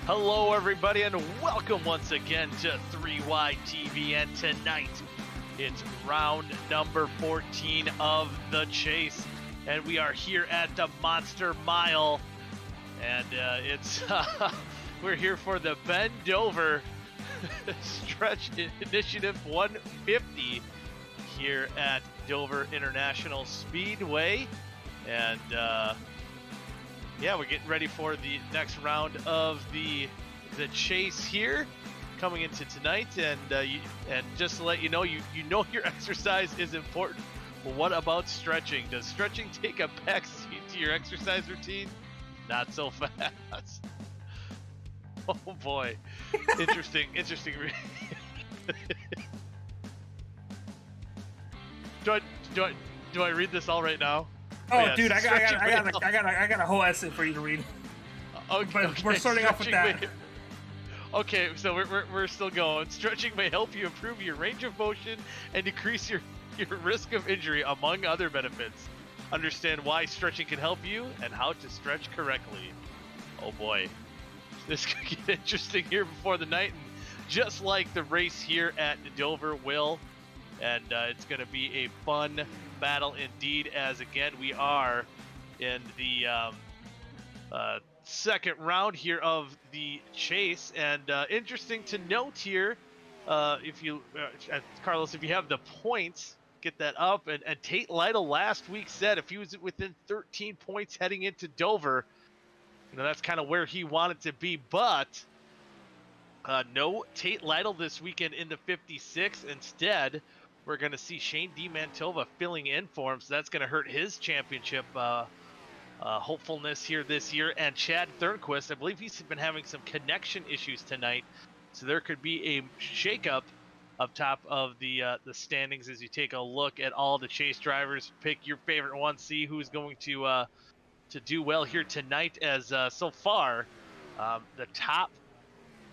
Hello, everybody, and welcome once again to 3Y TV. And tonight, it's round number 14 of the chase, and we are here at the Monster Mile, and we're here for the Bend Over Stretch Initiative 150 here at Dover International Speedway, and yeah, we're getting ready for the next round of the chase here, coming into tonight, and just to let you know, you know your exercise is important. But what about stretching? Does stretching take a backseat to your exercise routine? Not so fast. Oh boy, interesting. Do I read this all right now? Oh, yeah, dude, I got a whole essay for you to read. Okay, we're starting off with that. Okay, so we're still going. Stretching may help you improve your range of motion and decrease your risk of injury, among other benefits. Understand why stretching can help you and how to stretch correctly. Oh boy, this could get interesting here before the night, and just like the race here at Dover will, and it's going to be a fun battle indeed, as again we are in the second round here of the chase. And interesting to note here, if you Carlos, if you have the points, get that up. And Tate Lytle last week said if he was within 13 points heading into Dover, you know, that's kind of where he wanted to be. But no Tate Lytle this weekend in the 56. Instead, we're going to see Shane DiMantova filling in for him, so that's going to hurt his championship hopefulness here this year. And Chad Thornquist, I believe he's been having some connection issues tonight, so there could be a shakeup up top of the standings as you take a look at all the chase drivers. Pick your favorite one, see who's going to do well here tonight. As so far, the top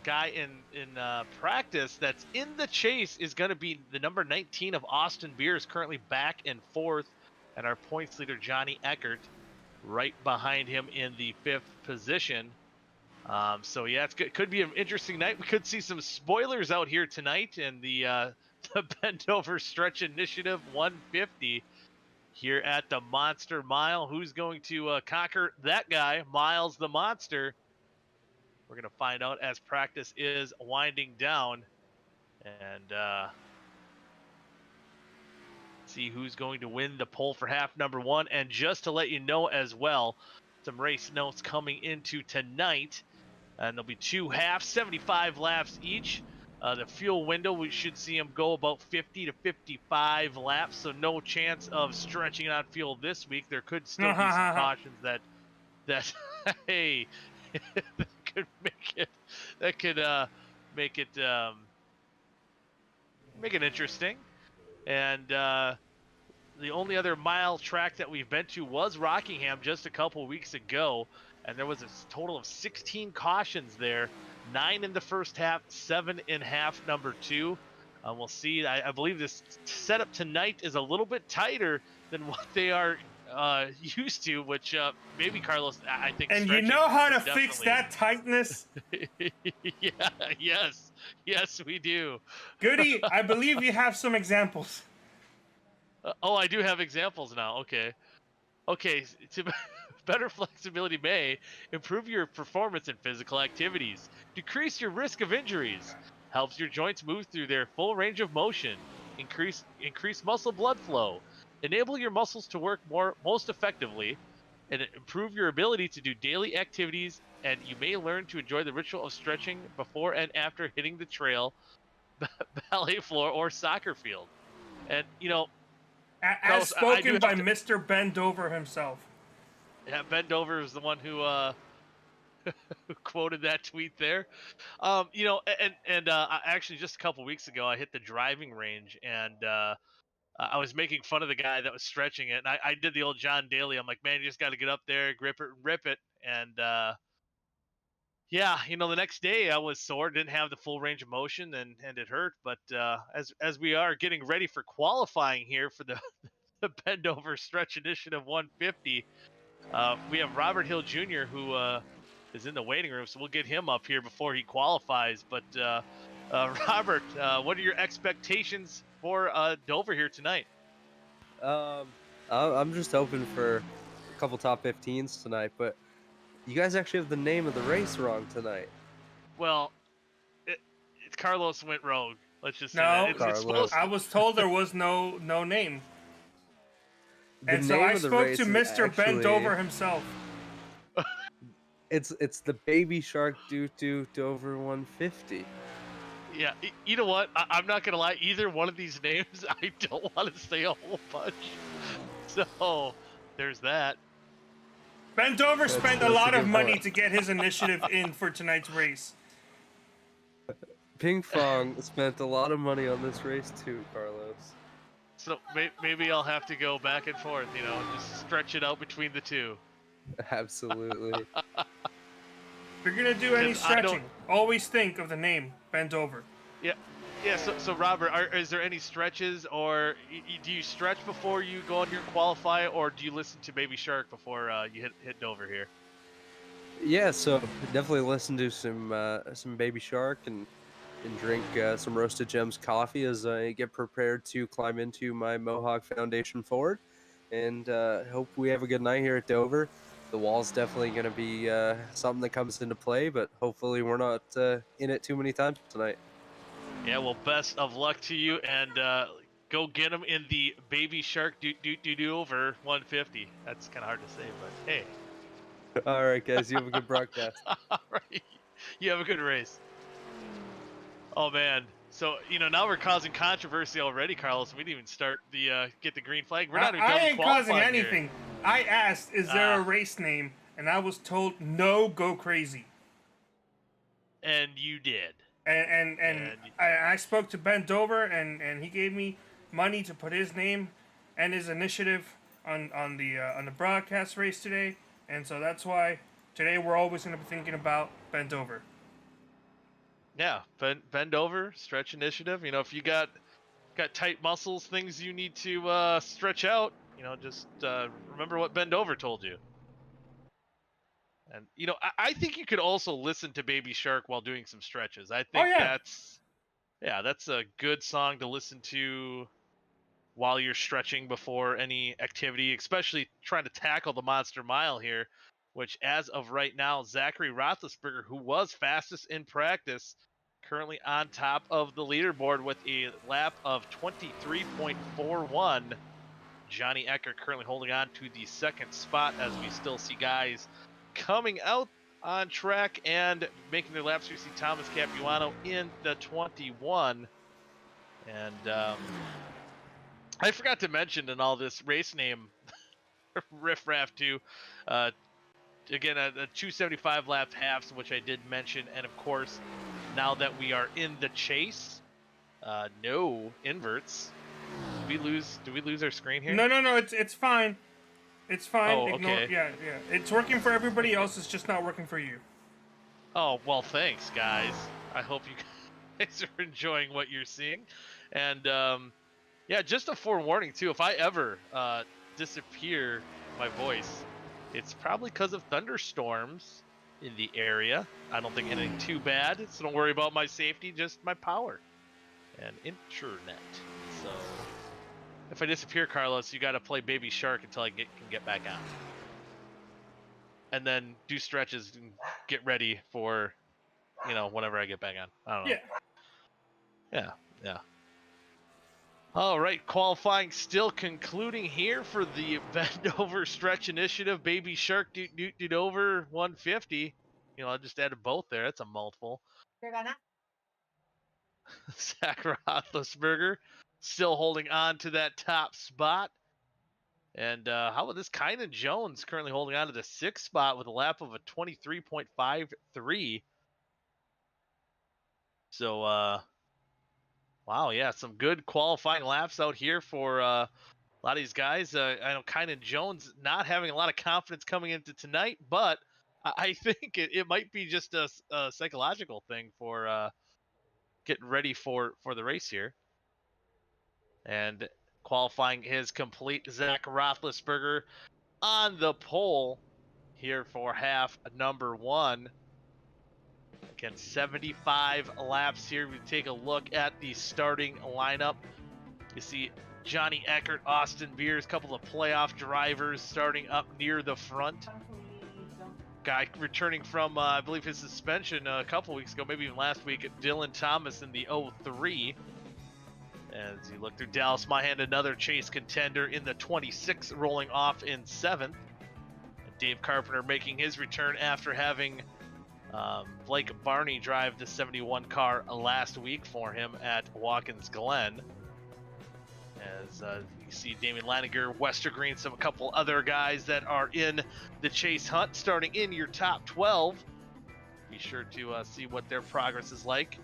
guy in practice that's in the chase is going to be the number 19 of Austin Beers, currently back in fourth, and our points leader Johnny Eckert right behind him in the fifth position. So yeah, it could be an interesting night. We could see some spoilers out here tonight in the Bend Over Stretch Initiative 150 here at the Monster Mile. Who's going to conquer that guy, Miles the Monster? We're going to find out as practice is winding down, and see who's going to win the pole for half number one. And just to let you know as well, some race notes coming into tonight, and there'll be two halves, 75 laps each. The fuel window, we should see them go about 50 to 55 laps, so no chance of stretching on fuel this week. There could still be some cautions that hey, that could make it interesting. And the only other mile track that we've been to was Rockingham just a couple weeks ago, and there was a total of 16 cautions there, 9 in the first half, 7 in half number two. We'll see. I believe this setup tonight is a little bit tighter than what they are used to, which maybe Carlos, I think. And you know how to fix that tightness? Yeah, yes, we do. Goody, I believe you have some examples. Oh, I do have examples now. Okay. To better flexibility may improve your performance in physical activities, decrease your risk of injuries, helps your joints move through their full range of motion, increase muscle blood flow, enable your muscles to work most effectively, and improve your ability to do daily activities. And you may learn to enjoy the ritual of stretching before and after hitting the trail, ballet floor, or soccer field. And you know, as spoken by Mr. Bend Over himself. Yeah, Bend Over is the one who who quoted that tweet there. You know, and actually just a couple weeks ago, I hit the driving range, and I was making fun of the guy that was stretching it, and I did the old John Daly. I'm like, man, you just got to get up there, grip it, rip it, and yeah, you know, the next day I was sore, didn't have the full range of motion, and it hurt. But as we are getting ready for qualifying here for the the Bend Over Stretch Initiative 150, we have Robert Hill Jr., who is in the waiting room, so we'll get him up here before he qualifies. But Robert, what are your expectations for Dover here tonight? I'm just hoping for a couple top 15s tonight, but you guys actually have the name of the race wrong tonight. Well, it's Carlos went rogue. Let's just say No, that it's supposed. I was told there was no name, The and so name I of the spoke to race is Mr. actually Bendover himself. it's the Baby Shark Doo Dover 150. Yeah, you know what? I'm not gonna lie. Either one of these names, I don't want to say a whole bunch. So there's that. Bendover spent a lot a of good money point. to get his initiative in for tonight's race. Ping Fong spent a lot of money on this race too, Carlos. So maybe I'll have to go back and forth. Just stretch it out between the two. Absolutely. If you're gonna do any stretching, always think of the name Bendover. Yeah. So Robert, is there any stretches, or do you stretch before you go out here and qualify, or do you listen to Baby Shark before you hit Dover here? Yeah, so definitely listen to some Baby Shark and drink some Roasted Gems coffee as I get prepared to climb into my Mohawk Foundation Ford. And hope we have a good night here at Dover. The wall's definitely going to be something that comes into play, but hopefully we're not in it too many times tonight. Yeah, well, best of luck to you, and go get him in the Baby Shark do over 150. That's kind of hard to say, but hey. All right, guys, you have a good broadcast. All right, you have a good race. Oh man, so now we're causing controversy already, Carlos. We didn't even start the get the green flag. We're not even I done ain't causing qualifying anything. here. I asked, is there a race name? And I was told, no, go crazy. And you did. And I spoke to Bendover, and he gave me money to put his name and his initiative on the broadcast race today. And so that's why today we're always going to be thinking about Bendover. Yeah, bend over, stretch initiative. If you got tight muscles, things you need to stretch out, just remember what bend over told you. And I think you could also listen to Baby Shark while doing some stretches. I think that's a good song to listen to while you're stretching before any activity, especially trying to tackle the Monster Mile here, which as of right now, Zachary Roethlisberger, who was fastest in practice, currently on top of the leaderboard with a lap of 23.41. Johnny Ecker currently holding on to the second spot as we still see guys coming out on track and making their laps. You see Thomas Capuano in the 21. And I forgot to mention in all this race name riffraff too. Again, a 275 lap halves, which I did mention, and of course, now that we are in the chase, no inverts. Did we lose our screen here? No, it's fine. It's fine. Oh, okay. Yeah. It's working for everybody else. It's just not working for you. Oh, well, thanks, guys. I hope you guys are enjoying what you're seeing. And yeah, just a forewarning too. If I ever disappear my voice, it's probably because of thunderstorms in the area. I don't think anything too bad, so don't worry about my safety, just my power and internet. So if I disappear, Carlos, you got to play Baby Shark until I can get back on, and then do stretches and get ready for whenever I get back on. I don't know. Yeah. All right, qualifying still concluding here for the bend over stretch initiative. Baby Shark do over 150. I just added both there. That's a mouthful. Zach Roethlisberger still holding on to that top spot. And how about this? Kynan Jones currently holding on to the sixth spot with a lap of a 23.53. So, wow, yeah, some good qualifying laps out here for a lot of these guys. I know Kynan Jones not having a lot of confidence coming into tonight, but I think it might be just a psychological thing for getting ready for the race here. And qualifying his complete, Zach Roethlisberger on the pole here for half number 1. Again, 75 laps here. We take a look at the starting lineup. You see Johnny Eckert, Austin Beers, couple of playoff drivers starting up near the front. Guy returning from, I believe, his suspension a couple weeks ago, maybe even last week, Dylan Thomas in the 03. As you look through Dallas Myhand, another chase contender in the 26, rolling off in 7th. Dave Carpenter making his return after having Blake Barney drive the 71 car last week for him at Watkins Glen. As you see Damien Laniger, Westergreen, a couple other guys that are in the chase hunt starting in your top 12. Be sure to see what their progress is like.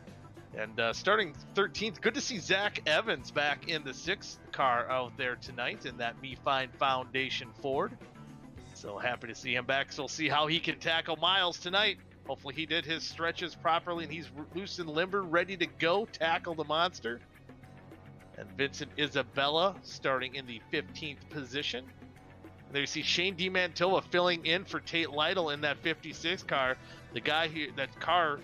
And starting 13th, good to see Zach Evans back in the 6th car out there tonight in that Me Fine Foundation Ford. So happy to see him back. So we'll see how he can tackle Miles tonight. Hopefully he did his stretches properly and he's loose and limber, ready to go tackle the monster. And Vincent Isabella starting in the 15th position. And there you see Shane DiMantoa filling in for Tate Lytle in that 56 car. The guy here, that car,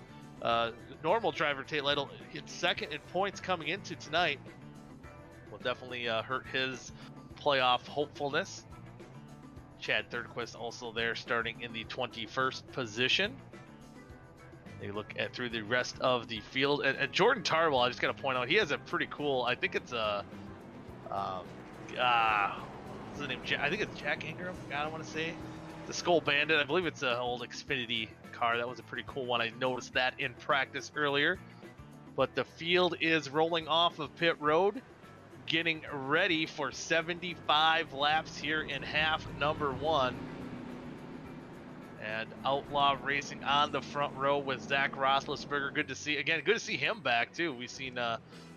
normal driver Tate Lytle, hit second in points coming into tonight. Will definitely hurt his playoff hopefulness. Chad Thirdquist also there starting in the 21st position. They look at through the rest of the field. And Jordan Tarbell, I just got to point out, he has a pretty cool, I think it's a, what's his name? I think it's Jack Ingram, I want to say. The Skull Bandit, I believe it's an old Xfinity car. That was a pretty cool one. I noticed that in practice earlier. But the field is rolling off of pit road, getting ready for 75 laps here in half number 1. And Outlaw Racing on the front row with Zach Roethlisberger. Good to see, again, good to see him back too. We've seen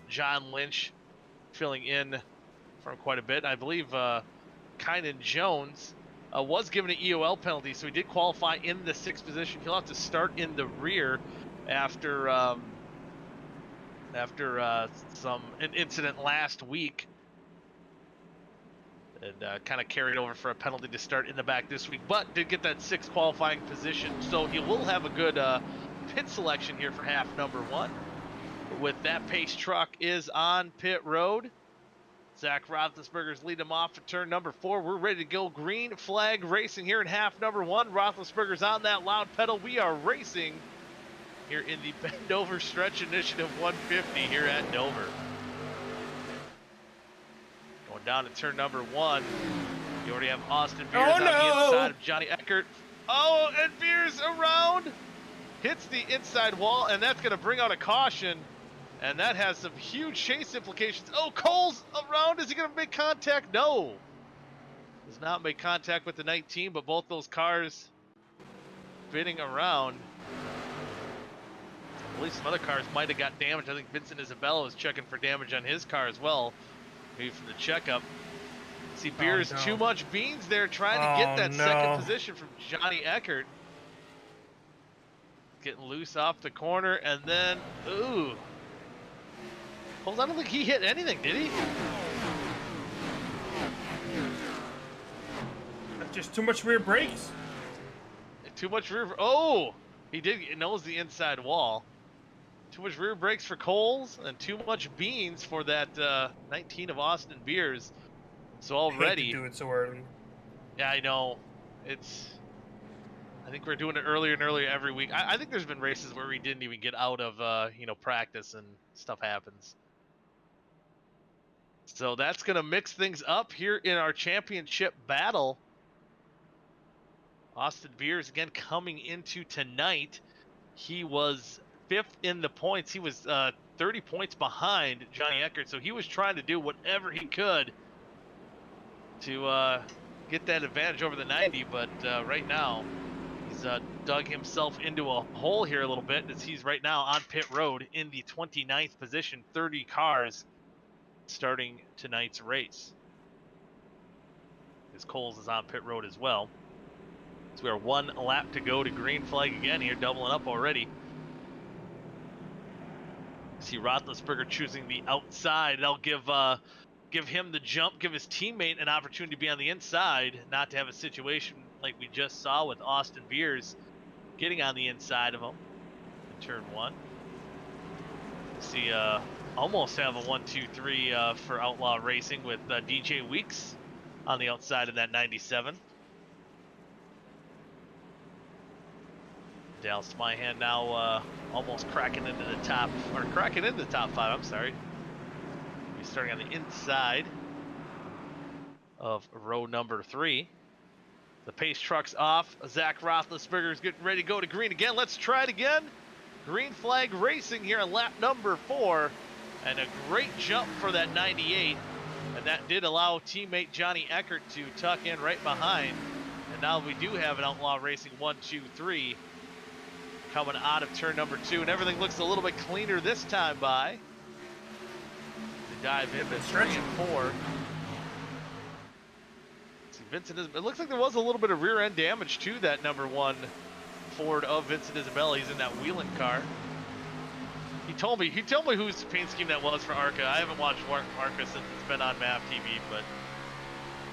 John Lynch filling in for quite a bit. I believe Kynan Jones was given an EOL penalty, so he did qualify in the 6th position. He'll have to start in the rear after an incident last week. And kind of carried over for a penalty to start in the back this week, but did get that 6th qualifying position. So he will have a good pit selection here for half number 1. With that pace truck is on pit road. Zach Roethlisberger's lead him off to turn number 4. We're ready to go. Green flag racing here in half number 1. Roethlisberger's on that loud pedal. We are racing here in the Bend Over Stretch Initiative 150 here at Dover. Going down to turn number 1. You already have Austin Beers on the inside of Johnny Eckert. Oh, and Beers around. Hits the inside wall, and that's going to bring out a caution. And that has some huge chase implications. Oh, Cole's around. Is he going to make contact? No. Does not make contact with the 19, but both those cars bidding around. I believe some other cars might have got damaged. I think Vincent Isabella was checking for damage on his car as well. Maybe from the checkup. See Beers, too much beans there trying to get that second position from Johnny Eckert. Getting loose off the corner, and then, ooh. I don't think he hit anything, did he? Just too much rear brakes. Too much rear. Oh, he did nose the inside wall. Too much rear brakes for Coles, and too much beans for that 19 of Austin Beers. So already. I hate to do it so early. Yeah, I know. I think we're doing it earlier and earlier every week. I think there's been races where we didn't even get out of practice and stuff happens. So that's going to mix things up here in our championship battle. Austin Beers again coming into tonight. He was 5th in the points. He was 30 points behind Johnny Eckert, so he was trying to do whatever he could to get that advantage over the 90, but right now he's dug himself into a hole here a little bit as he's right now on pit road in the 29th position, 30 cars starting tonight's race. As Coles is on pit road as well. So we are 1 lap to go to green flag again here, doubling up already. See Roethlisberger choosing the outside. That'll give him the jump, give his teammate an opportunity to be on the inside, not to have a situation like we just saw with Austin Beers getting on the inside of him in turn 1. See, almost have a 1-2-3 for Outlaw Racing with DJ Weeks on the outside of that 97. Dallas Myhan now almost cracking into the top 5. I'm sorry. He's starting on the inside of row number 3. The pace truck's off. Zach Roethlisberger's getting ready to go to green again. Let's try it again. Green flag racing here on lap number 4. And a great jump for that 98. And that did allow teammate Johnny Eckert to tuck in right behind. And now we do have an Outlaw Racing 1-2-3 coming out of turn number 2. And everything looks a little bit cleaner this time by. They dive into 3 and 4. Vincent, it looks like there was a little bit of rear end damage to that number 1 Ford of Vincent Isabella. He's in that wheeling car. He told me whose paint scheme that was for ARCA. I haven't watched ARCA since it's been on MAV TV, but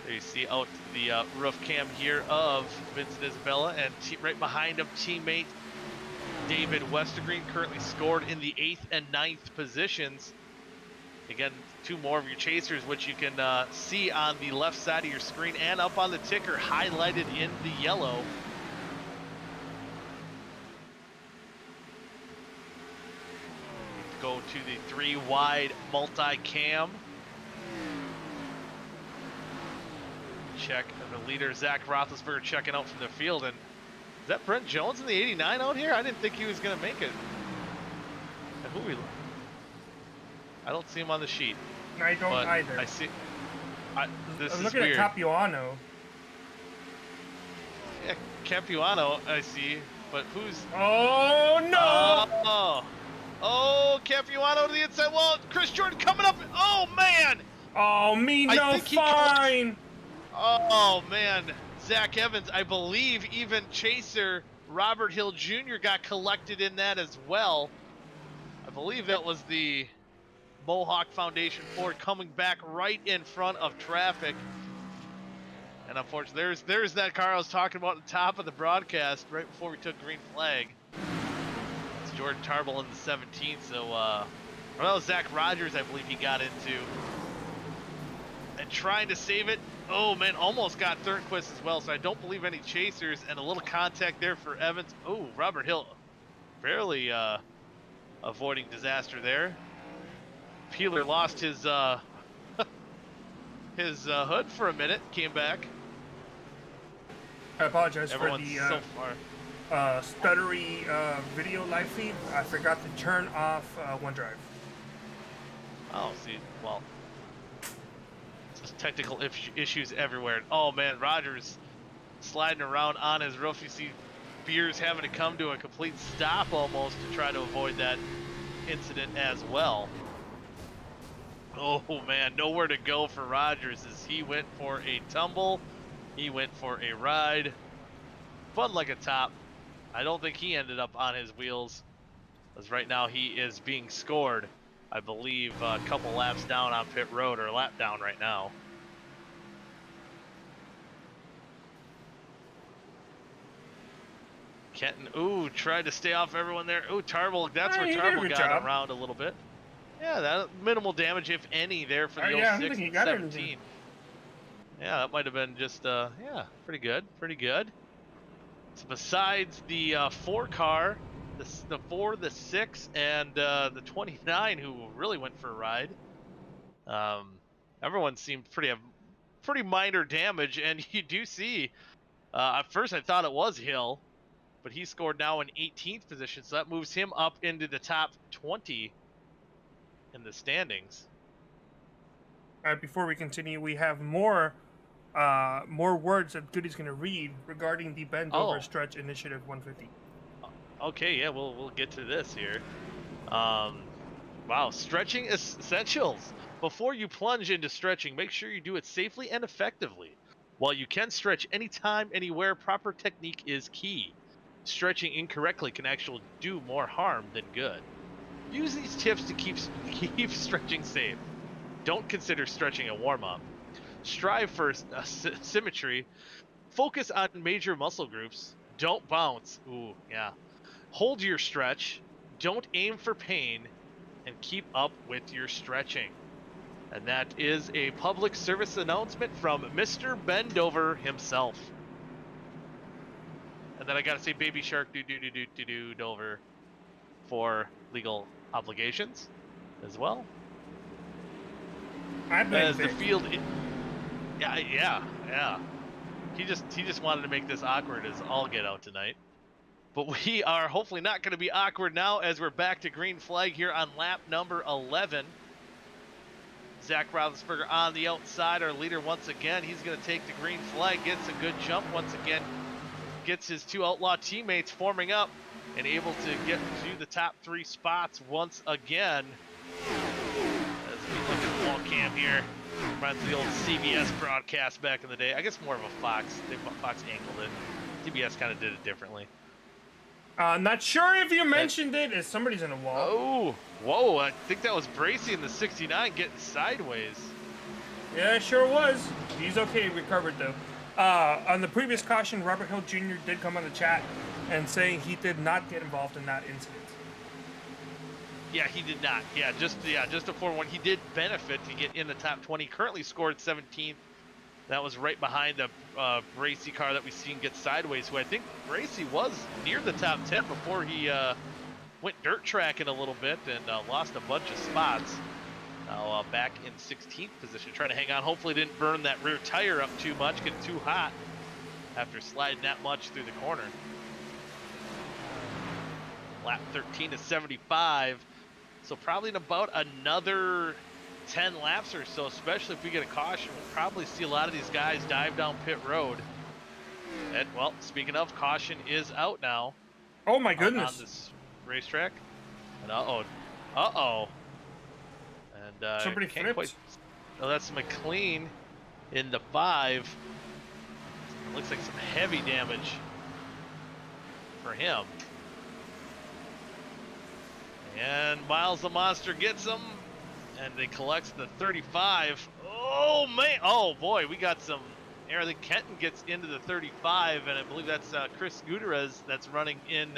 there you see out the roof cam here of Vincent Isabella, and right behind him, teammate David Westergreen, currently scored in the 8th and 9th positions. Again, 2 more of your chasers, which you can see on the left side of your screen and up on the ticker, highlighted in the yellow. Go to the 3-wide multi-cam. Check the leader, Zach Roethlisberger, checking out from the field. And is that Brent Jones in the 89 out here? I didn't think he was going to make it. And who we? I don't see him on the sheet. I don't either. I see. This I'm is looking weird. at Capuano. Yeah, Capuano, I see. But who's? Oh no! Oh, Capuano to the inside wall. Chris Jordan coming up. Oh man! Oh, me no fine. Oh man, Zach Evans. I believe even chaser Robert Hill Jr. got collected in that as well. I believe that was the Mohawk Foundation Ford coming back right in front of traffic. And unfortunately, there's that car I was talking about at the top of the broadcast right before we took green flag. It's Jordan Tarbell in the 17th. So, well, that was Zach Rogers, I believe he got into. And trying to save it. Oh, man, almost got Thornquist as well. So I don't believe any chasers, and a little contact there for Evans. Oh, Robert Hill barely avoiding disaster there. Peeler lost his his hood for a minute, came back. I apologize Everyone's for the so far. stuttery video live feed. I forgot to turn off OneDrive. Oh, see, well, just technical issues everywhere. Oh man, Rogers sliding around on his roof. You see Beers having to come to a complete stop almost to try to avoid that incident as well. Oh man, nowhere to go for Rogers as he went for a tumble. He went for a ride. Fun like a top. I don't think he ended up on his wheels, as right now he is being scored, I believe, a couple laps down on pit road, or a lap down right now. Kenton, ooh, tried to stay off everyone there. Ooh, Tarbell, that's where Tarbell got around a little bit. Yeah, that minimal damage, if any, there for the 06 and 17. Yeah, that might have been just, yeah, pretty good, pretty good. So besides the 4 car, the 4, the 6, and the 29, who really went for a ride, everyone seemed pretty minor damage, and you do see, at first I thought it was Hill, but he scored now in 18th position, so that moves him up into the top 20 in the standings. All right, before we continue, we have more words that Goody's going to read regarding the Bend Over Stretch Initiative 150. Okay, yeah, we'll get to this here. Wow, stretching essentials. Before you plunge into stretching, make sure you do it safely and effectively. While you can stretch anytime, anywhere, proper technique is key. Stretching incorrectly can actually do more harm than good. Use these tips to keep stretching safe. Don't consider stretching a warm-up. Strive for symmetry. focus on major muscle groups. Don't bounce. Ooh, yeah. Hold your stretch. Don't aim for pain, and keep up with your stretching. And that is a public service announcement from Mr. Bendover himself. And then I gotta say Baby Shark do Dover for legal obligations as well. As the field, yeah. He just wanted to make this awkward as all get out tonight. But we are hopefully not going to be awkward now as we're back to green flag here on lap number 11. Zach Roethlisberger on the outside, our leader once again. He's going to take the green flag, gets a good jump once again, gets his two outlaw teammates forming up and able to get to the top 3 spots once again. As we look at the wall cam here, reminds me of the old CBS broadcast back in the day. I guess more of a Fox. Fox angled it. CBS kind of did it differently. Not sure if you mentioned it, as somebody's in a wall. Oh, whoa, I think that was Bracy in the 69 getting sideways. Yeah, it sure was. He's okay, recovered though. On the previous caution, Robert Hill Jr. did come on the chat and saying he did not get involved in that incident. Yeah, he did not. Just a 4-1. He did benefit to get in the top 20. Currently scored 17th. That was right behind the Bracy car that we seen get sideways, who I think Bracy was near the top 10 before he went dirt tracking a little bit and lost a bunch of spots. Now back in 16th position, trying to hang on. Hopefully didn't burn that rear tire up too much, get too hot after sliding that much through the corner. Lap 13 to 75. So probably in about another 10 laps or so, especially if we get a caution, we'll probably see a lot of these guys dive down pit road. And, well, speaking of, caution is out now. Oh my goodness. On this racetrack. And uh-oh. And somebody flipped. Oh, that's McLean in the 5. Looks like some heavy damage for him. And Miles the Monster gets him. And they collect the 35. Oh, man. Oh, boy. We got some air. I think Kenton gets into the 35, and I believe that's Chris Gutierrez that's running in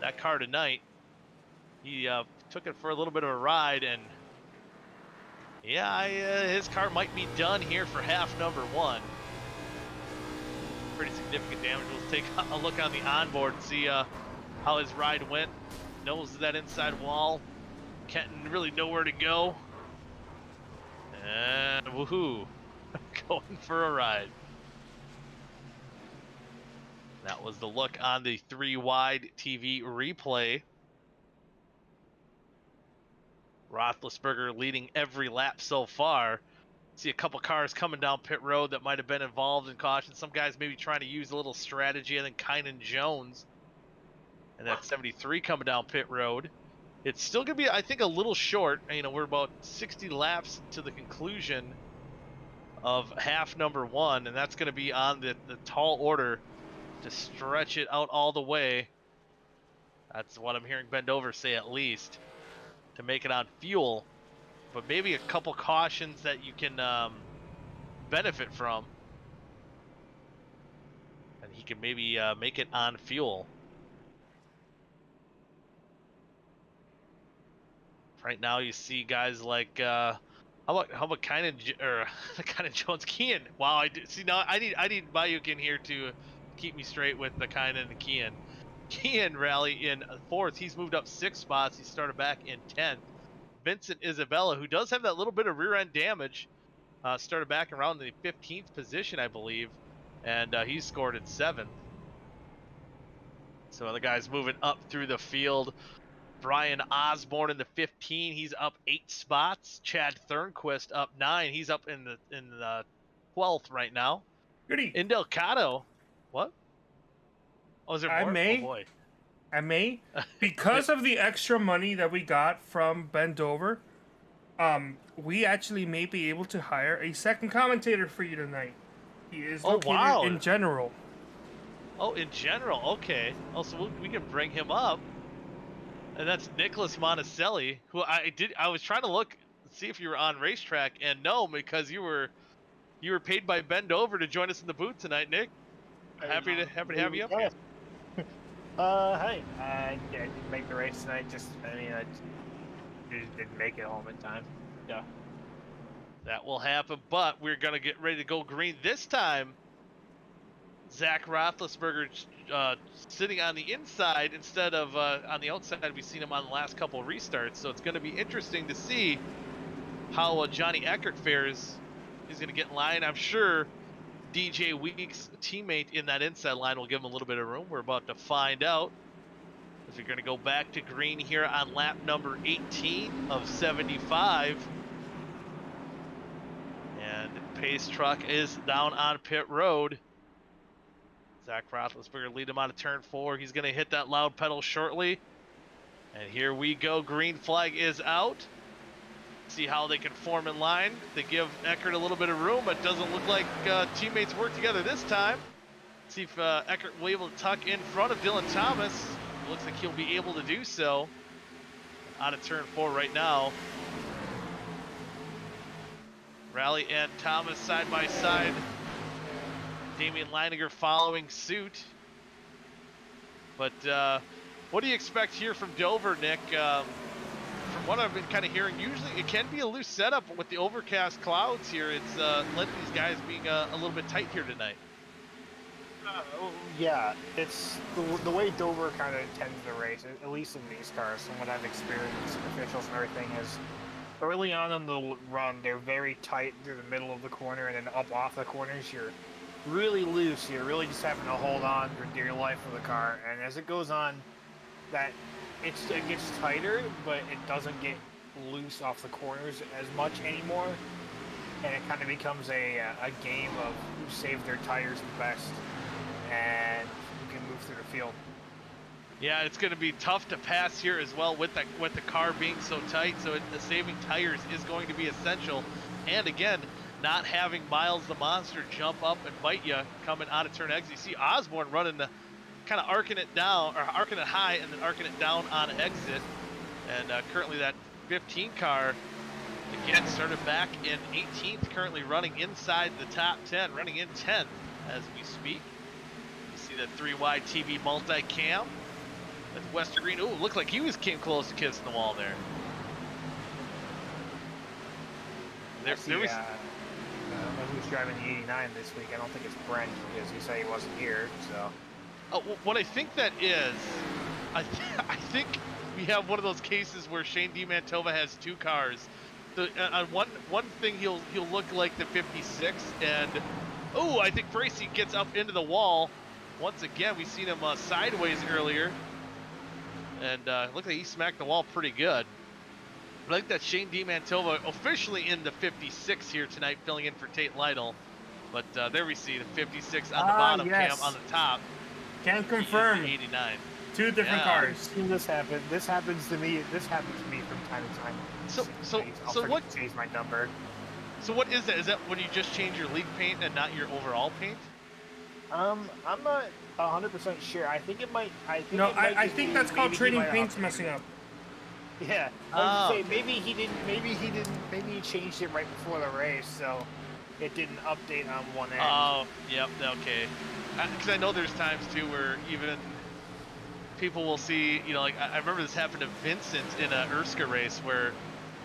that car tonight. He took it for a little bit of a ride, and yeah, his car might be done here for half number 1. Pretty significant damage. We'll take a look on the onboard and see how his ride went. Knows that inside wall. Kenton really nowhere to go. And woohoo, going for a ride. That was the look on the 3-wide TV replay. Roethlisberger leading every lap so far. See a couple cars coming down pit road that might have been involved in caution. Some guys maybe trying to use a little strategy, and then Kynan Jones. And that 73 coming down pit road. It's still going to be, I think, a little short. You know, we're about 60 laps to the conclusion of half number 1, and that's going to be on the tall order to stretch it out all the way. That's what I'm hearing Bendover say, at least, to make it on fuel. But maybe a couple cautions that you can benefit from. And he can maybe make it on fuel. Right now, you see guys like how about Kynan Jones, Kian. Wow, I see now. I need Bayuk in here to keep me straight with the Kynan and Kian. Kian rally in 4th. He's moved up 6 spots. He started back in 10th. Vincent Isabella, who does have that little bit of rear end damage, started back around the 15th position, I believe, and he scored in 7th. So other guys moving up through the field. Brian Osborne in the 15, he's up 8 spots. Chad Thornquist up 9, he's up in the 12th right now. Goody. Indel Cotto, what? Oh, is there more? Oh boy. I may, because of the extra money that we got from Bendover, we actually may be able to hire a second commentator for you tonight. He is located in General. Oh, in General, okay. Oh, so we can bring him up. And that's Nicholas Monticelli, who I was trying to look, see if you were on racetrack, and no, because you were paid by Bendover to join us in the booth tonight, Nick. happy to have you up here. Hey, I didn't make the race tonight. I just didn't make it home in time. Yeah. That will happen, but we're gonna get ready to go green this time. Zach Roethlisberger sitting on the inside instead of on the outside. We've seen him on the last couple of restarts, so it's going to be interesting to see how Johnny Eckert fares. He's going to get in line. I'm sure DJ Weeks' teammate in that inside line will give him a little bit of room. We're about to find out. As we're going to go back to green here on lap number 18 of 75. And Pace Truck is down on pit road. Zach Roethlisberger lead him on to turn 4. He's going to hit that loud pedal shortly. And here we go. Green flag is out. See how they can form in line. They give Eckert a little bit of room. It doesn't look like teammates work together this time. See if Eckert will be able to tuck in front of Dylan Thomas. Looks like he'll be able to do so. Out of turn 4 right now. Rally and Thomas side by side. Damian Leininger following suit. But what do you expect here from Dover, Nick? From what I've been kind of hearing, usually it can be a loose setup with the overcast clouds here. It's led to these guys being a little bit tight here tonight. Yeah, it's the way Dover kind of tends to race, at least in these cars, from what I've experienced, officials and everything, is early on in the run, they're very tight through the middle of the corner, and then up off the corners, you're really loose. You're really just having to hold on for dear life of the car, and as it goes on, it gets tighter, but it doesn't get loose off the corners as much anymore, and it kind of becomes a game of who saved their tires the best, and who can move through the field. Yeah, it's going to be tough to pass here as well with the car being so tight. So the saving tires is going to be essential. And again, not having Miles the Monster jump up and bite you coming out of turn exit. You see Osborne running the kind of arcing it down, or arcing it high and then arcing it down on exit. And currently that 15 car, again, started back in 18th, currently running inside the top 10, running in 10th as we speak. You see the 3-wide TV multi-cam. That's Western Green. Ooh, looked like he came close to kissing the wall there. Who's driving the 89 this week? I don't think it's Brent, because he said he wasn't here, so. What I think that is, I think we have one of those cases where Shane DiMantova has 2 cars. On one thing he'll look like the 56, and I think Bracy gets up into the wall. Once again, we've seen him sideways earlier, and looked like he smacked the wall pretty good. I think that Shane DiMantova officially in the 56 here tonight, filling in for Tate Lytle. But there we see the 56 on the bottom, yes. Cam on the top. Can confirm. 89. 2 different cars. I've seen this happen. This happens to me from time to time. So what? Change my number. So what is that? Is that when you just change your league paint and not your overall paint? I'm not 100% sure. I think it might. I think that's called trading paints messing up. Yeah. I was gonna say, maybe he didn't. Maybe he changed it right before the race, so it didn't update on one end. Oh, yep. Okay. Because I know there's times too where even people will see, like I remember this happened to Vincent in a USCA race where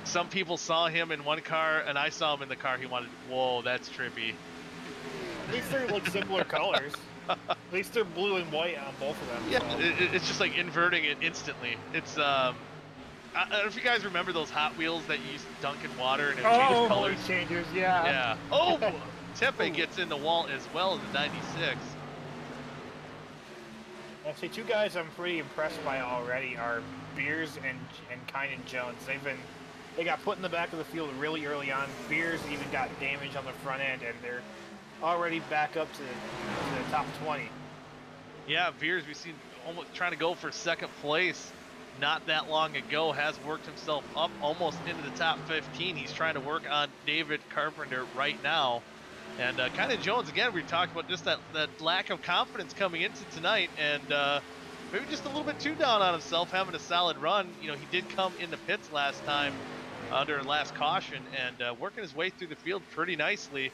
some people saw him in one car and I saw him in the car he wanted. Whoa, that's trippy. At least they're like similar colors. At least they're blue and white on both of them. Yeah, so. it's just like inverting it instantly. It's I don't know if you guys remember those Hot Wheels that you used to dunk in water and it changes colors. Changers, yeah. Yeah. Oh, Tepe gets in the wall as well as the 96. Actually, 2 guys I'm pretty impressed by already are Beers and Kynan Jones. They got put in the back of the field really early on. Beers even got damage on the front end, and they're already back up to the top 20. Yeah, Beers, we've seen almost trying to go for second place not that long ago, has worked himself up almost into the top 15. He's trying to work on David Carpenter right now. And kind of Jones, again, we talked about just that lack of confidence coming into tonight, and maybe just a little bit too down on himself, having a solid run. He did come in the pits last time under last caution and working his way through the field pretty nicely.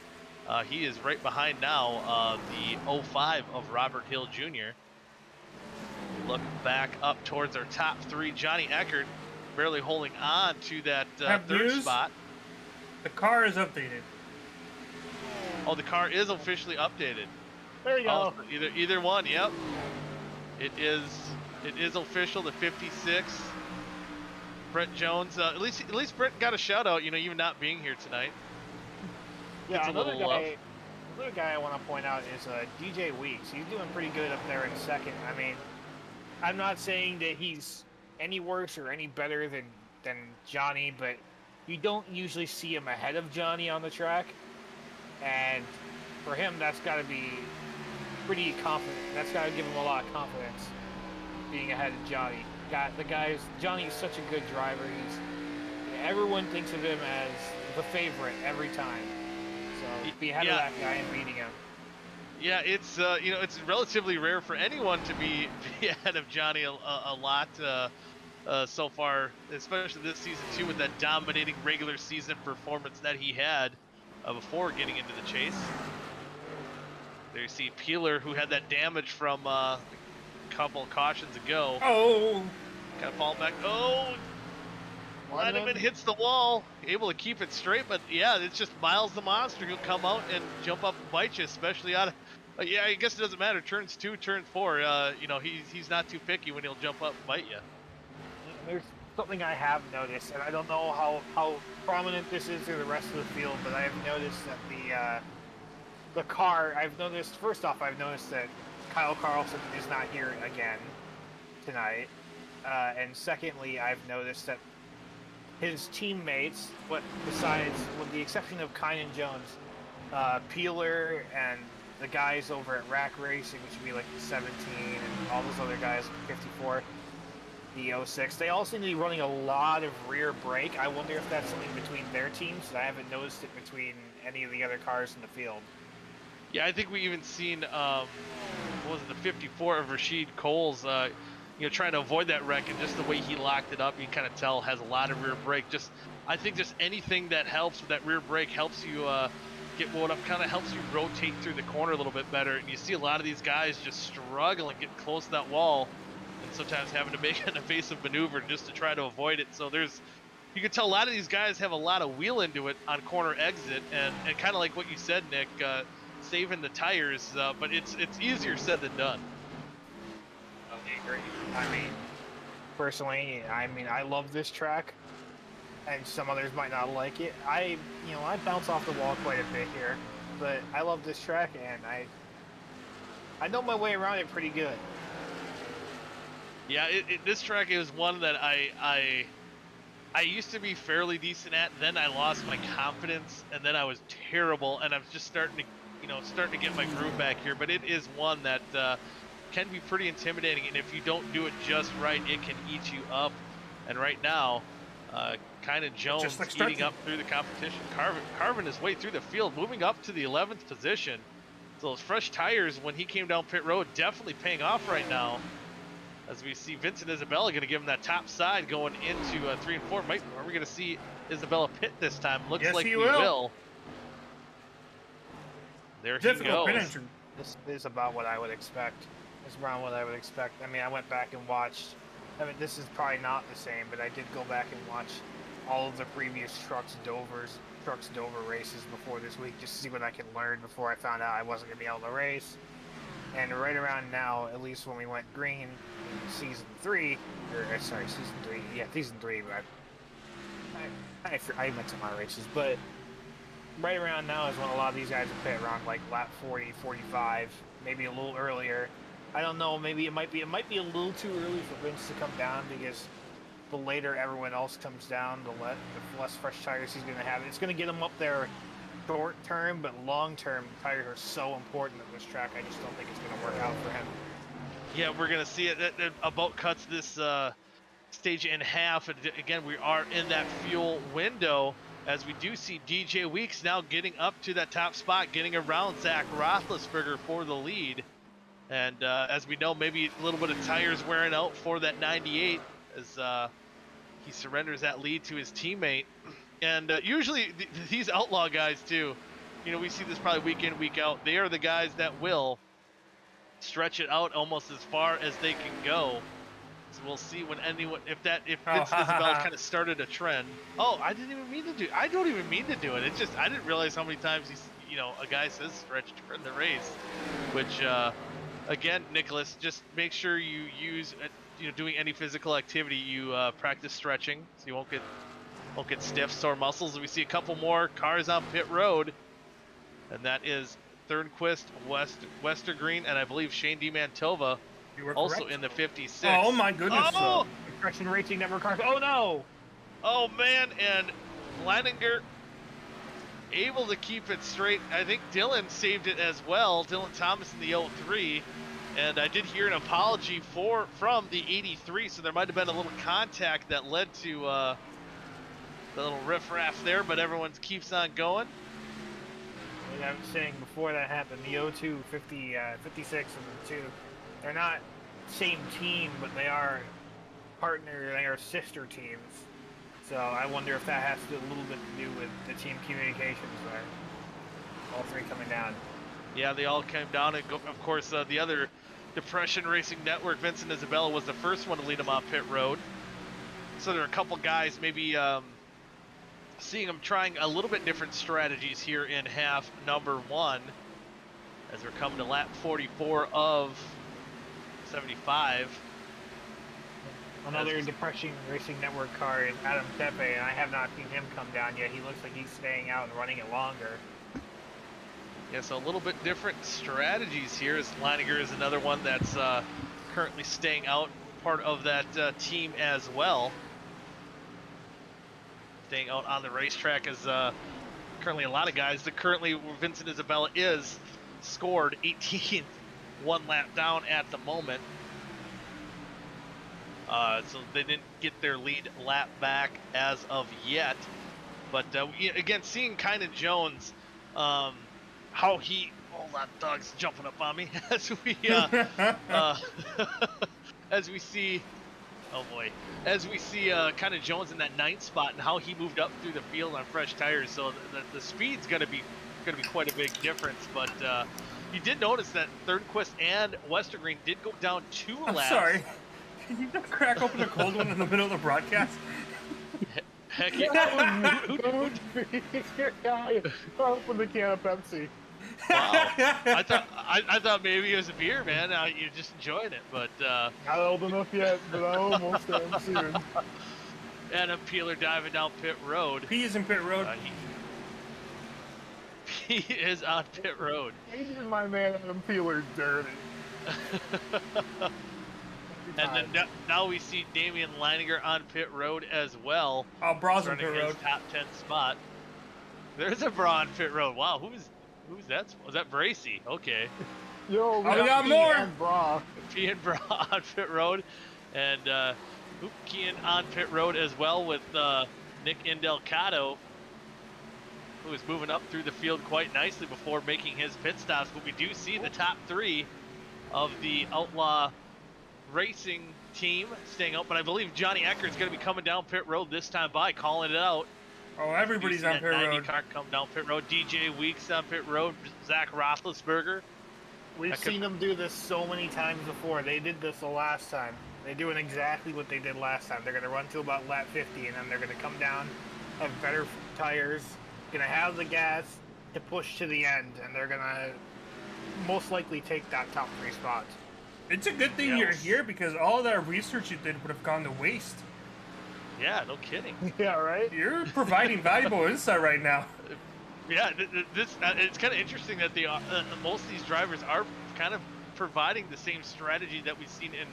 He is right behind now the 05 of Robert Hill Jr. Look back up towards our top three. Johnny Eckert barely holding on to that Have third news? spot. The car is updated. Oh, the car is officially updated. There you go. So either one. Yep. It is official. The 56. Brett Jones. At least Brett got a shout out. You know, even not being here tonight. Yeah, Gets a another little love. guy I want to point out is DJ Weeks. He's doing pretty good up there in second. I mean, I'm not saying that he's any worse or any better than Johnny, but you don't usually see him ahead of Johnny on the track. And for him, that's got to be pretty confident. That's got to give him a lot of confidence, being ahead of Johnny. Johnny's such a good driver. Everyone thinks of him as the favorite every time. So be ahead of that guy and beating him. Yeah, it's it's relatively rare for anyone to be ahead of Johnny a lot so far, especially this season too, with that dominating regular season performance that he had before getting into the chase. There you see Peeler, who had that damage from a couple of cautions ago. Oh! Kind of falling back. Oh! Letterman hits the wall, able to keep it straight, but yeah, it's just Miles the Monster. He'll come out and jump up and bite you, especially out of, yeah, I guess it doesn't matter. Turns 2, turns 4, he's not too picky when he'll jump up and bite you. There's something I have noticed, and I don't know how prominent this is through the rest of the field, but I have noticed that the car, first off, I've noticed that Kyle Carlson is not here again tonight, and secondly, I've noticed that his teammates, with the exception of Kynan Jones, Peeler and the guys over at Rack Racing, which would be like the 17 and all those other guys, 54, the 06, they all seem to be running a lot of rear brake. I wonder if that's something between their teams. I haven't noticed it between any of the other cars in the field. Yeah, I think we even seen, the 54 of Rashid Coles, trying to avoid that wreck, and just the way he locked it up, you kind of tell has a lot of rear brake. I think just anything that helps with that rear brake helps you get wound up, kind of helps you rotate through the corner a little bit better. And you see a lot of these guys just struggling, getting close to that wall, and sometimes having to make an evasive maneuver just to try to avoid it. So you can tell a lot of these guys have a lot of wheel into it on corner exit, and kind of like what you said, Nick, saving the tires, but it's easier said than done. I mean, personally, I love this track, and some others might not like it. I bounce off the wall quite a bit here, but I love this track, and I know my way around it pretty good. Yeah, this track is one that I used to be fairly decent at. Then I lost my confidence, and then I was terrible, and I'm just starting to get my groove back here. But it is one that can be pretty intimidating, and if you don't do it just right, it can eat you up. And right now, Kynan Jones eating up through the competition, carving his way through the field, moving up to the 11th position. So those fresh tires when he came down pit road definitely paying off right now. As we see Vincent Isabella going to give him that top side going into 3 and 4. Are we going to see Isabella pit this time? Looks like we will. There he goes. This is about what I would expect. It's around what I would expect. I mean, I went back and watched. I mean, this is probably not the same, but I did go back and watch all of the previous Trucks Dover races before this week, just to see what I could learn before I found out I wasn't going to be able to race. And right around now, at least when we went green in season 3, season 3, I went to my races, but right around now is when a lot of these guys will pit around like lap 40, 45, maybe a little earlier. I don't know, maybe it might be a little too early for Vince to come down, because the later everyone else comes down, the less fresh tires he's going to have. It's going to get him up there short term, but long term, tires are so important at this track. I just don't think it's going to work out for him. Yeah, we're going to see it. That about cuts this stage in half. And again, we are in that fuel window, as we do see DJ Weeks now getting up to that top spot, getting around Zach Roethlisberger for the lead. And as we know, maybe a little bit of tires wearing out for that 98 as he surrenders that lead to his teammate. And usually these outlaw guys too, you know, we see this probably week in, week out. They are the guys that will stretch it out almost as far as they can go. So we'll see when anyone, if Vincent Isabella kind of started a trend. Oh, I didn't even mean to do. I don't even mean to do it. It's just I didn't realize how many times a guy says stretch in the race, which again, Nicholas, just make sure you use doing any physical activity, you practice stretching so you won't get stiff, sore muscles. And we see a couple more cars on pit road, and that is Thornquist, Westergreen, and I believe Shane DiMantova. You were Also correct. in the 56. Oh my goodness! Oh! Depression Racing Network cars. Oh no! Oh man, and Leininger able to keep it straight. I think Dylan saved it as well. Dylan Thomas in the 03. And I did hear an apology from the 83, so there might have been a little contact that led to the little riffraff there, but everyone keeps on going. Like I was saying before that happened, the 02, 50, 56, and the 2, they're not same team, but they are they are sister teams. So I wonder if that has a little bit to do with the team communications there. All three coming down. Yeah, they all came down, and of course the other Depression Racing Network, Vincent Isabella, was the first one to lead them on pit road. So there are a couple guys maybe seeing them trying a little bit different strategies here in half number 1 as we're coming to lap 44 of 75. Another Depression Racing Network car is Adam Tepe, and I have not seen him come down yet. He looks like he's staying out and running it longer. Yeah, so a little bit different strategies here, as Leininger is another one that's currently staying out, part of that team as well. Staying out on the racetrack is currently a lot of guys. Currently Vincent Isabella is scored 18th, 1 lap down at the moment. So they didn't get their lead lap back as of yet. But again, seeing Kynan Jones, how he, hold on, dog's jumping up on me as we as we see, oh boy, as we see Kynan Jones in that 9th spot and how he moved up through the field on fresh tires. So the speed's gonna be quite a big difference. But you did notice that Thornquist and Westergreen did go down 2 laps. I'm sorry. Can you not crack open a cold one in the middle of the broadcast? Heck yeah. Open the can of Pepsi. Wow. I thought maybe it was a beer, man. You're just enjoying it, but Not old enough yet, but I almost am soon. Adam Peeler diving down pit road. He is in pit road. He is on pit road. Even my man Adam Peeler dirty. And then now we see Damian Leininger on pit road as well. Oh, Bra's on running pit road. his top 10 spot. There's a Bra on pit road. Wow, who's that? Was that Bracy? Okay. Yo, we got more. And Bra. P and Bra on pit road, and Hoopkian on pit road as well with Nick Indelcato, who is moving up through the field quite nicely before making his pit stops. But we do see the top 3 of the Outlaw Racing team staying out, but I believe Johnny Eckert's going to be coming down pit road this time by, calling it out. Oh, everybody's on pit road. Car come down pit road. DJ Weeks on pit road. Zach Roethlisberger. We've seen them do this so many times before. They did this the last time. They're doing exactly what they did last time. They're going to run to about lap 50, and then they're going to come down, have better tires, going to have the gas to push to the end, and they're going to most likely take that top 3 spot. It's a good thing you're here, because all that research you did would have gone to waste. Yeah, no kidding. Yeah, right? You're providing valuable insight right now. Yeah, it's kind of interesting that most of these drivers are kind of providing the same strategy that we've seen in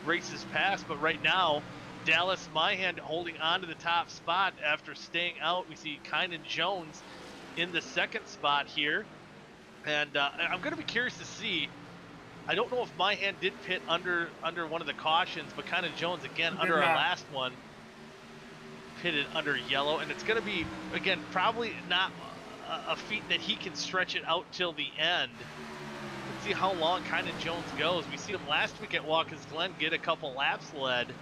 races past. But right now, Dallas Myhand holding on to the top spot after staying out. We see Kynan Jones in the 2nd spot here. And I'm going to be curious to see. I don't know if Myhand did pit under one of the cautions, but Kynan Jones, again, under our last one, pitted under yellow. And it's going to be, again, probably not a feat that he can stretch it out till the end. Let's see how long Kynan Jones goes. We see him last week at Watkins Glen get a couple laps led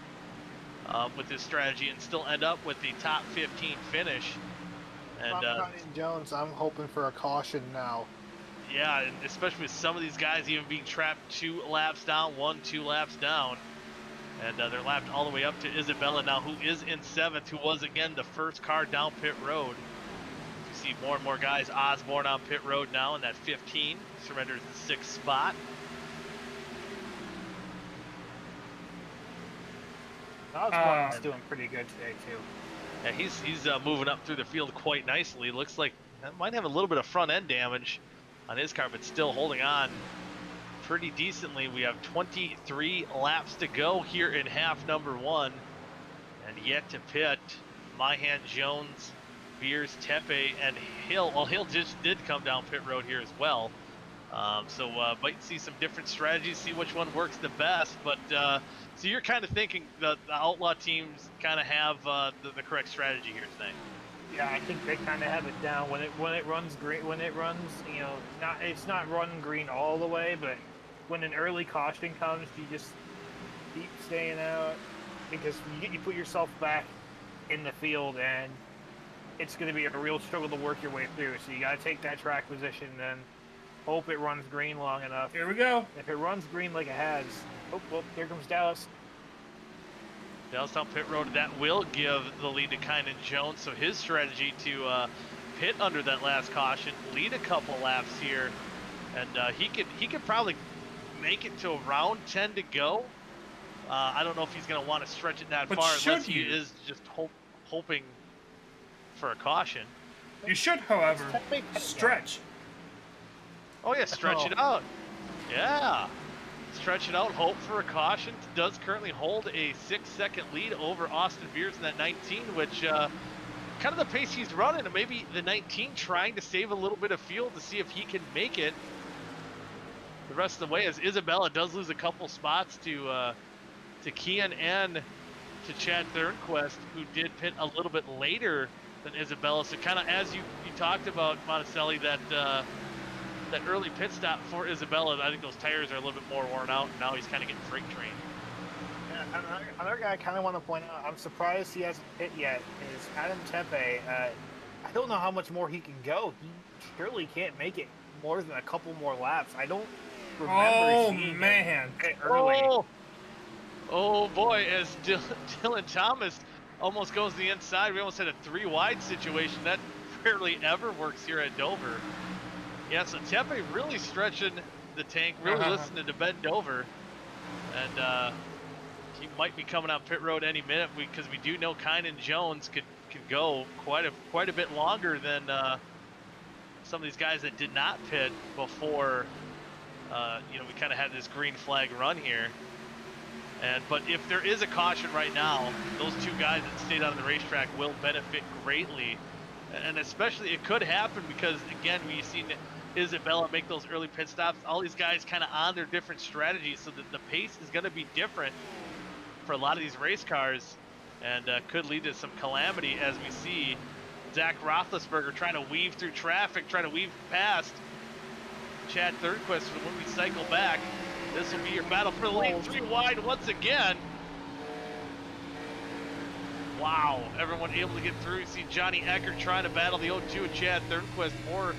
with this strategy and still end up with the top 15 finish. And I'm Connie Jones. I'm hoping for a caution now. yeah, and especially with some of these guys even being trapped 2 laps down, 2 laps down. And they're lapped all the way up to Isabella now, who is in 7th, who was, again, the first car down pit road. You see more and more guys. Osborne on pit road now in that 15. Surrenders the 6th spot. Osborne's doing pretty good today, too. Yeah, he's moving up through the field quite nicely. Looks like that might have a little bit of front end damage on his car, but still holding on pretty decently. We have 23 laps to go here in half number 1, and yet to pit. Myhan, Jones, Beers, Tepe, and Hill. Well, Hill just did come down pit road here as well. So might see some different strategies, see which one works the best. But so you're kind of thinking the Outlaw teams kind of have the correct strategy here today. Yeah, I think they kind of have it down. When it runs green, you know, it's not running green all the way, but when an early caution comes, you just keep staying out because you put yourself back in the field, and it's going to be a real struggle to work your way through. So you got to take that track position, then hope it runs green long enough. Here we go. If it runs green like it has, oh, well, here comes Dallas. Dallas down pit road. That will give the lead to Kynan Jones. So his strategy to pit under that last caution, lead a couple laps here, and he could probably make it to around 10 to go. I don't know if he's going to want to stretch it that But far unless should he you? is just hoping for a caution. You should, however, stretch. Oh yeah, stretch it out. Yeah. Stretch it out, hope for a caution. Does currently hold a 6-second lead over Austin Beers in that 19, which kind of the pace he's running, and maybe the 19 trying to save a little bit of fuel to see if he can make it the rest of the way, as Isabella does lose a couple spots to Kian and to Chad Thornquist, who did pit a little bit later than Isabella. So kind of as you talked about, Monticelli, that early pit stop for Isabella, I think those tires are a little bit more worn out, and now he's kind of getting freight trained. Yeah, another guy I kind of want to point out, I'm surprised he hasn't hit yet, is Adam Tepe. I don't know how much more he can go. He surely can't make it more than a couple more laps. I don't remember seeing him hit early. Oh boy, as Dylan Thomas almost goes to the inside. We almost had a 3-wide situation. That rarely ever works here at Dover. Yeah, so Tepe really stretching the tank, really listening to Ben Dover. And he might be coming out pit road any minute because we do know Kynan Jones could go quite a bit longer than some of these guys that did not pit before we kind of had this green flag run here. But if there is a caution right now, those 2 guys that stayed on the racetrack will benefit greatly. And especially it could happen because, again, we've seen Isabella make those early pit stops. All these guys kind of on their different strategies, so that the pace is going to be different for a lot of these race cars, and could lead to some calamity, as we see Zach Roethlisberger trying to weave through traffic, trying to weave past Chad Thornquist. When we cycle back, this will be your battle for the lead. 3 wide once again. Wow, everyone able to get through. You see Johnny Eckert trying to battle the 0-2 with Chad Thornquist for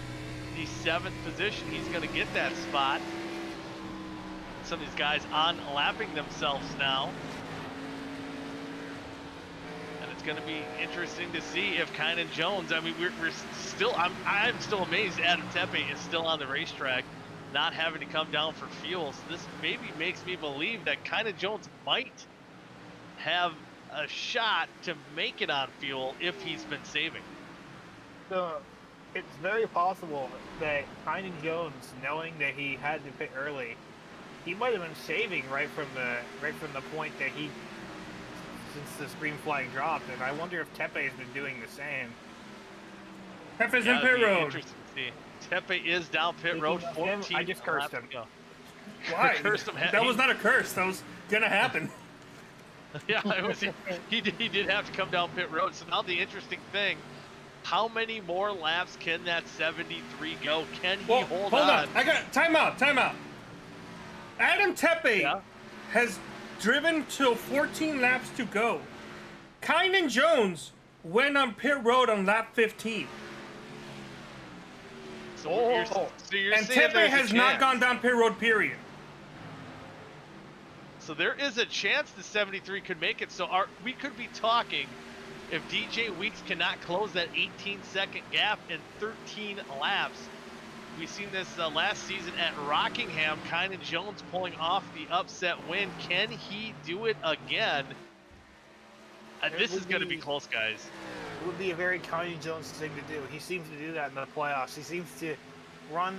the 7th position. He's going to get that spot. Some of these guys on-lapping themselves now. And it's going to be interesting to see if Kynan Jones, I mean, we're still, I'm still amazed Adam Tepe is still on the racetrack, not having to come down for fuel. So this maybe makes me believe that Kynan Jones might have a shot to make it on fuel if he's been saving. So it's very possible that Kynan Jones, knowing that he had to pit early, he might have been saving right from the point that since the green flag dropped, and I wonder if Tepe has been doing the same. Tepe's in pit road. Interesting to see. Tepe is down pit road. 14. I just cursed him. Why? Cursed him. That was not a curse. That was gonna happen. Yeah, it was. He did have to come down pit road. So now the interesting thing: how many more laps can that 73 go? Can he hold on? I got time out. Adam Tepe has driven till 14 laps to go. Kynan Jones went on pit road on lap 15. So you're And saying Tepe there's a has not chance. gone down pit road, period. So there is a chance the 73 could make it. So we could be talking if DJ Weeks cannot close that 18-second gap in 13 laps. We've seen this last season at Rockingham. Kynan Jones pulling off the upset win. Can he do it again? This is going to be close, guys. It would be a very Kynan Jones thing to do. He seems to do that in the playoffs. He seems to run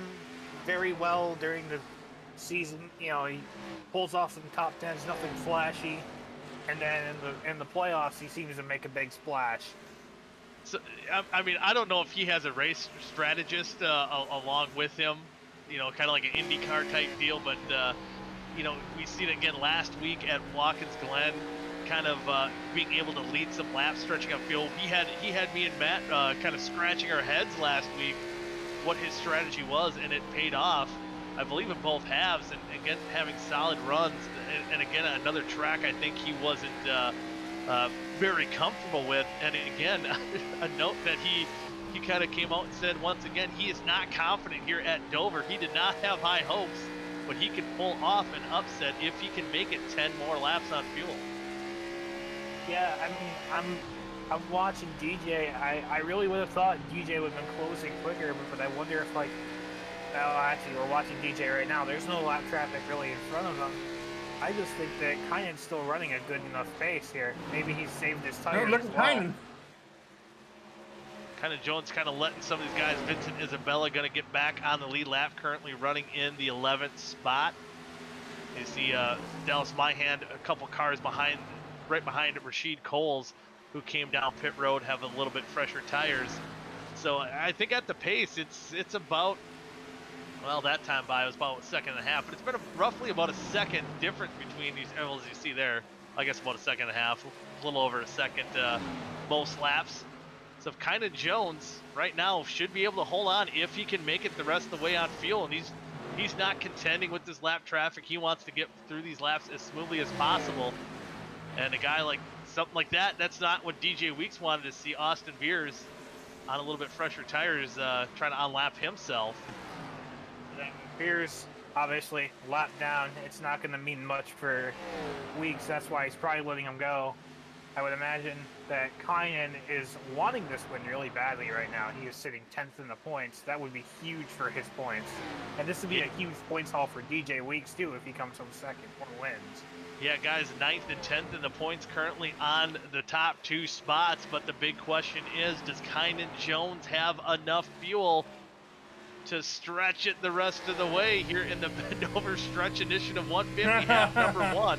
very well during the season. You know, he pulls off some top tens, nothing flashy, and then in the playoffs, he seems to make a big splash. So, I mean, I don't know if he has a race strategist along with him, you know, kind of like an IndyCar type deal, but, you know, we seen it again last week at Watkins Glen, kind of being able to lead some laps, stretching up field. He had me and Matt kind of scratching our heads last week what his strategy was, and it paid off, I believe, in both halves, and again, having solid runs, and again, another track I think he wasn't very comfortable with. And again, a note that he kind of came out and said once again he is not confident here at Dover. He did not have high hopes, but he can pull off an upset if he can make it 10 more laps on fuel. Yeah, I mean, I'm watching DJ. I really would have thought DJ would have been closing quicker, but I wonder if, like, well, actually, we're watching DJ right now. There's no lap traffic really in front of him. I just think that Kynan's still running a good enough pace here. Maybe he's saved his tires. No, look at Kynan. Kind of Jones kind of letting some of these guys. Vincent Isabella going to get back on the lead lap, currently running in the 11th spot. You see Dallas Myhand a couple cars behind, right behind Rashid Coles, who came down pit road, have a little bit fresher tires. So I think at the pace, it's about, well, that time by was about a second and a half, but it's been roughly about a second difference between these, well, as you see there, I guess about a second and a half, a little over a second most laps. So if Kynan Jones right now should be able to hold on if he can make it the rest of the way on fuel, and he's not contending with this lap traffic. He wants to get through these laps as smoothly as possible. And a guy like something like that, that's not what DJ Weeks wanted to see. Austin Beers on a little bit fresher tires, trying to unlap himself. Beers, obviously, lap down. It's not going to mean much for Weeks. That's why he's probably letting him go. I would imagine that Kynan is wanting this win really badly right now. He is sitting 10th in the points. That would be huge for his points. And this would be a huge points haul for DJ Weeks, too, if he comes home second or wins. Yeah, guys, 9th and 10th in the points, currently on the top two spots. But the big question is, does Kynan Jones have enough fuel to stretch it the rest of the way here in the Dover Stretch Initiative 150, half number 1?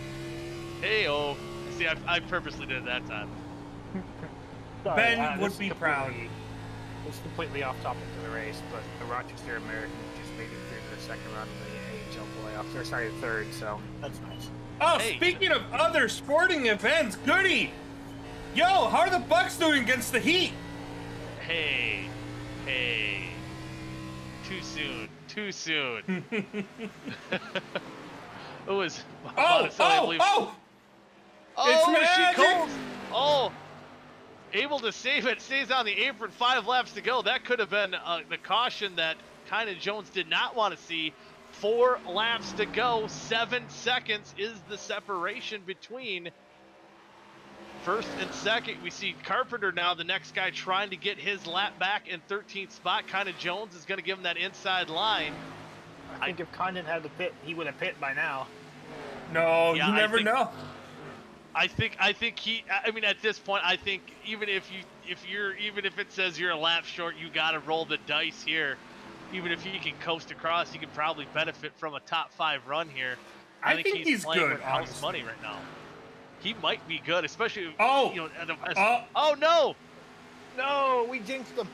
Hey-oh. See, I purposely did it that time. Sorry, Ben would be proud. It's completely off topic to the race, but the Rochester American just made it through to the second round of the AHL playoffs. Or sorry, the third, so that's nice. Oh, Hey. speaking of other sporting events, Goody! Yo, how are the Bucks doing against the Heat? Hey. Too soon. It was It's Rashid magic! Coles. Oh, able to save it. Stays on the apron. 5 laps to go. That could have been the caution that Kynan Jones did not want to see. 4 laps to go. 7 seconds is the separation between first and second. We see Carpenter now, the next guy, trying to get his lap back in 13th spot. Kynan Jones is going to give him that inside line. I think if Kynan had the pit, he would have pit by now. No, Yeah, you never know. I think he. I mean, at this point, I think even if it says you're a lap short, you got to roll the dice here. Even if he can coast across, he could probably benefit from a top 5 run here. I think he's playing good, with house honestly. money right now. He might be good, especially. Oh. You know. Oh. No! No, we jinxed him.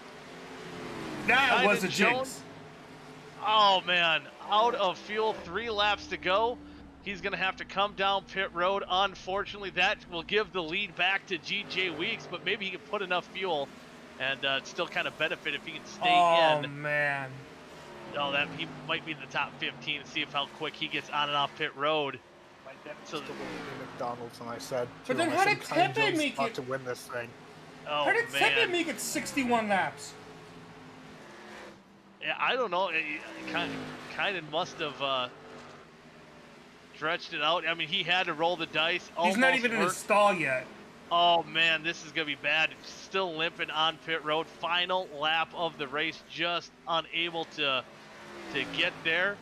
That was a Kynan jinx. Jones. Oh man, out of fuel, 3 laps to go. He's going to have to come down pit road. Unfortunately, that will give the lead back to GJ Weeks, but maybe he can put enough fuel and still kind of benefit if he can stay in. Oh, man. Oh, that he might be in the top 15 and see if how quick he gets on and off pit road. So the McDonald's, and I said, But then how did Tepe make it to win this thing? Oh, How did man. Tepe make it 61 laps? Yeah, I don't know. Kind of must have stretched it out. I mean, he had to roll the dice. He's not Almost even in the worked. stall yet. Oh man, this is gonna be bad. Still limping on pit road. Final lap of the race, just unable to get there.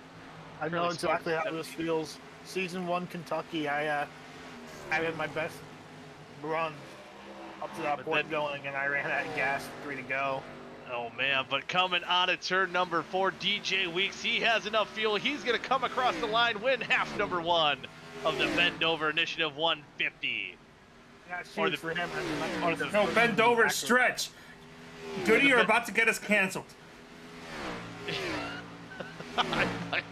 I know exactly how this feels. Season 1 Kentucky, I had my best run up to that point going, and I ran out of gas 3 to go. Oh man, but coming out of turn number 4, DJ Weeks, he has enough fuel. He's gonna come across the line, win half number 1 of the Bend Over Initiative 150. That's huge for him. No, bend over, stretch. Goody, you're about to get us canceled. I might.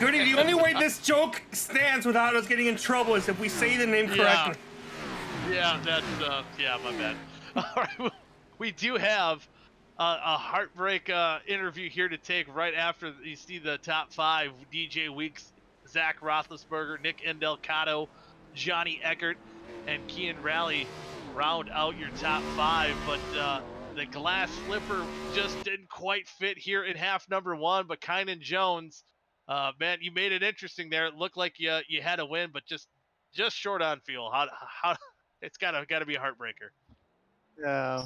Goody, the only way this joke stands without us getting in trouble is if we say the name correctly. Yeah, that's yeah, my bad. All right, we do have a heartbreak interview here to take right after you see the top 5: DJ Weeks, Zach Roethlisberger, Nick Endelcato, Johnny Eckert, and Kean Raleigh round out your top 5. But the glass slipper just didn't quite fit here in half number 1. But Kynan Jones, man, you made it interesting there. It looked like you had a win, but just short on fuel. How it's gotta be a heartbreaker. Yeah,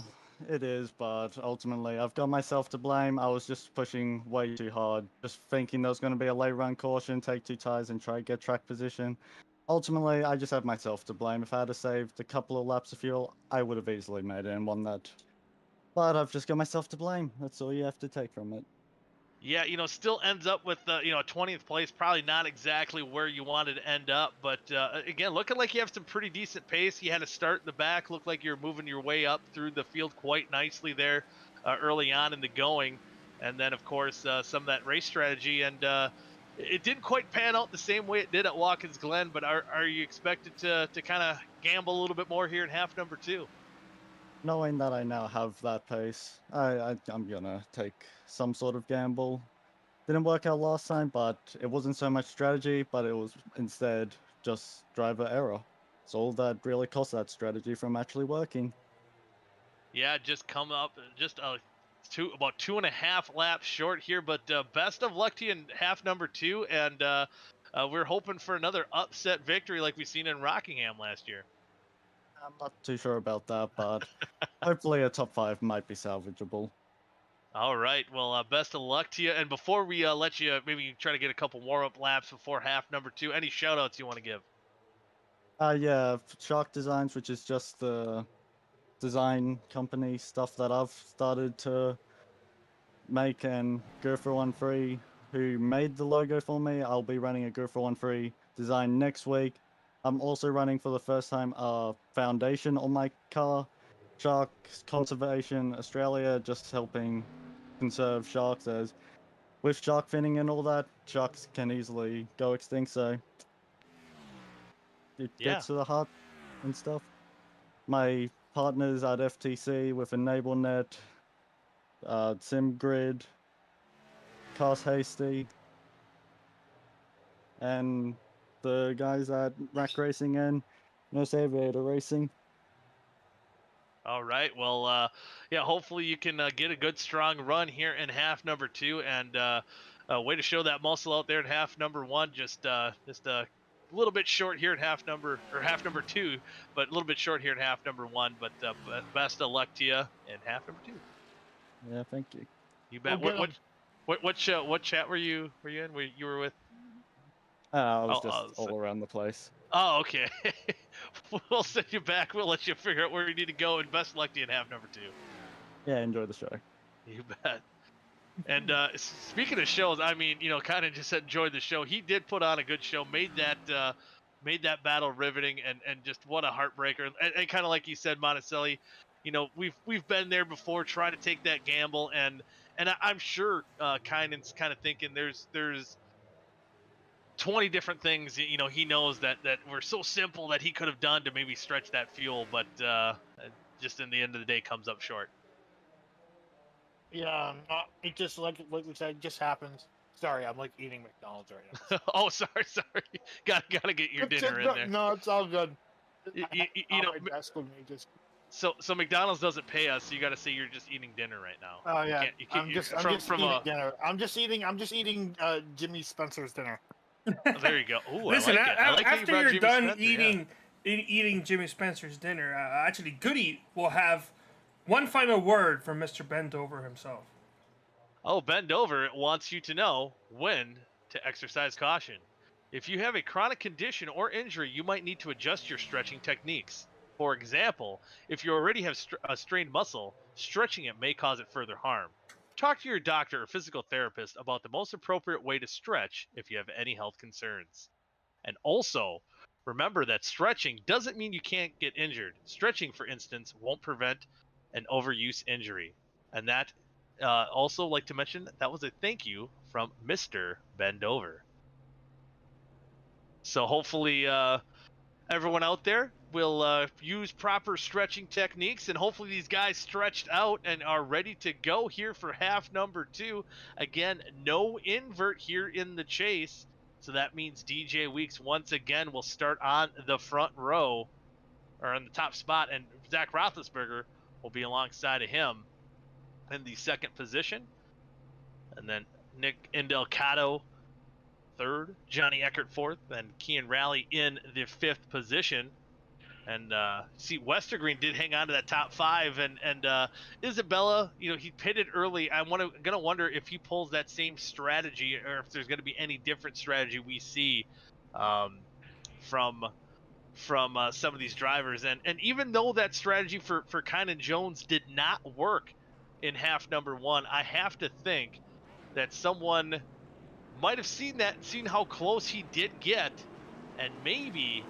it is, but ultimately I've got myself to blame. I was just pushing way too hard, just thinking there was going to be a late run caution, take 2 tires and try to get track position. Ultimately, I just have myself to blame. If I had saved a couple of laps of fuel, I would have easily made it and won that. But I've just got myself to blame. That's all you have to take from it. Yeah, still ends up with 20th place, probably not exactly where you wanted to end up, but again, looking like you have some pretty decent pace. You had to start in the back, looked like you're moving your way up through the field quite nicely there early on in the going, and then of course some of that race strategy, and it didn't quite pan out the same way it did at Watkins Glen. But are you expected to kind of gamble a little bit more here in half number 2? Knowing that I now have that pace, I'm gonna take some sort of gamble. Didn't work out last time, but it wasn't so much strategy, but it was instead just driver error. It's all that really cost that strategy from actually working. Yeah, just come up just about 2.5 laps short here, but best of luck to you in half number 2, and we're hoping for another upset victory like we've seen in Rockingham last year. I'm not too sure about that, but hopefully a top 5 might be salvageable. All right, well, best of luck to you. And before we let you maybe try to get a couple warm-up laps before half number 2, any shout-outs you want to give? Yeah, Shark Designs, which is just the design company stuff that I've started to make, and Gurfa13, who made the logo for me. I'll be running a Gurfa13 design next week. I'm also running for the first time a foundation on my car, Sharks Conservation Australia, just helping conserve sharks, as with shark finning and all that, sharks can easily go extinct, so it gets to the heart and stuff. My partners at FTC with EnableNet, SimGrid, Cast Hasty, and the guys at Rack Racing and Nurse Aviator Racing. All right, well, yeah, hopefully you can get a good strong run here in half number 2, and way to show that muscle out there in half number 1. Just a little bit short here in half number 2, but a little bit short here in half number 1. But best of luck to you in half number 2. Yeah, thank you. You bet. What chat were you in? You were with? I was just all around the place. Oh, okay. We'll send you back. We'll let you figure out where you need to go, and best luck to you in half number 2. Yeah, enjoy the show. You bet. And speaking of shows, I mean, kind of just enjoyed the show. He did put on a good show, made that battle riveting, and just what a heartbreaker. And kind of like you said, Monticelli, we've been there before, trying to take that gamble, and I'm sure Kynan's kind of thinking there's 20 different things he knows that were so simple that he could have done to maybe stretch that fuel, but just in the end of the day comes up short. Yeah, it just like we said, it just happens. Sorry, I'm like eating McDonald's right now. Oh, sorry. Gotta get your dinner in there. No, it's all good. You My desk with me just So McDonald's doesn't pay us, so you got to say you're just eating dinner right now. Oh yeah, You can't, I'm just eating dinner. I'm just eating Jimmy Spencer's dinner. There you go. Ooh, Listen, I like it. I like how you after brought you're Jimmy done Spencer, yeah. eating Jimmy Spencer's dinner, actually, Goody will have one final word from Mr. Bendover himself. Oh, Bend Over wants you to know when to exercise caution. If you have a chronic condition or injury, you might need to adjust your stretching techniques. For example, if you already have a strained muscle, stretching it may cause it further harm. Talk to your doctor or physical therapist about the most appropriate way to stretch if you have any health concerns. And also, remember that stretching doesn't mean you can't get injured. Stretching, for instance, won't prevent an overuse injury. And that also like to mention that was a thank you from Mr. Bendover. So hopefully everyone out there will use proper stretching techniques, and hopefully these guys stretched out and are ready to go here for half number 2. Again, no invert here in the chase, so that means DJ Weeks once again will start on the front row or on the top spot, and Zach Roethlisberger will be alongside of him in the second position, and then Nick Indelcato third, Johnny Eckert fourth, and Kian Raleigh in the fifth position. And see, Westergreen did hang on to that top 5, and Isabella, he pitted early. Gonna wonder if he pulls that same strategy, or if there's gonna be any different strategy we see from some of these drivers. And even though that strategy for Kynan Jones did not work in half number 1, I have to think that someone might have seen that and seen how close he did get, and maybe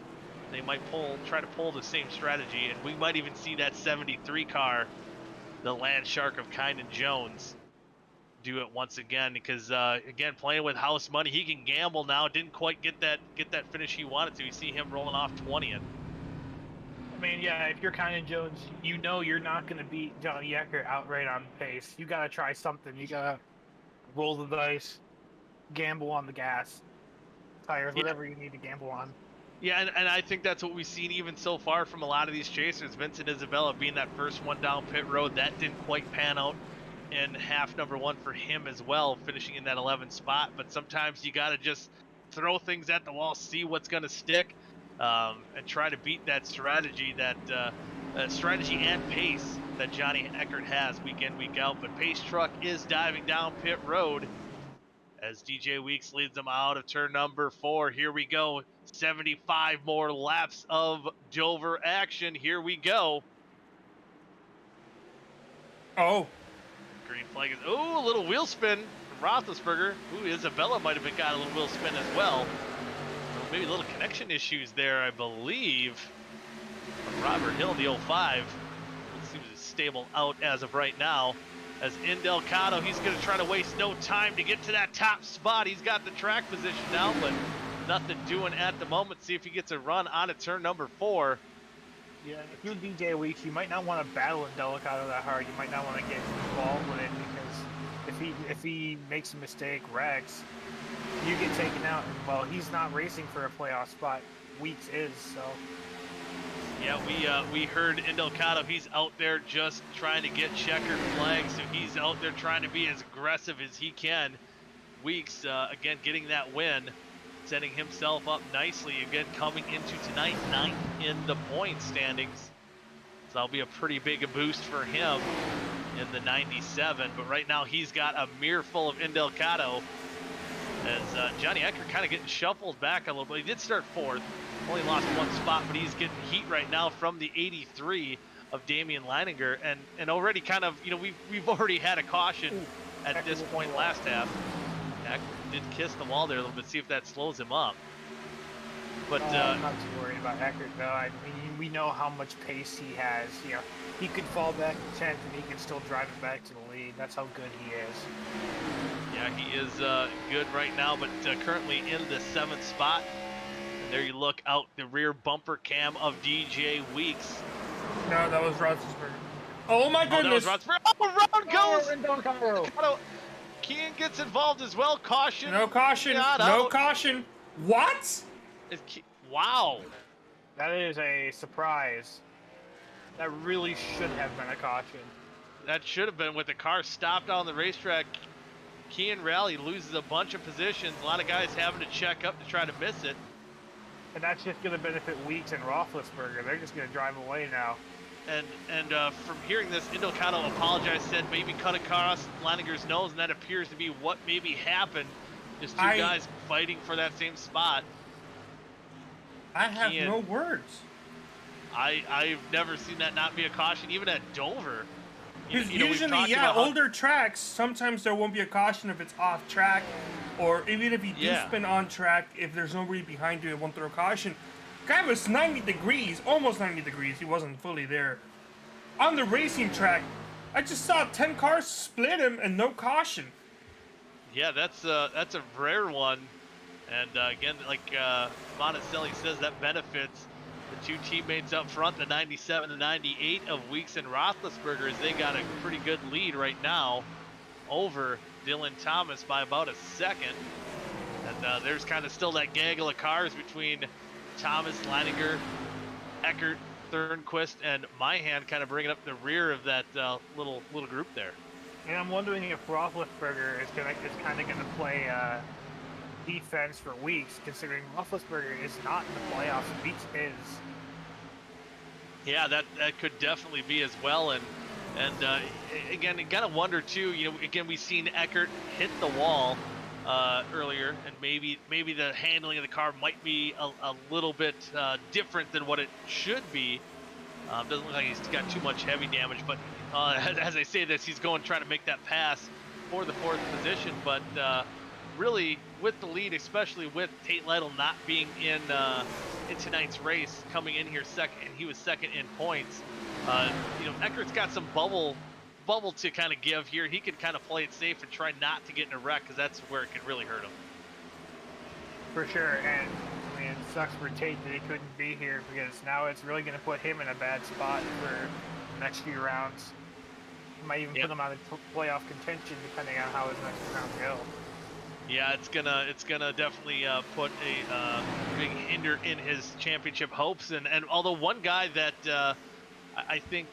they might try to pull the same strategy, and we might even see that 73 car, the Land Shark of Kynan Jones, do it once again. Because again, playing with house money, he can gamble now. Didn't quite get that finish he wanted to. You see him rolling off 20th. I mean, yeah, if you're Kynan Jones, you're not going to beat Johnny Eckert outright on pace. You got to try something. You got to roll the dice, gamble on the gas, tires, whatever you need to gamble on. Yeah, and I think that's what we've seen even so far from a lot of these chasers. Vincent Isabella being that first one down pit road, that didn't quite pan out in half number 1 for him as well, finishing in that 11th spot. But sometimes you got to just throw things at the wall, see what's going to stick, and try to beat that strategy, strategy and pace that Johnny Eckert has week in, week out. But Pace Truck is diving down pit road as DJ Weeks leads them out of turn number 4. Here we go. 75 more laps of Dover action. Here we go. Oh. Green flag is, a little wheel spin from Roethlisberger. Isabella might have got a little wheel spin as well. Maybe little connection issues there, I believe. From Robert Hill, the 05. It seems stable out as of right now. As Indelcato, he's going to try to waste no time to get to that top spot. He's got the track position now, but nothing doing at the moment. See if he gets a run on at turn number 4. Yeah, if you're DJ Weeks, you might not want to battle Indelcato that hard. You might not want to get involved with it, because if he makes a mistake, wrecks, you get taken out. And, well, he's not racing for a playoff spot. Weeks is, so. Yeah, we heard Indelcato. He's out there just trying to get checkered flags, so he's out there trying to be as aggressive as he can. Weeks, again, getting that win, setting himself up nicely, again, coming into tonight 9th in the point standings. So that'll be a pretty big boost for him in the 97. But right now he's got a mirror full of Indelcato, as Johnny Eckert kind of getting shuffled back a little bit. He did start 4th. Only lost 1 spot, but he's getting heat right now from the 83 of Damian Leininger, and already kind of, we've already had a caution at this point last half. Eckert did kiss the wall there a little bit, see if that slows him up. But I'm not too worried about Eckert, though. I mean, we know how much pace he has. He could fall back to 10th, and he could still drive it back to the lead. That's how good he is. Yeah, he is good right now, but currently in the 7th spot. There you look out the rear bumper cam of DJ Weeks. No, that was Roethlisberger. Oh my goodness! That was Roethlisberger. Oh, round goes! Kean gets involved as well. Caution. No caution. No caution. What? Wow. That is a surprise. That really should have been a caution. That should have been with the car stopped on the racetrack. Kean Rally loses a bunch of positions. A lot of guys having to check up to try to miss it. And that's just going to benefit Weeks and Roethlisberger. They're just going to drive away now. And from hearing this, Indocado apologized, said maybe cut across Leininger's nose, and that appears to be what maybe happened. Just two guys fighting for that same spot. I have no words. I've never seen that not be a caution, even at Dover. Because usually, older tracks, sometimes there won't be a caution if it's off track, or even if you do spin on track, if there's nobody behind you, it won't throw a caution. Guy was 90 degrees, almost 90 degrees, he wasn't fully there. On the racing track, I just saw 10 cars split him and no caution. Yeah, that's a rare one. And again, like Monticelli says, that benefits the two teammates up front, the 97 and 98 of Weeks and Roethlisberger, as they got a pretty good lead right now over Dylan Thomas by about a second. And there's kind of still that gaggle of cars between Thomas, Leininger, Eckert, Thornquist, and Myhan, kind of bringing up the rear of that little group there. And I'm wondering if Roethlisberger is kind of going to play defense for Weeks, considering Roethlisberger is not in the playoffs. Weeks is. Yeah, that could definitely be as well. And again, you gotta wonder too. Again, we've seen Eckert hit the wall earlier, and maybe the handling of the car might be a little bit different than what it should be. Doesn't look like he's got too much heavy damage, but as I say this, he's trying to make that pass for the fourth position. But really, with the lead, especially with Tate Lytle not being in tonight's race, coming in here second, and he was second in points. Eckert's got some bubble to kind of give here. He could kind of play it safe and try not to get in a wreck, because that's where it could really hurt him. For sure, and I mean, it sucks for Tate that he couldn't be here, because now it's really going to put him in a bad spot for the next few rounds. It might even put him out of playoff contention, depending on how his next round go. Yeah, it's gonna definitely put a big hinder in his championship hopes. And although one guy that I think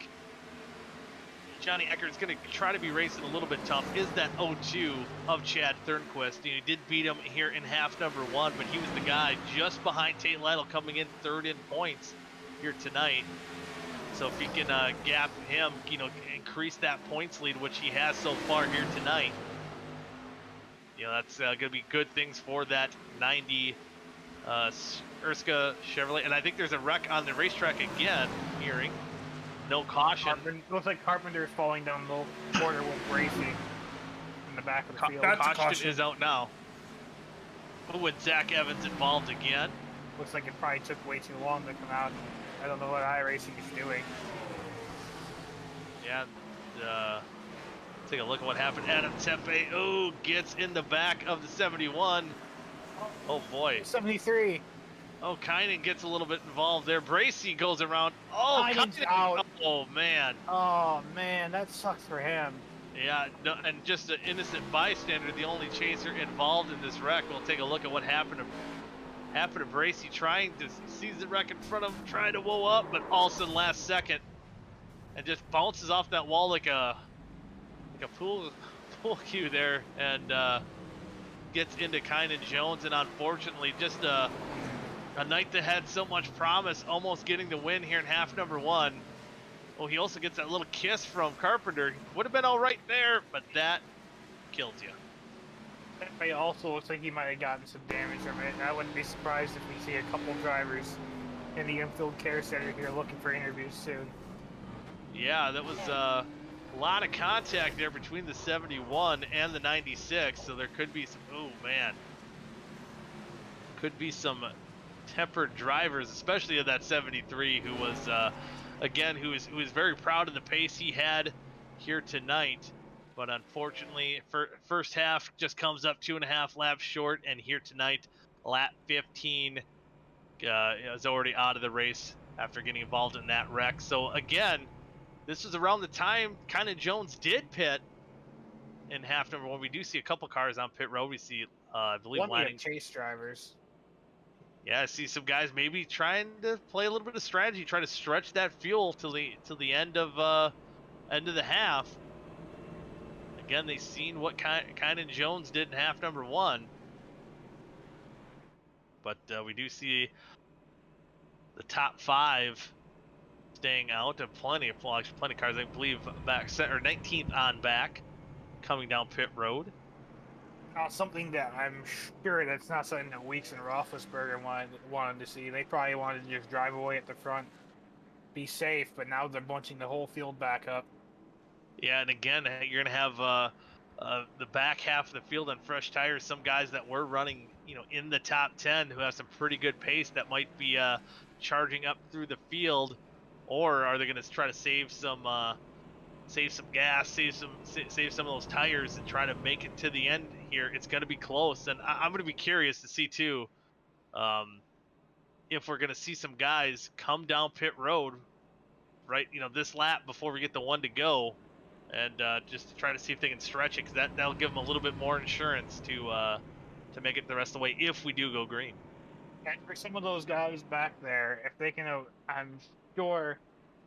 Johnny Eckert's going to try to be racing a little bit tough is that 0-2 of Chad Thornquist. He did beat him here in half number one, but he was the guy just behind Tate Lytle, coming in third in points here tonight. So if he can gap him, increase that points lead, which he has so far here tonight, that's going to be good things for that 90 OSCA Chevrolet. And I think there's a wreck on the racetrack again, hearing. No caution. Looks like Carpenter is falling down the corner with racing in the back of the field. Caution is out now. Oh, and Zach Evans involved again. Looks like it probably took way too long to come out. I don't know what iRacing is doing. Yeah, take a look at what happened. Adam Tempe, gets in the back of the 71. Oh boy. 73. Oh, Kynan gets a little bit involved there. Bracey goes around. Oh, Kynan's out. Oh, man. Oh, man, that sucks for him. Yeah, no, and just an innocent bystander, the only chaser involved in this wreck. We'll take a look at what happened to Bracey, trying to seize the wreck in front of him, trying to whoa up, but Alston last second, and just bounces off that wall like a pool cue there, and gets into Kynan Jones, and unfortunately, just a night that had so much promise, almost getting the win here in half number one. Oh, he also gets that little kiss from Carpenter. Would have been all right there, but that kills you. It also looks like he might have gotten some damage from it. I wouldn't be surprised if we see a couple drivers in the infield care center here looking for interviews soon. Yeah, that was a lot of contact there between the 71 and the 96, so there could be some, could be some tempered drivers, especially of that 73, who was again, who is very proud of the pace he had here tonight, but unfortunately first half just comes up 2.5 laps short, and here tonight lap 15 is already out of the race after getting involved in that wreck. So again, this was around the time Kynan Jones did pit in half number one. We do see a couple cars on pit road. We see I believe one of the chase drivers. Yeah, I see some guys maybe trying to play a little bit of strategy, try to stretch that fuel till the end of the half. Again, they've seen what kind of Jones did in half number 1. But we do see the top 5 staying out, and plenty of cars, I believe, back center, 19th on back, coming down pit road. Something that I'm sure that's not something that Weeks and Roethlisberger wanted to see. They probably wanted to just drive away at the front, be safe, but now they're bunching the whole field back up. Yeah, and again, you're going to have the back half of the field on fresh tires. Some guys that were running, in the top 10 who have some pretty good pace that might be charging up through the field, or are they going to try to save some gas, save some of those tires, and try to make it to the end here? It's going to be close, and I'm going to be curious to see too, if we're going to see some guys come down pit road, right? This lap before we get the 1 to go. And just to try to see if they can stretch it, because that'll give them a little bit more insurance to make it the rest of the way if we do go green. And for some of those guys back there, if they can, I'm sure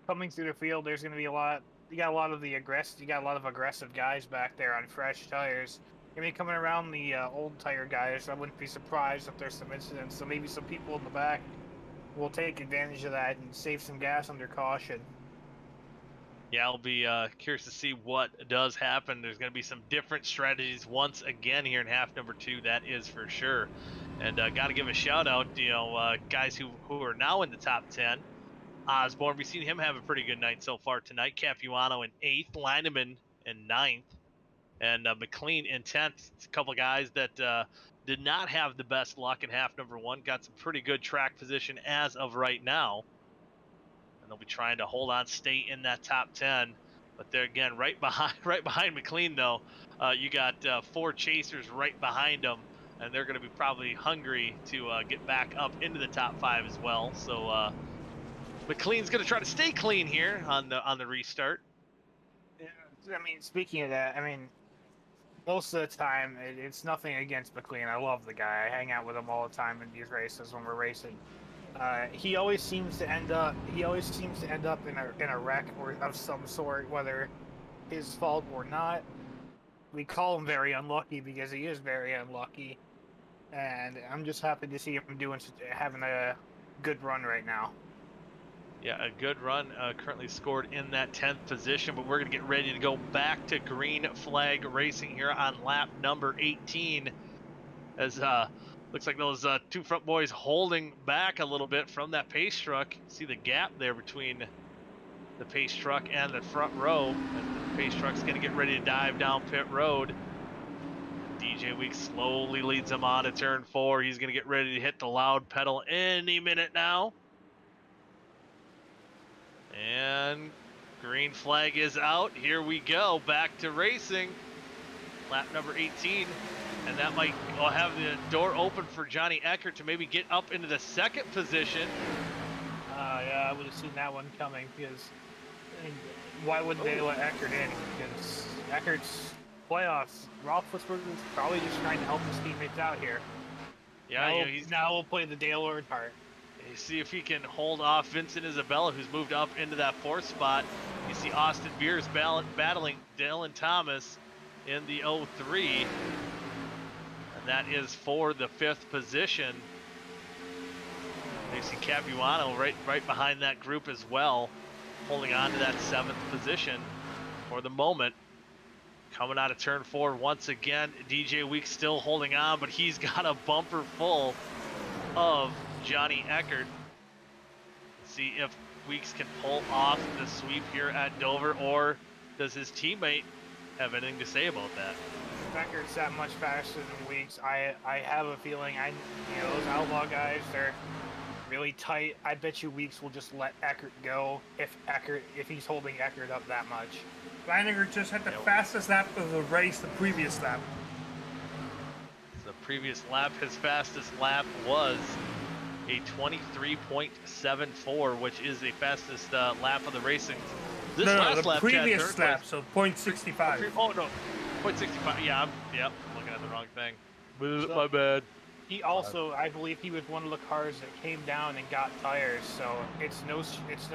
coming through the field, there's going to be a lot. You got a lot of aggressive guys back there on fresh tires. I mean, coming around the old tire guys, I wouldn't be surprised if there's some incidents. So maybe some people in the back will take advantage of that and save some gas under caution. Yeah, I'll be curious to see what does happen. There's going to be some different strategies once again here in half number 2, that is for sure. And got to give a shout out, guys who are now in the top 10. Osborne, we've seen him have a pretty good night so far tonight. Capuano in 8th, Lineman in 9th, and McLean in 10th. It's a couple guys that did not have the best luck in half number 1. Got some pretty good track position as of right now. They'll be trying to hold on, stay in that top 10, but they're again right behind McLean though. You got 4 chasers right behind them, and they're going to be probably hungry to get back up into the top 5 as well. So McLean's going to try to stay clean here on the restart. Yeah, I mean, speaking of that, I mean, most of the time it's nothing against McLean. I love the guy. I hang out with him all the time in these races when we're racing. He always seems to end up in a wreck or of some sort, whether his fault or not. We call him very unlucky because he is very unlucky, and I'm just happy to see him having a good run right now. Yeah, a good run, currently scored in that 10th position, but we're going to get ready to go back to green flag racing here on lap number 18 as looks like those 2 front boys holding back a little bit from that pace truck. See the gap there between the pace truck and the front row. And the pace truck's going to get ready to dive down pit road. DJ Weeks slowly leads him on to turn 4. He's going to get ready to hit the loud pedal any minute now. And green flag is out. Here we go. Back to racing. Lap number 18. And that might have the door open for Johnny Eckert to maybe get up into the 2nd position. Yeah, I would have seen that one coming because why wouldn't they let Eckert in? Because Eckert's playoffs. Roethlisberger's probably just trying to help his teammates out here. Yeah, now we'll play the Dale Earnhardt. You see if he can hold off Vincent Isabella, who's moved up into that 4th spot. You see Austin Beers battling Dylan Thomas in the 03. And that is for the 5th position. You see Capuano right behind that group as well, holding on to that 7th position for the moment. Coming out of turn 4 once again, DJ Weeks still holding on, but he's got a bumper full of Johnny Eckert. See if Weeks can pull off the sweep here at Dover, or does his teammate have anything to say about that? Eckert's that much faster than Weeks. I have a feeling those outlaw guys, they're really tight. I bet you Weeks will just let Eckert go if he's holding Eckert up that much. Leininger just had the fastest lap of the race the previous lap. The previous lap, his fastest lap was a 23.74, which is the fastest lap of the racing. This last lap, previous lap, so 0.65. Oh no, 0.65. Yeah, I'm looking at the wrong thing. My bad. He also, I believe, he was one of the cars that came down and got tires. So it's no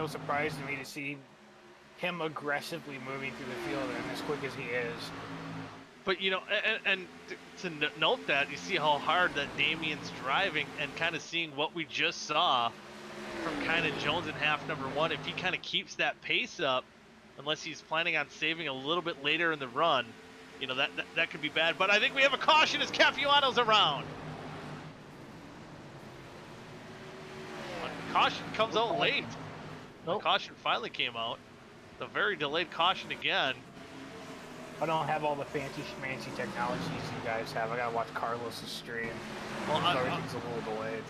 surprise to me to see him aggressively moving through the field and as quick as he is. But you know, and to note that, you see how hard that Damien's driving, and kind of seeing what we just saw from kind of Jones in half number one. If he kind of keeps that pace up, unless he's planning on saving a little bit later in the run, you know, that could be bad. But I think we have a caution as Capuano's around. But caution comes out late. Nope. The caution finally came out. The very delayed caution again. I don't have all the fancy schmancy technologies you guys have. I gotta watch Carlos's stream. Well, everything's a little delayed.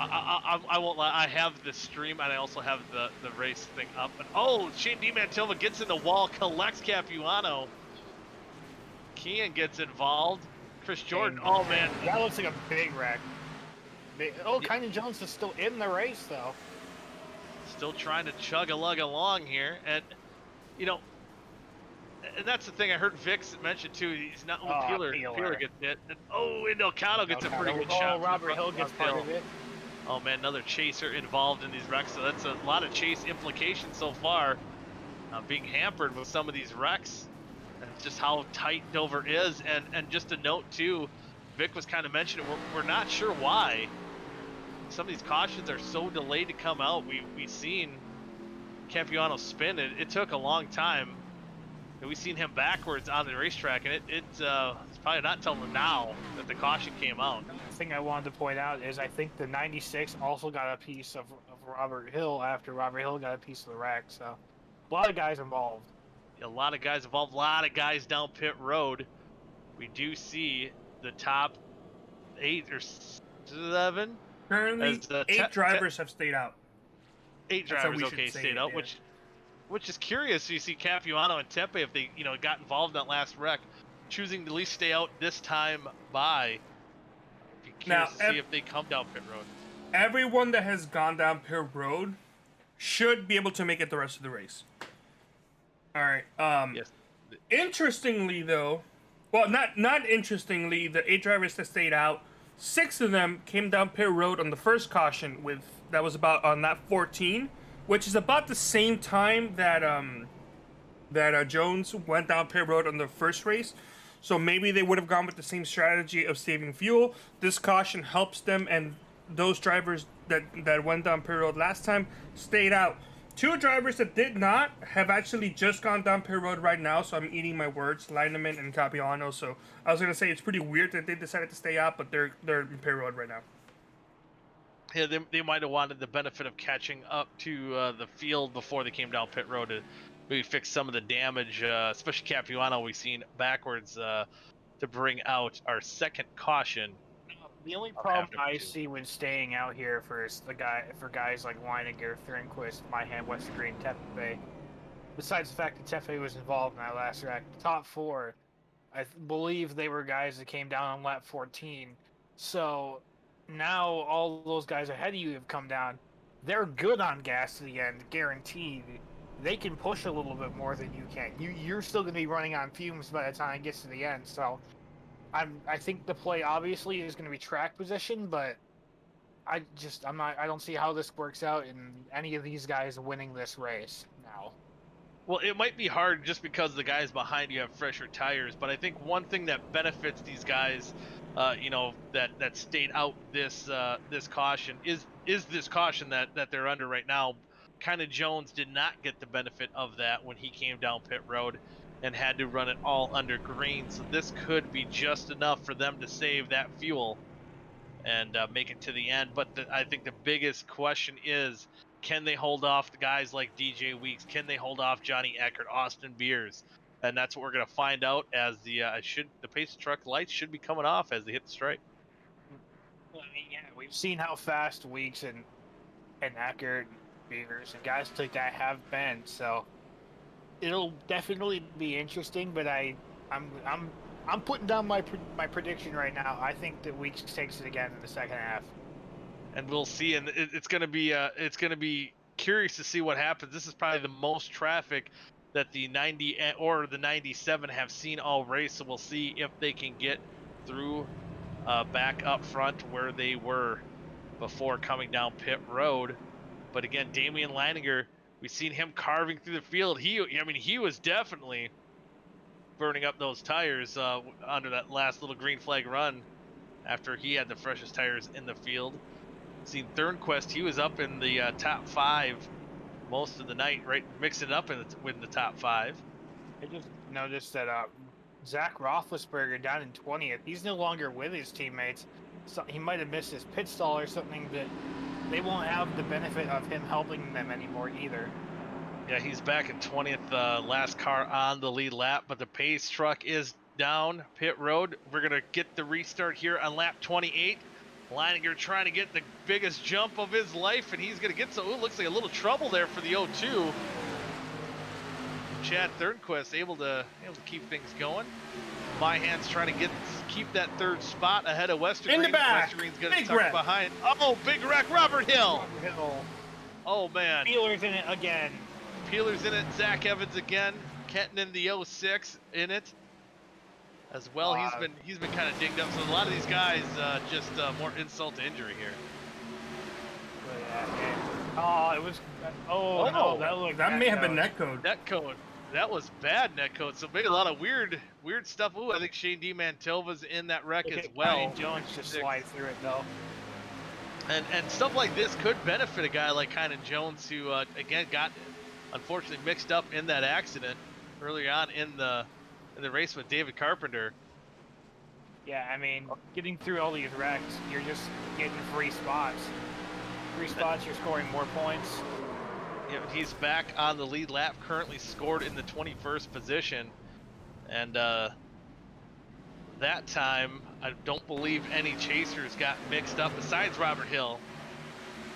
I won't lie. I have the stream, and I also have the race thing up. And oh, Shane DiMantilva gets in the wall, collects Capuano. Kian gets involved. Chris Jordan. Oh man, that looks like a big wreck. Kynan Jones is still in the race though. Still trying to chug a lug along here, and you know, and that's the thing. I heard Vix mention too. He's not Peeler gets hit, and Elcano gets a pretty good shot. Robert Hill gets part of it. Oh man, another chaser involved in these wrecks. So that's a lot of chase implications so far. Being hampered with some of these wrecks, and just how tight Dover is. And just a note too, Vic was kind of mentioning we're not sure why some of these cautions are so delayed to come out. We seen Capuano spin. It took a long time. And we seen him backwards on the racetrack, and it's probably not until now that the caution came out. The thing I wanted to point out is I think the 96 also got a piece of Robert Hill after Robert Hill got a piece of the wreck. So a lot of guys involved. A lot of guys involved, a lot of guys down pit road. We do see the top 8 or 7. Currently, 8 drivers have stayed out. 8 drivers, stayed out, yeah. which is curious. You see Capuano and Tempe, if they got involved in that last wreck, choosing to at least stay out this time by. Be curious to see if they come down pit road. Everyone that has gone down pit road should be able to make it the rest of the race. All right. Yes. Interestingly, though, well, not interestingly, the 8 drivers that stayed out, 6 of them came down pit road on the first caution that was about on lap 14, which is about the same time that Jones went down pit road on the first race. So maybe they would have gone with the same strategy of saving fuel. This caution helps them, and those drivers that went down pit road last time stayed out. 2 drivers that did not have actually just gone down pit road right now, so I'm eating my words, Lineman and Capuano. So I was gonna say it's pretty weird that they decided to stay out, but they're in pit road right now. Yeah, they might have wanted the benefit of catching up to the field before they came down pit road to maybe fix some of the damage, especially Capuano we've seen backwards to bring out our second caution. The only problem I see when staying out here for guys like Weininger, Thornquist, Myhan, West Green, Tepe, besides the fact that Tepe was involved in that last wreck, the top 4, I believe they were guys that came down on lap 14. So now all those guys ahead of you have come down. They're good on gas to the end, guaranteed. They can push a little bit more than you can. You're still going to be running on fumes by the time it gets to the end. So I think the play obviously is going to be track position, but I don't see how this works out in any of these guys winning this race now. Well, it might be hard just because the guys behind you have fresher tires, but I think one thing that benefits these guys, that stayed out this caution is this caution that they're under right now. Kind of Jones did not get the benefit of that when he came down pit road and had to run it all under green. So this could be just enough for them to save that fuel and make it to the end. But I think the biggest question is, can they hold off the guys like DJ Weeks? Can they hold off Johnny Eckert, Austin Beers? And that's what we're going to find out as the pace truck lights should be coming off as they hit the stripe. Well, I mean, yeah, we've seen how fast Weeks and Eckert, Beers, and guys like that have been. So it'll definitely be interesting. But I'm putting down my prediction right now. I think that Weeks takes it again in the second half. And we'll see, and it's going to be curious to see what happens. This is probably the most traffic that the 90 or the 97 have seen all race, so we'll see if they can get through back up front where they were before coming down pit road. But again, Damian Leininger, we've seen him carving through the field. He was definitely burning up those tires under that last little green flag run after he had the freshest tires in the field. Seen Thornquist, he was up in the top 5 most of the night, right, mixing it up in the top 5. I just noticed that Zach Roethlisberger down in 20th. He's no longer with his teammates. So he might have missed his pit stall or something, but they won't have the benefit of him helping them anymore either. Yeah, he's back in 20th, last car on the lead lap, but the pace truck is down pit road. We're going to get the restart here on lap 28. Leininger trying to get the biggest jump of his life, and he's going to get some, looks like a little trouble there for the 0-2. Chad Thornquist able to keep things going. Myhan's trying to keep that 3rd spot ahead of Westergreen. In the back, Westergreen's going to Big tuck Wreck. behind. Oh, Big Wreck, Robert Hill. Oh, man. Peeler's in it again. Peeler's in it. Zach Evans again. Kenton in the 06 in it as well. He's been kind of dinged up. So a lot of these guys just more insult to injury here. It was. Oh, no, that may have been netcode. Netcode. That was bad netcode. So maybe a lot of weird stuff. Ooh, I think Shane D. Mantova's in that wreck as well. Ryan Jones just slide through it though. And stuff like this could benefit a guy like Kynan Jones, who again got unfortunately mixed up in that accident early on in the race with David Carpenter. Yeah, I mean, getting through all these wrecks, you're just getting free spots. Free spots, you're scoring more points. Yeah, he's back on the lead lap, currently scored in the 21st position. And that time, I don't believe any chasers got mixed up besides Robert Hill,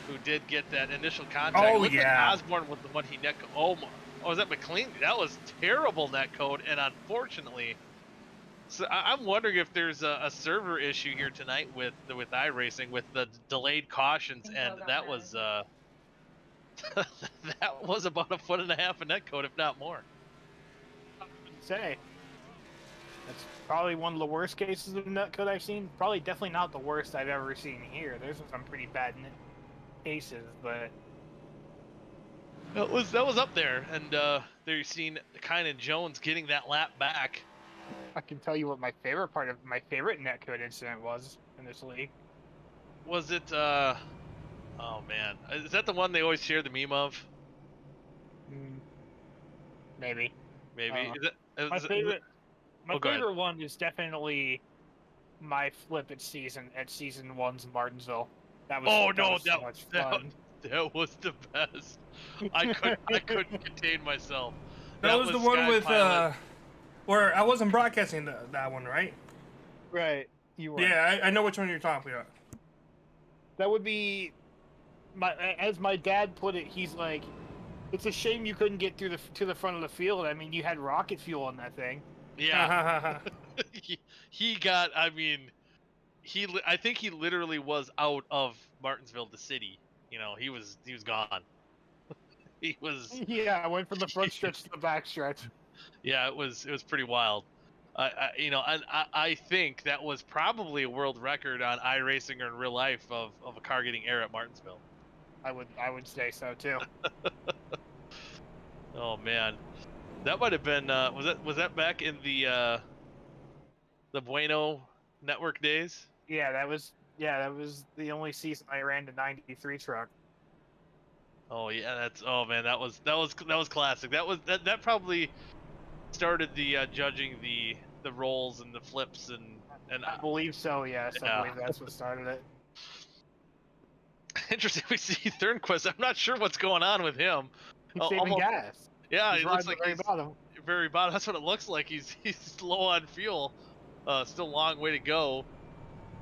who did get that initial contact. Oh, it looked yeah. like Osborne was the one he net. Oh, was that McLean? That was terrible net code, and unfortunately, so I'm wondering if there's a server issue here tonight with iRacing with the delayed cautions, and that was that was about 1.5 foot of net code, if not more. I would say that's probably one of the worst cases of net code I've seen. Probably definitely not the worst I've ever seen here. There's some pretty bad cases, but that was up there. And there you've seen Kynan Jones getting that lap back. I can tell you what my favorite netcode incident was in this league. Was it oh man, is that the one they always share the meme of? Maybe. Is My favorite one is definitely my flip at season 1's Martinsville. That was so much fun. That was the best. I couldn't contain myself. That was the one Sky with Pilot. where I wasn't broadcasting that one, right? Right. You were. Yeah, I know which one you're talking about. That would be as my dad put it. He's like, it's a shame you couldn't get to the front of the field. I mean, you had rocket fuel on that thing. Yeah. he got. I mean, I think he literally was out of Martinsville, the city. You know, he was gone. He was. Yeah, I went from the front stretch to the back stretch. Yeah, it was pretty wild. I think that was probably a world record on iRacing or in real life of a car getting air at Martinsville. I would say so too. Oh man, that might have been was that back in the Bueno Network days? Yeah, that was the only season I ran the '93 truck. Oh yeah, that was classic. That probably started the judging the rolls and the flips and I believe so. Yes, yeah. I believe that's what started it. Interesting. We see Thornquist. I'm not sure what's going on with him. He's saving gas. Yeah, he's he looks like he's very bottom. That's what it looks like. He's low on fuel. Still a long way to go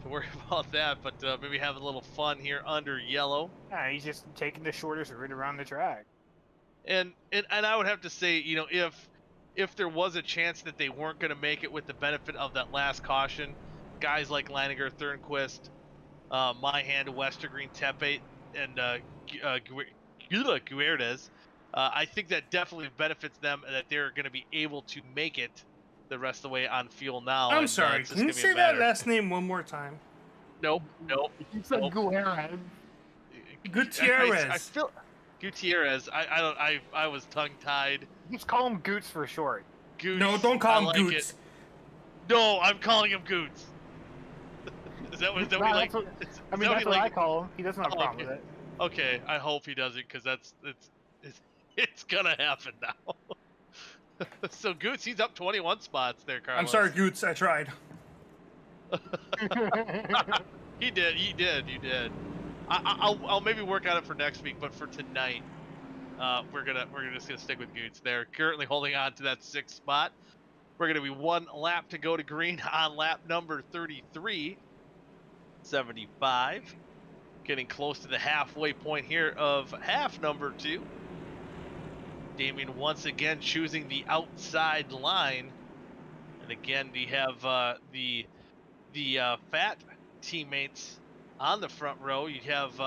to worry about that, but maybe have a little fun here under yellow. Yeah, he's just taking the shortest route around the track. And I would have to say, you know, if there was a chance that they weren't going to make it with the benefit of that last caution, guys like Leininger, Thornquist, Myhan, Westergreen, Tepe, and Guerdes, I think that definitely benefits them, that they're going to be able to make it the rest of the way on fuel now. I'm and, sorry. it's just Can you gonna be a say that matter- last name one more time? Nope. You said Nope. Gutierrez. Gutierrez. I feel Gutierrez. I don't. I was tongue tied. Just call him Goots for short. Goots. No, don't I call him like Goots. It. No, I'm calling him Goots. Is that what No, we like? that's what, is I mean, that that's we what I like? call him. He doesn't have a Oh, problem okay. with it. Okay, I hope he doesn't, because it's gonna happen now. So Goots, he's up 21 spots there, Carlos. I'm sorry, Goots. I tried. You did. I'll maybe work on it for next week, but for tonight, we're just gonna stick with Goots. They're currently holding on to that 6th spot. We're gonna be 1 lap to go to green on lap number 33. 75. Getting close to the halfway point here of half number 2. Damien once again choosing the outside line. And again, we have the fat teammates on the front row. You have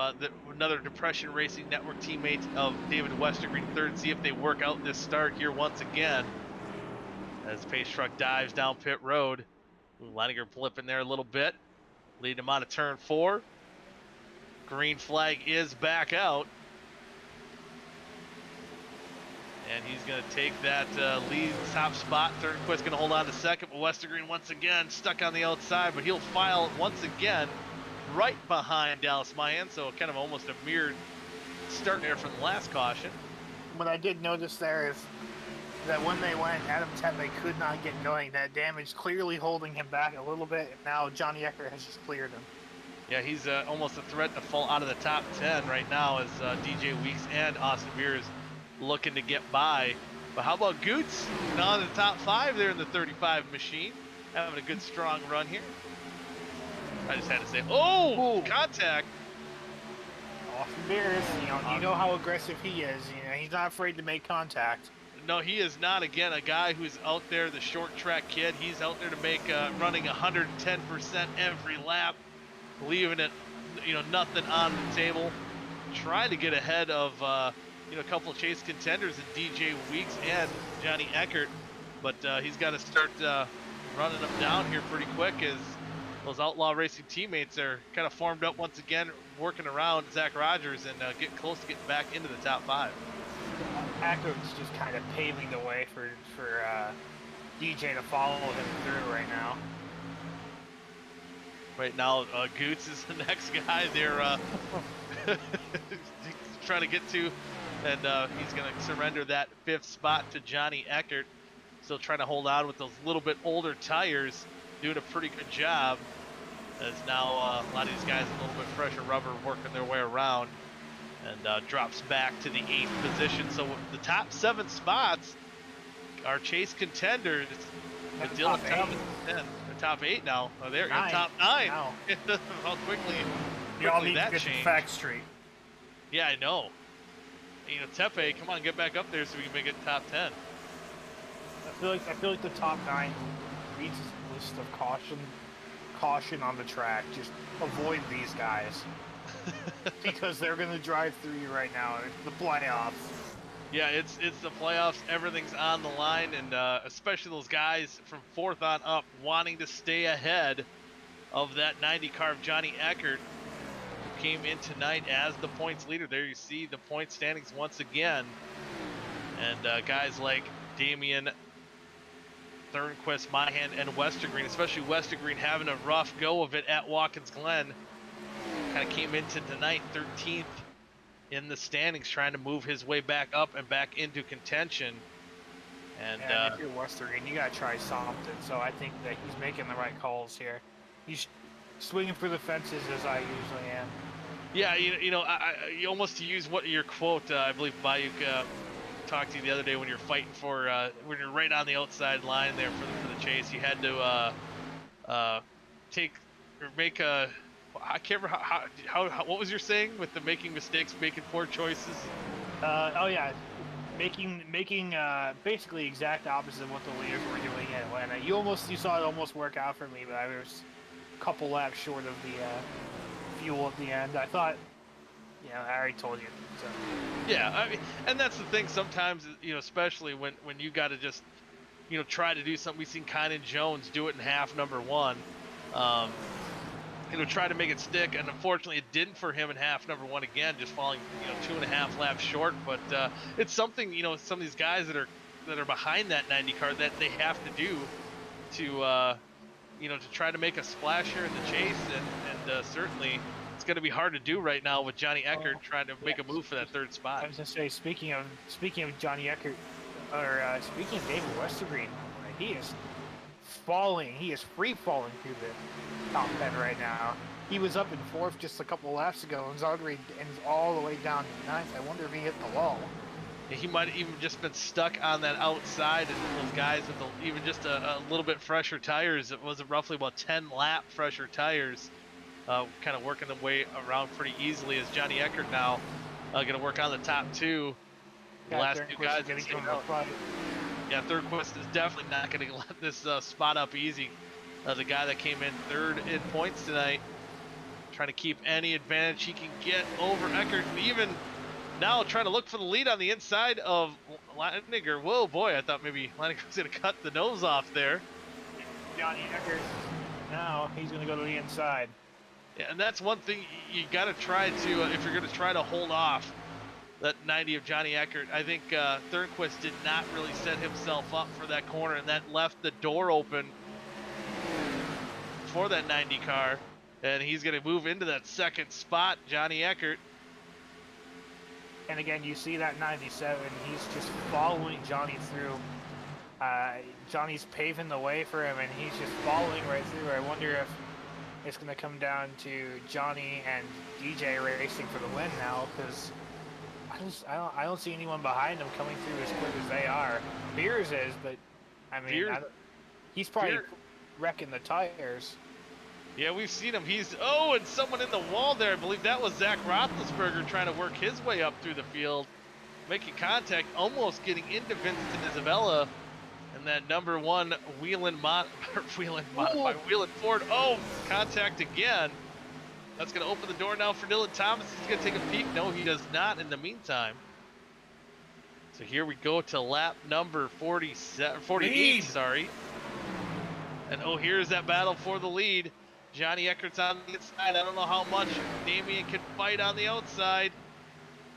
another Depression Racing Network teammate of David Westergreen third. See if they work out this start here once again. As Pace Truck dives down pit road. Leininger flipping there a little bit. Leading him on to turn 4. Green flag is back out. And he's going to take that lead top spot. Turnquist's going to hold on to second, but Westergreen once again stuck on the outside, but he'll file once again right behind Dallas Mahan, so kind of almost a mirrored start there from the last caution. What I did notice there is that when they went Adam 10, they could not get going. That damage clearly holding him back a little bit, and now Johnny Eckert has just cleared him. Yeah, he's almost a threat to fall out of the top 10 right now as DJ Weeks and Austin Beers looking to get by. But how about Goots? Now in the top 5 there in the 35 machine. Having a good strong run here. I just had to say, oh, contact. Austin Beers, you know how aggressive he is. He's not afraid to make contact. No, he is not. Again, a guy who's out there, the short track kid. He's out there to make running 110% every lap, leaving it, nothing on the table. Trying to get ahead of, a couple of chase contenders in DJ Weeks and Johnny Eckert, but he's got to start running them down here pretty quick as those Outlaw Racing teammates are kind of formed up once again, working around Zach Rogers and getting close to getting back into the top 5. Eckert's just kind of paving the way for DJ to follow him through right now. Right now, Goots is the next guy they're trying to get to, and he's going to surrender that 5th spot to Johnny Eckert. Still trying to hold on with those little bit older tires, doing a pretty good job. As now a lot of these guys a little bit fresher rubber working their way around, and drops back to the 8th position. So the top 7 spots are chase contenders. Dylan Thomas, 10. They're top 8 now. Oh, they're top 9. Now. How quickly Y'all need to that get changed. the facts straight. Yeah, I know. Tepe, come on, get back up there so we can make it top 10. I feel like the top 9 reads a list of caution on the track. Just avoid these guys because they're gonna drive through you right now. It's the playoffs. Yeah, it's the playoffs. Everything's on the line, and especially those guys from 4th on up wanting to stay ahead of that 90 car of Johnny Eckert, who came in tonight as the points leader. There you see the point standings once again, and guys like Damien, Thornquist, Mahan, and Westergreen, especially Westergreen having a rough go of it at Watkins Glen, kind of came into tonight 13th in the standings, trying to move his way back up and back into contention. And if you're Westergreen, you gotta try something. So I think that he's making the right calls here. He's swinging for the fences as I usually am. Yeah, you almost to use what your quote, I believe Bayuk talked to you the other day when you're fighting for, when you're right on the outside line there for the chase, you had to make a, I can't remember how what was your saying with the making mistakes, making poor choices? Oh yeah, making basically exact opposite of what the leaders were doing in Atlanta. You saw it almost work out for me, but I was a couple laps short of the fuel at the end. I thought, I already told you. So. Yeah, I mean, and that's the thing. Sometimes, especially when you got to just try to do something. We've seen Kynan Jones do it in half number one. Try to make it stick, and unfortunately it didn't for him in half number one again, just falling 2.5 laps short. But it's something some of these guys that are behind that 90 car that they have to do to try to make a splash here in the chase, and certainly it's going to be hard to do right now with Johnny Eckert trying to make a move for that third spot. I was gonna say, speaking of Johnny Eckert, or speaking of David Westergreen, he is falling. He is free falling through the top 10 right now. He was up in 4th just a couple laps ago, and Zogary ends all the way down to 9th. I wonder if he hit the wall. He might have even just been stuck on that outside, and those guys with even just a little bit fresher tires. It was roughly about 10 lap fresher tires, kind of working their way around pretty easily. As Johnny Eckert now going to work on the top 2. The last 2 guys getting from the front. Yeah, Thornquist is definitely not going to let this spot up easy. The guy that came in 3rd in points tonight, trying to keep any advantage he can get over Eckert, and even now trying to look for the lead on the inside of Leininger. Whoa, boy, I thought maybe Leininger was going to cut the nose off there. Johnny Eckert, now he's going to go to the inside. Yeah, and that's one thing you got to try to, if you're going to try to hold off that 90 of Johnny Eckert. I think Thornquist did not really set himself up for that corner, and that left the door open for that 90 car, and he's going to move into that 2nd spot, Johnny Eckert. And again, you see that 97, he's just following Johnny through. Johnny's paving the way for him, and he's just following right through. I wonder if it's going to come down to Johnny and DJ racing for the win now, because I don't see anyone behind them coming through as quick as they are. Beers is, but I mean, he's probably wrecking the tires. Yeah, we've seen him. And someone in the wall there. I believe that was Zach Roethlisberger trying to work his way up through the field, making contact, almost getting into Vincent Isabella, and that number 1 Wheelan Ford. Oh, contact again. That's going to open the door now for Dylan Thomas. He's going to take a peek. No, he does not in the meantime. So here we go to lap number 48, sorry. And here's that battle for the lead. Johnny Eckert's on the inside. I don't know how much Damian can fight on the outside.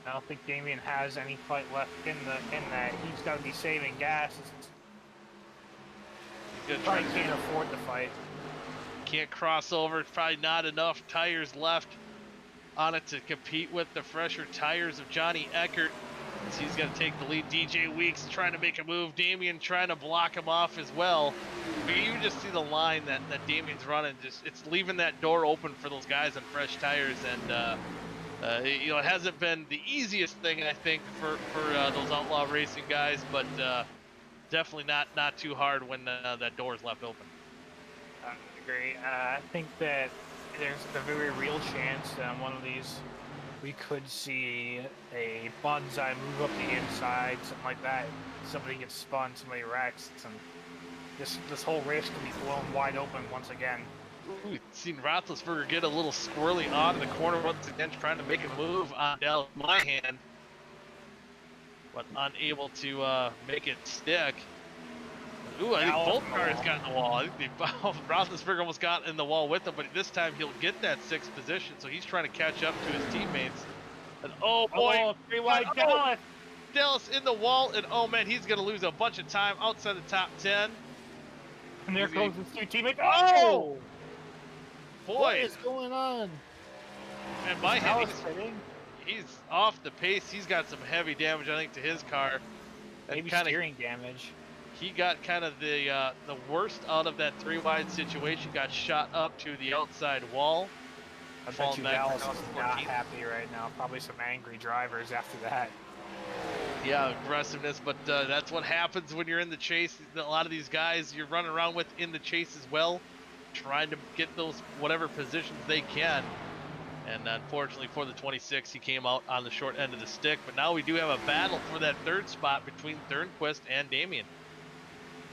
I don't think Damian has any fight left in that. He's got to be saving gas. He probably can't afford the fight. Can't cross over. Probably not enough tires left on it to compete with the fresher tires of Johnny Eckert. So he's going to take the lead. DJ Weeks trying to make a move. Damian trying to block him off as well. But you just see the line that Damian's running. It's leaving that door open for those guys on fresh tires. And it hasn't been the easiest thing, I think, for those Outlaw Racing guys. But definitely not too hard when that door is left open. I agree. I think that there's a very real chance that on one of these we could see a bonsai move up the inside, something like that. Somebody gets spun, somebody wrecks, and this whole race can be blown wide open once again. We've seen Roethlisberger get a little squirrely out of the corner once again, trying to make a move on Dallas Myhan, but unable to make it stick. Ooh, I think both cars got in the wall. I think Roethlisberger almost got in the wall with him, but this time he'll get that 6th position, so he's trying to catch up to his teammates. And oh boy, 3 wide Dallas. Dallas in the wall, and oh man, he's going to lose a bunch of time outside the top 10. And there goes his 2 teammates. Oh! Boy. What is going on? And Myhan, he's off the pace. He's got some heavy damage, I think, to his car. Maybe steering damage. He got kind of the worst out of that 3 wide situation, got shot up to the outside wall. I bet you Dallas is not happy right now. Probably some angry drivers after that. Yeah, aggressiveness, but that's what happens when you're in the chase. A lot of these guys you're running around with in the chase as well, trying to get those whatever positions they can. And unfortunately for the 26, he came out on the short end of the stick. But now we do have a battle for that 3rd spot between Thornquist and Damian.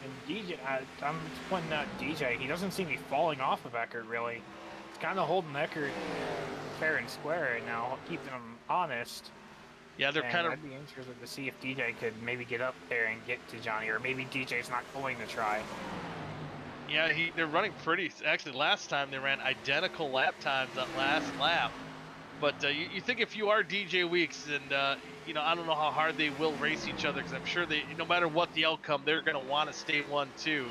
And DJ, I'm pointing out DJ, he doesn't seem to be falling off of Eckert, really. He's kind of holding Eckert fair and square right now, keeping him honest. Yeah, they're And kind of. I'd be interested to see if DJ could maybe get up there and get to Johnny, or maybe DJ's not going to try. Yeah, they're running pretty. Actually, last time they ran identical lap times that last lap. But you think if you are DJ Weeks, and I don't know how hard they will race each other, because I'm sure no matter what the outcome, they're going to want to stay 1-2.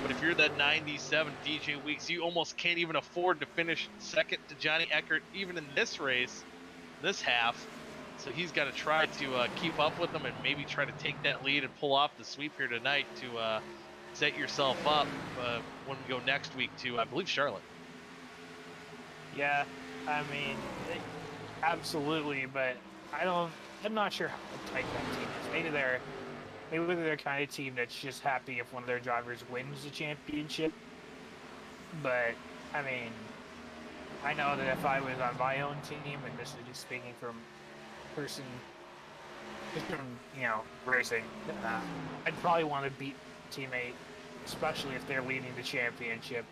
But if you're that 97 DJ Weeks, you almost can't even afford to finish second to Johnny Eckert, even in this race, this half. So he's got to try to keep up with them and maybe try to take that lead and pull off the sweep here tonight to set yourself up when we go next week to, I believe, Charlotte. Yeah, I mean, absolutely, but I'm not sure how tight that team is. Maybe they're kind of team that's just happy if one of their drivers wins the championship. But I mean, I know that if I was on my own team, and this is just speaking from person, just from racing, I'd probably want to beat teammate, especially if they're leading the championship.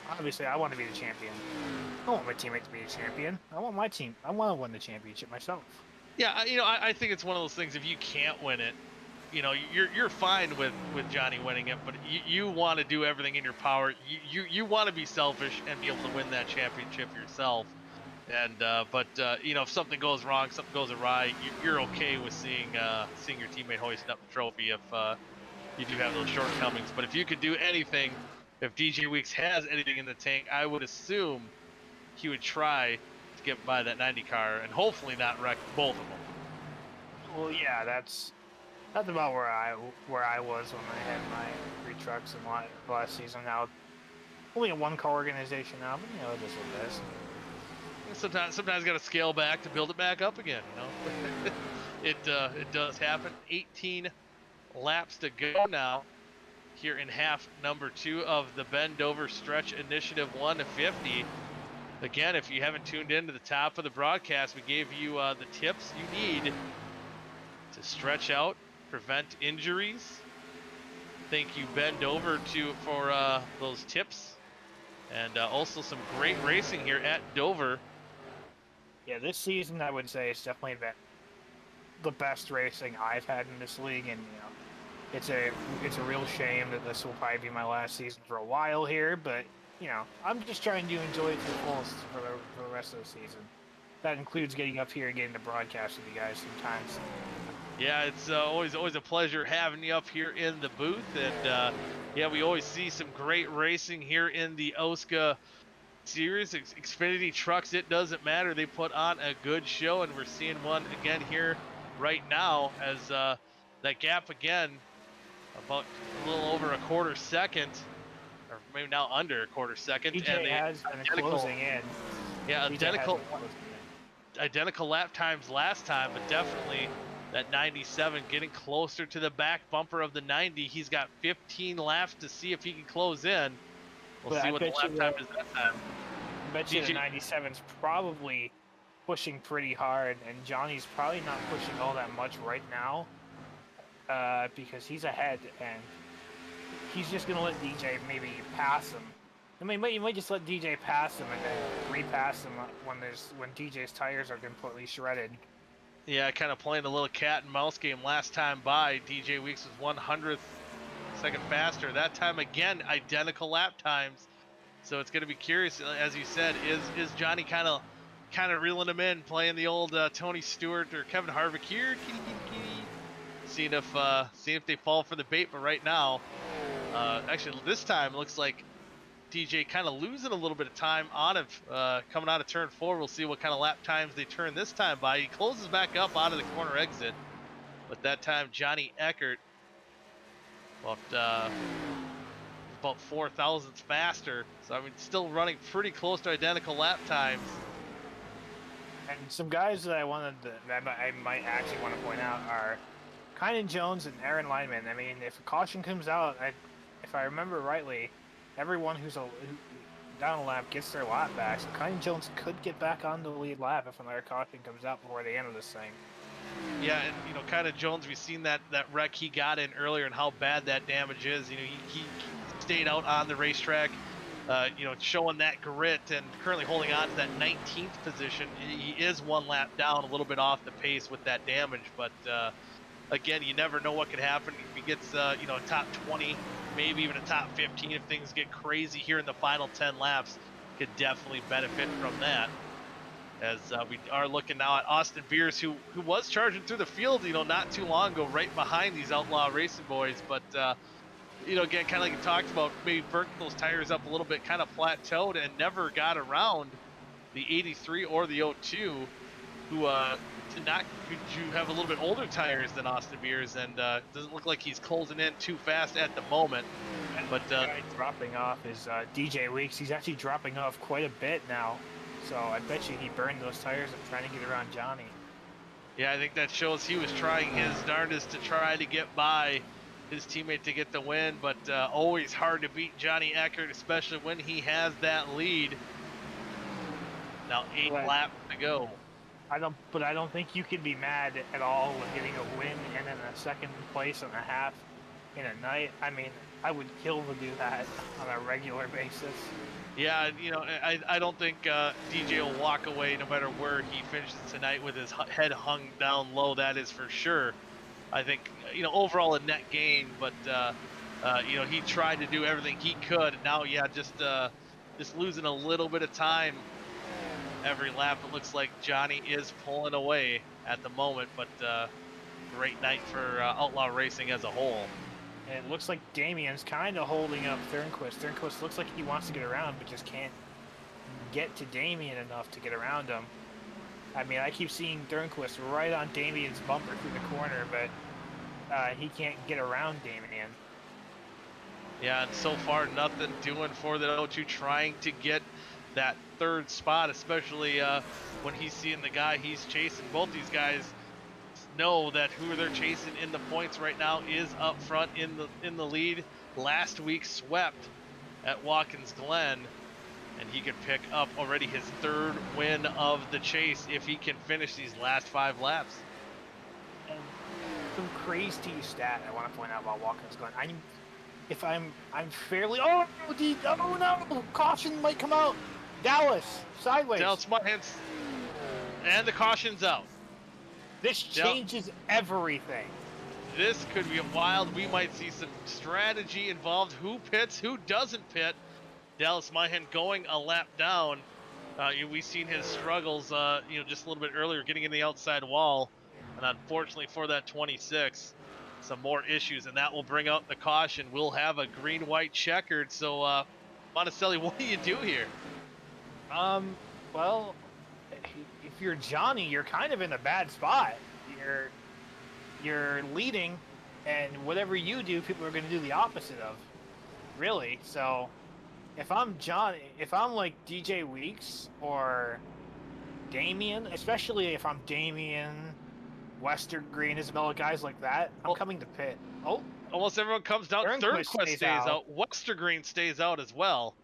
Obviously, I want to be the champion. I want my teammate to be the champion. I want my team. I want to win the championship myself. Yeah, I think it's one of those things. If you can't win it, you're fine with Johnny winning it, but you want to do everything in your power. You want to be selfish and be able to win that championship yourself. And but if something goes wrong, something goes awry, you're okay with seeing your teammate hoisting up the trophy if you do have those shortcomings. But if you could do anything, if DJ Weeks has anything in the tank, I would assume he would try to get by that 90 car and hopefully not wreck both of them. Well, yeah, that's about where I was when I had my 3 trucks in last season. Now, only a 1-car organization now, but it is what it is. Sometimes got to scale back to build it back up again. It does happen. 18 laps to go now here in half number 2 of the Ben Dover Stretch Initiative 1-50. Again, if you haven't tuned in to the top of the broadcast, we gave you the tips you need to stretch out, prevent injuries. Thank you, Ben Dover, for those tips, and also some great racing here at Dover. Yeah, this season I would say it's definitely been the best racing I've had in this league, and it's a real shame that this will probably be my last season for a while here, but I'm just trying to enjoy it to the fullest for the rest of the season. That includes getting up here and getting to broadcast with you guys sometimes. Yeah, it's always a pleasure having you up here in the booth, and we always see some great racing here in the OSCA series. Xfinity trucks, it doesn't matter. They put on a good show, and we're seeing one again here right now as that gap again, about a little over a quarter second, or maybe now under a quarter second. DJ and has been closing in. Yeah, identical lap times last time, but definitely that 97 getting closer to the back bumper of the 90. He's got 15 laps to see if he can close in. We'll see what the lap time is that time. I bet you the 97's probably pushing pretty hard, and Johnny's probably not pushing all that much right now because he's ahead, and he's just going to let DJ maybe pass him. I mean, you might just let DJ pass him and then repass him when DJ's tires are completely shredded. Yeah, kind of playing a little cat and mouse game last time by. DJ Weeks was 100th second faster. That time again, identical lap times. So it's going to be curious, as you said, is Johnny kind of reeling him in, playing the old Tony Stewart or Kevin Harvick here, seeing if they fall for the bait. But right now, actually this time it looks like DJ kind of losing a little bit of time coming out of turn 4. We'll see what kind of lap times they turn this time by. He closes back up out of the corner exit, but that time Johnny Eckert about 4 thousandths faster. So I mean, still running pretty close to identical lap times. And some guys that I might actually want to point out are Kynan Jones and Aaron Lyman. I mean, if a caution comes out, if I remember rightly, everyone who's down a lap gets their lap back. So Kynan Jones could get back on the lead lap if another caution comes out before the end of this thing. Yeah, and Kynan Jones, we've seen that wreck he got in earlier and how bad that damage is. He stayed out on the racetrack. showing that grit and currently holding on to that 19th position. He is 1 lap down, a little bit off the pace with that damage, but again, you never know what could happen. If he gets, a top 20, maybe even a top 15, if things get crazy here in the final 10 laps, could definitely benefit from that. As we are looking now at Austin Beers, who was charging through the field, not too long ago, right behind these Outlaw Racing boys. But, again, kind of like you talked about, maybe burnt those tires up a little bit, kind of plateaued and never got around the 83 or the 02, who you have a little bit older tires than Austin Beers, and doesn't look like he's closing in too fast at the moment. But the guy dropping off is DJ Weeks. He's actually dropping off quite a bit now. So I bet you he burned those tires and trying to get around Johnny. Yeah, I think that shows he was trying his darndest to try to get by his teammate to get the win, but always hard to beat Johnny Eckert, especially when he has that lead. Now 8 laps to go. I don't think you can be mad at all with getting a win and then a second place and a half in a night. I mean, I would kill to do that on a regular basis. Yeah, I don't think DJ will walk away no matter where he finishes tonight with his head hung down low. That is for sure. I think, overall a net gain, but, he tried to do everything he could. And now, just losing a little bit of time every lap. It looks like Johnny is pulling away at the moment, but great night for Outlaw Racing as a whole. And it looks like Damien's kind of holding up Thornquist. Thornquist looks like he wants to get around, but just can't get to Damien enough to get around him. I mean, I keep seeing Thornquist right on Damien's bumper through the corner, but he can't get around Damien. Yeah, and so far nothing doing for the O2, trying to get that 3rd spot, especially when he's seeing the guy he's chasing. Both these guys know that who they're chasing in the points right now is up front in the lead. Last week swept at Watkins Glen, and he could pick up already his 3rd win of the chase if he can finish these last 5 laps. And some crazy stat I want to point out about Watkins Glen. I'm fairly no, caution might come out. Dallas sideways. Dallas Mutthans, and the caution's out. This changes everything. This could be wild. We might see some strategy involved. Who pits, who doesn't pit. Dallas Mutthand going a lap down. We've seen his struggles, just a little bit earlier, getting in the outside wall. And unfortunately for that 26, some more issues, and that will bring out the caution. We'll have a green-white checkered. So, Monticelli, what do you do here? Well, if you're Johnny, you're kind of in a bad spot. You're leading, and whatever you do, people are going to do the opposite of. Really. So, if I'm like DJ Weeks or Damien, especially if I'm Damien, Westergreen, Isabella, guys like that, I'm coming to pit. Oh, almost everyone comes down. Thornquist stays out. Westergreen stays out as well.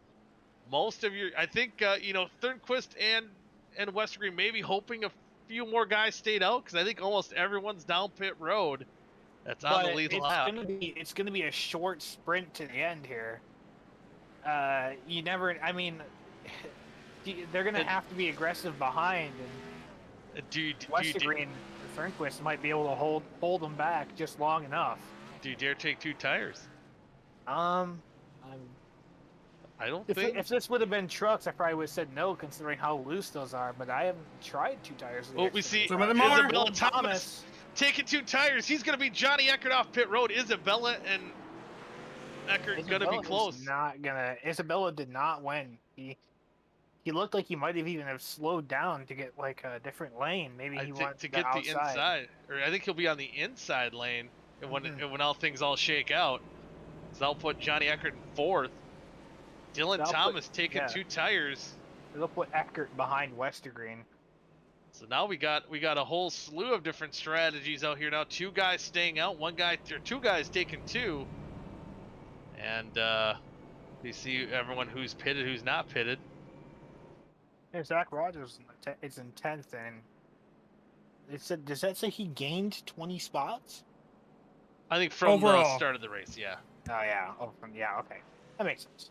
Most of I think, Thornquist and Westergreen maybe hoping a few more guys stayed out, because I think almost everyone's down pit road. That's on the lead lap. It's gonna be a short sprint to the end here. They're gonna have to be aggressive behind, and Westergreen and Thornquist might be able to hold them back just long enough. Do you dare take 2 tires? I don't think. If this would have been trucks, I probably would have said no, considering how loose those are. But I haven't tried 2 tires. Well, we see Isabella Thomas taking 2 tires. He's going to be Johnny Eckert off pit road. Isabella and Eckert going to be close. Isabella did not win. He looked like he might have even have slowed down to get like a different lane. Maybe he wanted to get the inside. Or I think he'll be on the inside lane when all things all shake out. So that'll put Johnny Eckert in 4th. Dylan Thomas taking 2 tires. They'll put Eckert behind Westergreen. So now we got a whole slew of different strategies out here now. 2 guys staying out, 2 guys taking 2. And we see everyone who's pitted, who's not pitted. Hey, Zach Rogers is in 10th, and does that say he gained 20 spots? I think from the start of the race, yeah. Oh yeah. Okay. That makes sense.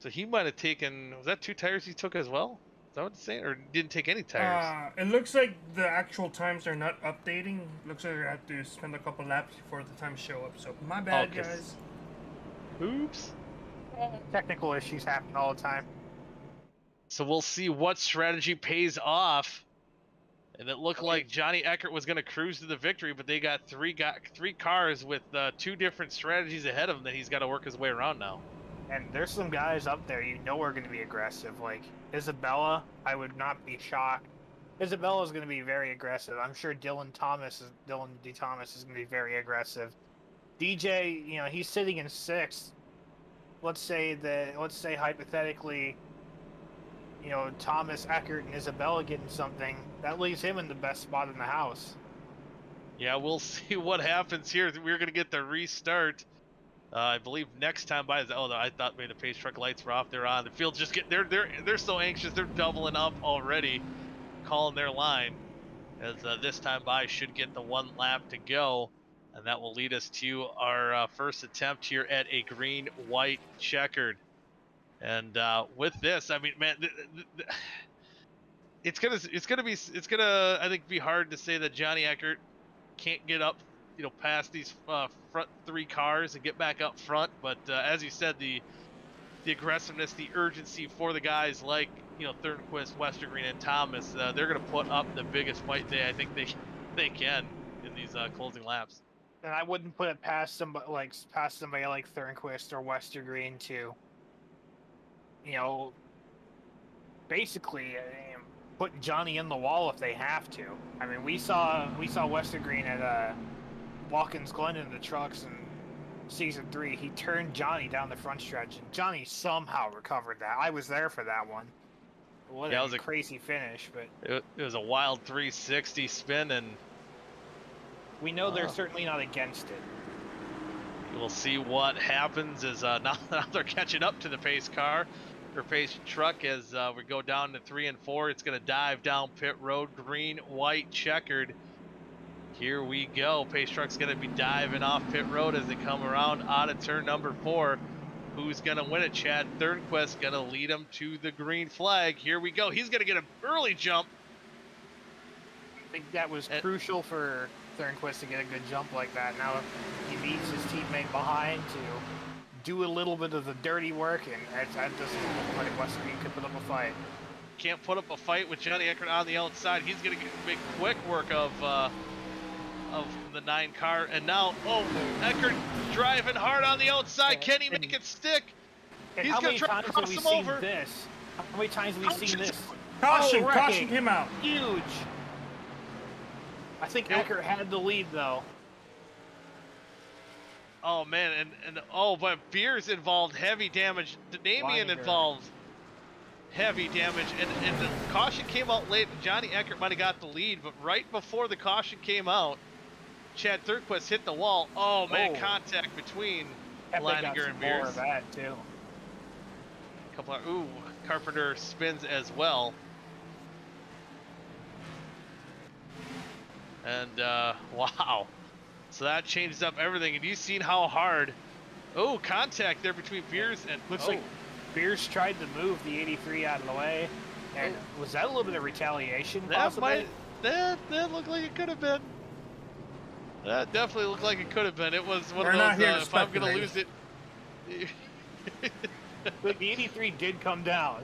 So he might have taken, was that 2 tires he took as well? Is that what it's saying? Or didn't take any tires? It looks like the actual times are not updating. Looks like they have to spend a couple laps before the times show up. So my bad, guys. Oops. Technical issues happen all the time. So we'll see what strategy pays off. And it looked like Johnny Eckert was going to cruise to the victory, but they got three cars with 2 different strategies ahead of him that he's got to work his way around now. And there's some guys up there you know are going to be aggressive. Like Isabella, I would not be shocked. Isabella's going to be very aggressive. I'm sure Dylan D. Thomas is going to be very aggressive. DJ, you know, he's sitting in 6th. Let's say hypothetically, you know, Thomas, Eckert, and Isabella getting something. That leaves him in the best spot in the house. Yeah, we'll see what happens here. We're going to get the restart. I believe next time by. Oh, no, I thought maybe the pace truck lights were off. They're on. The field just they're so anxious. They're doubling up already, calling their line. As this time by should get the 1 lap to go, and that will lead us to our first attempt here at a green-white checkered. And with this, I mean, man, it's gonna I think be hard to say that Johnny Eckert can't get up, you know, past these front 3 cars and get back up front. But as you said, the aggressiveness, the urgency for the guys like, you know, Thornquist, Westergreen, and Thomas, they're gonna put up the biggest fight I think they can in these closing laps. And I wouldn't put it past somebody like Thornquist or Westergreen to, you know, basically put Johnny in the wall if they have to. I mean, we saw Westergreen at Watkins Glen in the trucks in Season 3. He turned Johnny down the front stretch, and Johnny somehow recovered that. I was there for that one. What a crazy finish, but it was a wild 360 spin, and we know they're certainly not against it. We'll see what happens as now they're catching up to the pace car or pace truck as we go down to 3 and 4. It's going to dive down pit road, green, white, checkered. Here we go. Pace truck's going to be diving off pit road as they come around out of turn number 4. Who's going to win it? Chad Thornquist going to lead him to the green flag. Here we go. He's going to get an early jump. I think that was crucial for Thornquist to get a good jump like that. Now he needs his teammate behind to do a little bit of the dirty work, and that doesn't look like Westergreen could put up a fight. Can't put up a fight with Johnny Eckert on the outside. He's going to make quick work of the 9 car, and now Eckert driving hard on the outside. Can he make it stick? He's going to try to cross him over. How many times have we seen this? Caution him out. Huge. I think Eckert had the lead though. Oh man, but Beers involved heavy damage. Damian involved heavy damage, and the caution came out late. And Johnny Eckert might have got the lead, but right before the caution came out, Chad Thornquist hit the wall. Oh man, contact between Leininger and Beers. More of that too. Carpenter spins as well. And wow, so that changes up everything. And you've seen how hard contact there between Beers and looks like Beers tried to move the 83 out of the way. And was that a little bit of retaliation? That looked like it could have been. That definitely looked like it could have been. It was one of those if I'm gonna lose it. But the 83 did come down.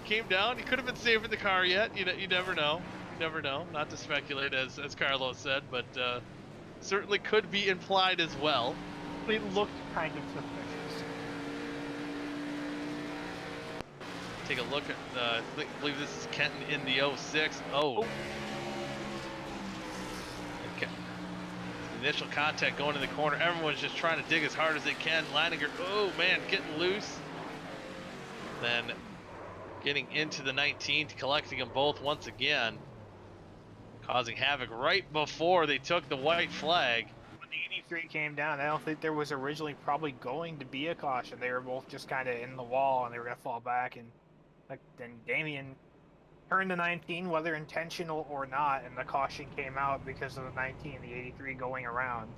Came down. He could have been saving the car yet. You never know. Never know. Not to speculate, as Carlos said, but certainly could be implied as well. It looked kind of suspicious. Take a look at I believe this is Kenton in the 06. Okay. Initial contact going in the corner. Everyone's just trying to dig as hard as they can. Leininger, getting loose. Then getting into the 19, collecting them both once again. Causing havoc right before they took the white flag. When the 83 came down, I don't think there was originally probably going to be a caution. They were both just kind of in the wall, and they were going to fall back. And then Damian turned the 19, whether intentional or not, and the caution came out because of the 19, the 83 going around.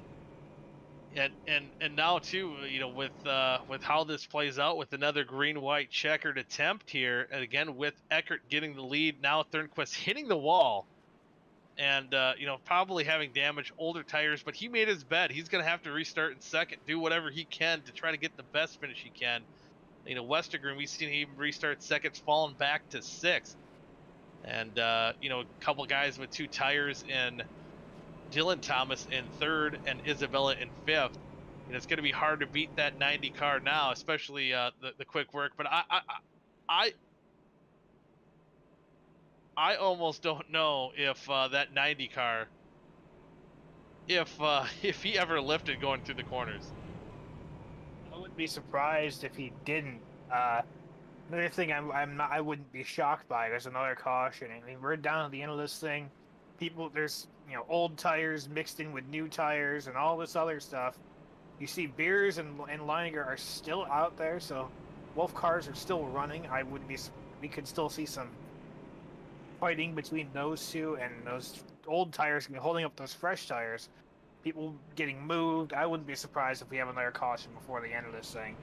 And now too, with how this plays out, with another green-white checkered attempt here, and again with Eckert getting the lead, now Thornquist hitting the wall, and probably having damaged older tires, but he made his bet. He's gonna have to restart in second, do whatever he can to try to get the best finish he can. Westergren, we've seen him restart seconds, falling back to sixth, and a couple guys with 2 tires in Dylan Thomas in third and Isabella in fifth. It's going to be hard to beat that 90 car now, especially the quick work. But I almost don't know if that 90 car, if he ever lifted going through the corners. I wouldn't be surprised if he didn't. Another thing I wouldn't be shocked by. There's another caution. I mean, we're down at the end of this thing. There's old tires mixed in with new tires and all this other stuff. You see Beers and Leininger are still out there, so both cars are still running. We could still see some fighting between those two, and those old tires holding up those fresh tires. People getting moved. I wouldn't be surprised if we have another caution before the end of this thing.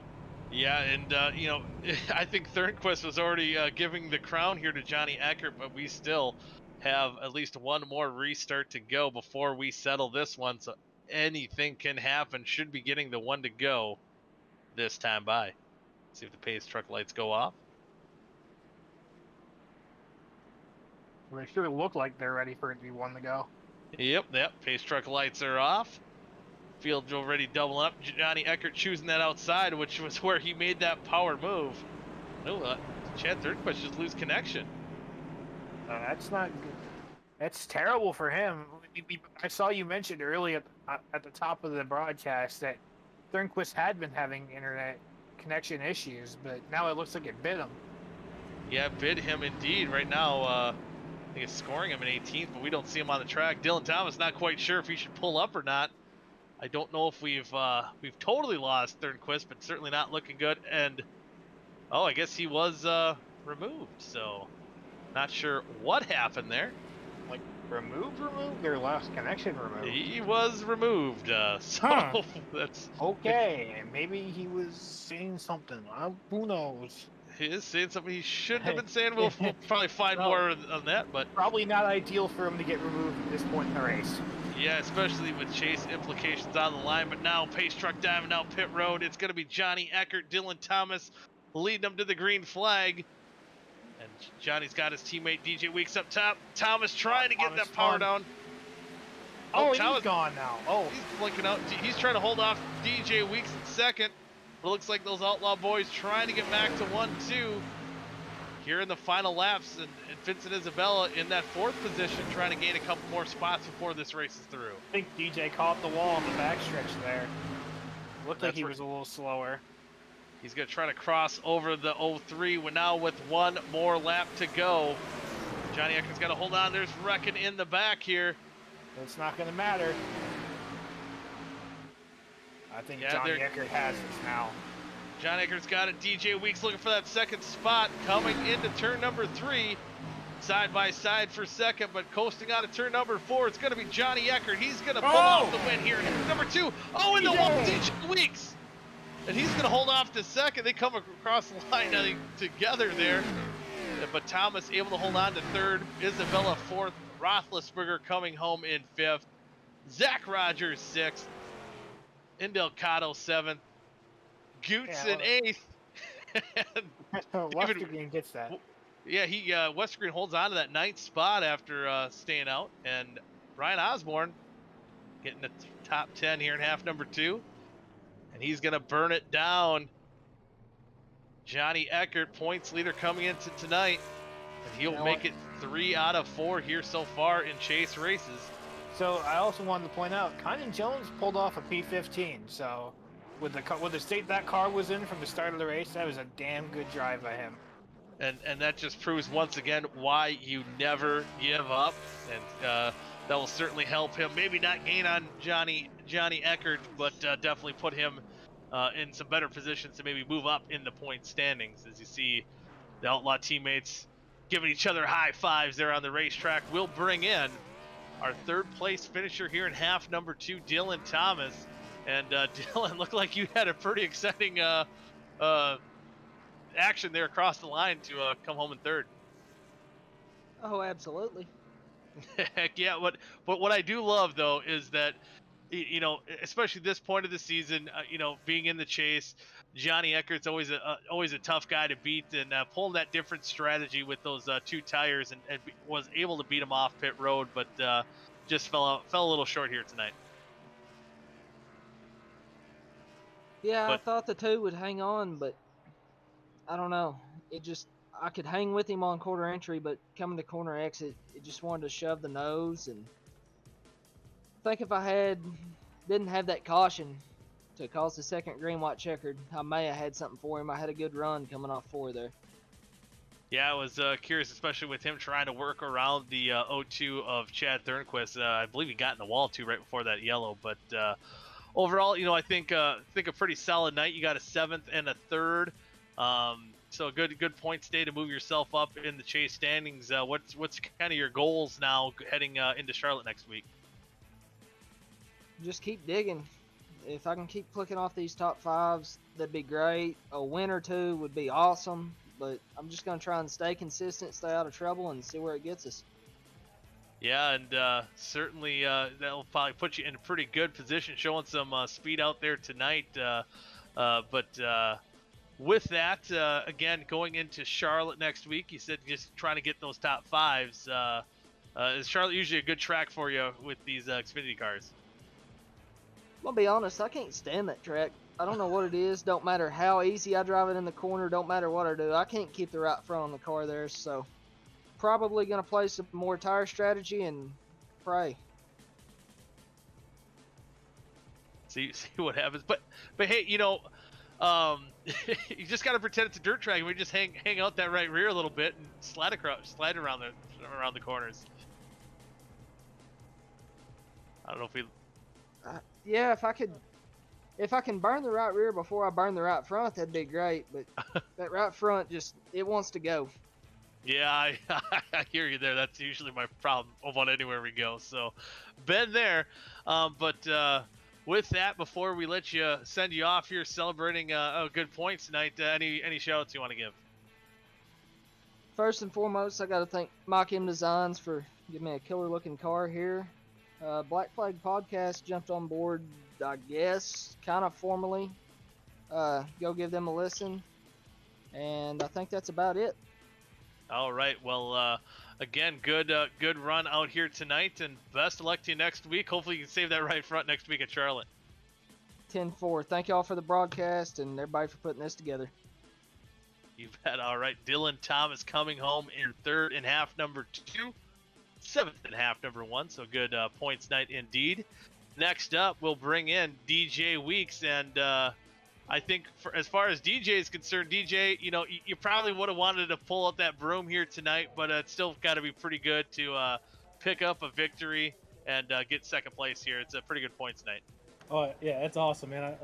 Yeah, and I think Thornquist was already giving the crown here to Johnny Eckert, but we still have at least one more restart to go before we settle this one. So anything can happen. Should be getting the one to go this time by. See if the pace truck lights go off. Well, they sure look like they're ready for it to be one to go. Yep. Pace truck lights are off. Field already doubling up. Johnny Eckert choosing that outside, which was where he made that power move. No, Chad Thornquist just lose connection. That's not good. That's terrible for him. I saw you mentioned earlier at the top of the broadcast that Thornquist had been having internet connection issues, but now it looks like it bit him. Yeah, bid him indeed. Right now, I think it's scoring him in 18th, but we don't see him on the track. Dylan Thomas not quite sure if he should pull up or not. I don't know if we've totally lost Thornquist, but certainly not looking good. And I guess he was removed. So not sure what happened there. Like removed, or lost connection removed? He was removed. So that's okay. Maybe he was saying something. Who knows? He is saying something he shouldn't have been saying. We'll probably find more on that, but probably not ideal for him to get removed at this point in the race. Yeah, especially with chase implications on the line. But now pace truck diving out pit road. It's going to be Johnny Eckert, Dylan Thomas leading them to the green flag. And Johnny's got his teammate DJ Weeks up top. Thomas trying to get that power down. Thomas, he's gone now. He's blinking out. He's trying to hold off DJ Weeks in second. But it looks like those Outlaw boys trying to get back to 1-2 here in the final laps. And Vincent Isabella in that fourth position, trying to gain a couple more spots before this race is through. I think DJ caught the wall in the backstretch there. Looked like he was a little slower. He's going to try to cross over the 03 now with one more lap to go. Johnny Eckert's got to hold on. There's wrecking in the back here. It's not going to matter. I think Johnny Eckert has this now. John Eckert's got it. DJ Weeks looking for that second spot, coming into turn number 3. Side by side for second, but coasting out of turn number 4. It's going to be Johnny Eckert. He's going to pull off the win here. Number 2. Oh, in the wall, DJ Weeks. And he's going to hold off to second. They come across the line together there. But Thomas able to hold on to third. Isabella 4th. Roethlisberger coming home in 5th. Zach Rogers 6th. Indelcato 7th. Goots in 8th. Westergreen gets that. Yeah, Westergreen holds on to that 9th spot after staying out. And Ryan Osborne getting the top 10 here in half number 2. And he's going to burn it down. Johnny Eckert, points leader coming into tonight. And he'll make it 3 out of 4 here so far in chase races. So I also wanted to point out, Kynan Jones pulled off a P15. So with the state that car was in from the start of the race, that was a damn good drive by him. And that just proves once again why you never give up. And that will certainly help him. Maybe not gain on Johnny Eckert, but definitely put him in some better positions to maybe move up in the point standings. As you see the Outlaw teammates giving each other high fives there on the racetrack. We'll bring in our 3rd place finisher here in half number 2, Dylan Thomas. And Dylan, looked like you had a pretty exciting action there across the line to come home in third. Oh, absolutely. Heck yeah! But what I do love though is that, you know, especially this point of the season, you know, being in the chase, Johnny Eckert's always a tough guy to beat, and pulling that different strategy with those 2 tires and was able to beat him off pit road, but just fell a little short here tonight. Yeah, I But thought the 2 would hang on, but I don't know. I could hang with him on quarter entry, but coming to corner exit, it just wanted to shove the nose. And I think if I didn't have that caution to cause the second green white checkered, I may have had something for him. I had a good run coming off 4 there. yeah, I was curious, especially with him trying to work around the 0-2 of Chad Thornquist. I believe he got in the wall too right before that yellow. But overall, you know, I think a pretty solid night. You got a 7th and a 3rd. So a good points day to move yourself up in the chase standings. What's kind of your goals now heading into Charlotte next week? Just keep digging. If I can keep clicking off these top 5s, that'd be great. A win or 2 would be awesome. But I'm just going to try and stay consistent, stay out of trouble, and see where it gets us. Yeah, and certainly that'll probably put you in a pretty good position, showing some speed out there tonight. But with that, again, going into Charlotte next week, you said just trying to get those top 5s. Is Charlotte usually a good track for you with these Xfinity cars? I'm going to be honest, I can't stand that track. I don't know what it is. Don't matter how easy I drive it in the corner. Don't matter what I do. I can't keep the right front on the car there. So probably going to play some more tire strategy and pray. See what happens. But hey, you know, you just got to pretend it's a dirt track. And we just hang out that right rear a little bit and slide around the corners. I don't know if we. Yeah, if I can burn the right rear before I burn the right front, that'd be great. But that right front it wants to go. Yeah, I hear you there. That's usually my problem about anywhere we go. So, been there. But with that, before we let you send you off here celebrating good points tonight, any shout outs you want to give? First and foremost, I got to thank Mike M Designs for giving me a killer looking car here. Black Flag Podcast jumped on board, I guess, kind of formally. Go give them a listen. And I think that's about it. All right. Well, again, good run out here tonight, and best of luck to you next week. Hopefully you can save that right front next week at Charlotte. 10-4. Thank y'all for the broadcast and everybody for putting this together. You bet. All right. Dylan Thomas coming home in 3rd in half number 2. 7th in half number 1, so good points night indeed. Next up, we'll bring in DJ Weeks, and I think as far as DJ is concerned, DJ, you know, you probably would have wanted to pull out that broom here tonight, but it's still got to be pretty good to pick up a victory and get 2nd place here. It's a pretty good points night. Oh yeah, that's awesome, man.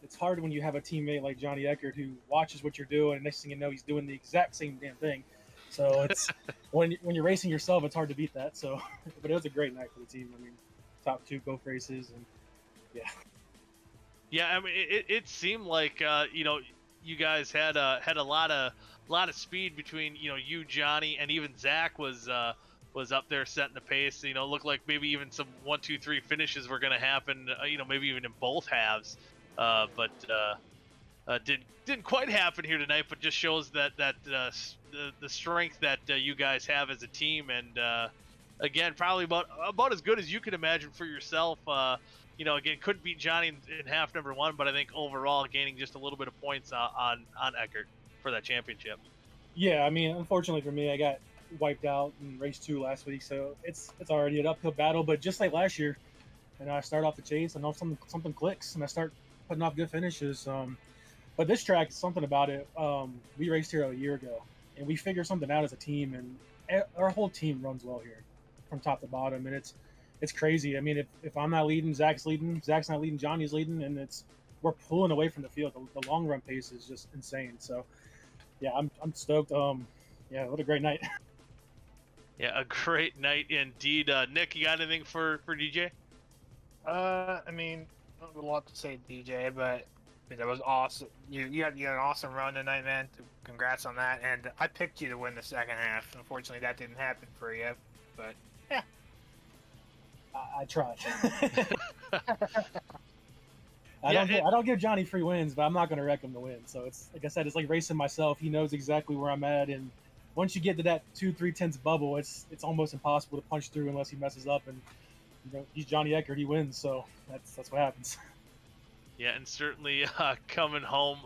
It's hard when you have a teammate like Johnny Eckert who watches what you're doing, and next thing you know, he's doing the exact same damn thing. So it's when you're racing yourself, it's hard to beat that. So, but it was a great night for the team. I mean, top 2 both races, and yeah. Yeah, I mean, it seemed like you know, you guys had a lot of speed between, you know, you, Johnny, and even Zach was up there setting the pace. You know, looked like maybe even some 1, 2, 3 finishes were going to happen. You know, maybe even in both halves. But didn't quite happen here tonight. But just shows that the strength that you guys have as a team, and again, probably about as good as you could imagine for yourself. You know, again, couldn't beat Johnny in half number 1, but I think overall gaining just a little bit of points on Eckert for that championship. Yeah, I mean, unfortunately for me, I got wiped out in race 2 last week, so it's already an uphill battle. But just like last year, and I start off the chase, and all something clicks, and I start putting off good finishes. But this track, something about it. We raced here a year ago, and we figured something out as a team, and our whole team runs well here, from top to bottom, and it's crazy. I mean, if I'm not leading, Zach's leading. Zach's not leading, Johnny's leading, and we're pulling away from the field. The long run pace is just insane. So, yeah, I'm stoked. Yeah, what a great night. Yeah, a great night indeed. Nick, you got anything for DJ? I mean, a lot to say, DJ, but that was awesome. You had an awesome run tonight, man. Congrats on that. And I picked you to win the second half. Unfortunately, that didn't happen for you, but yeah. I tried. Yeah, I don't give Johnny free wins, but I'm not going to wreck him to win. So it's like I said, it's like racing myself. He knows exactly where I'm at, and once you get to that 2-3 tenths bubble, it's almost impossible to punch through unless he messes up. And he's Johnny Eckert, he wins, so that's what happens. Yeah, and certainly coming home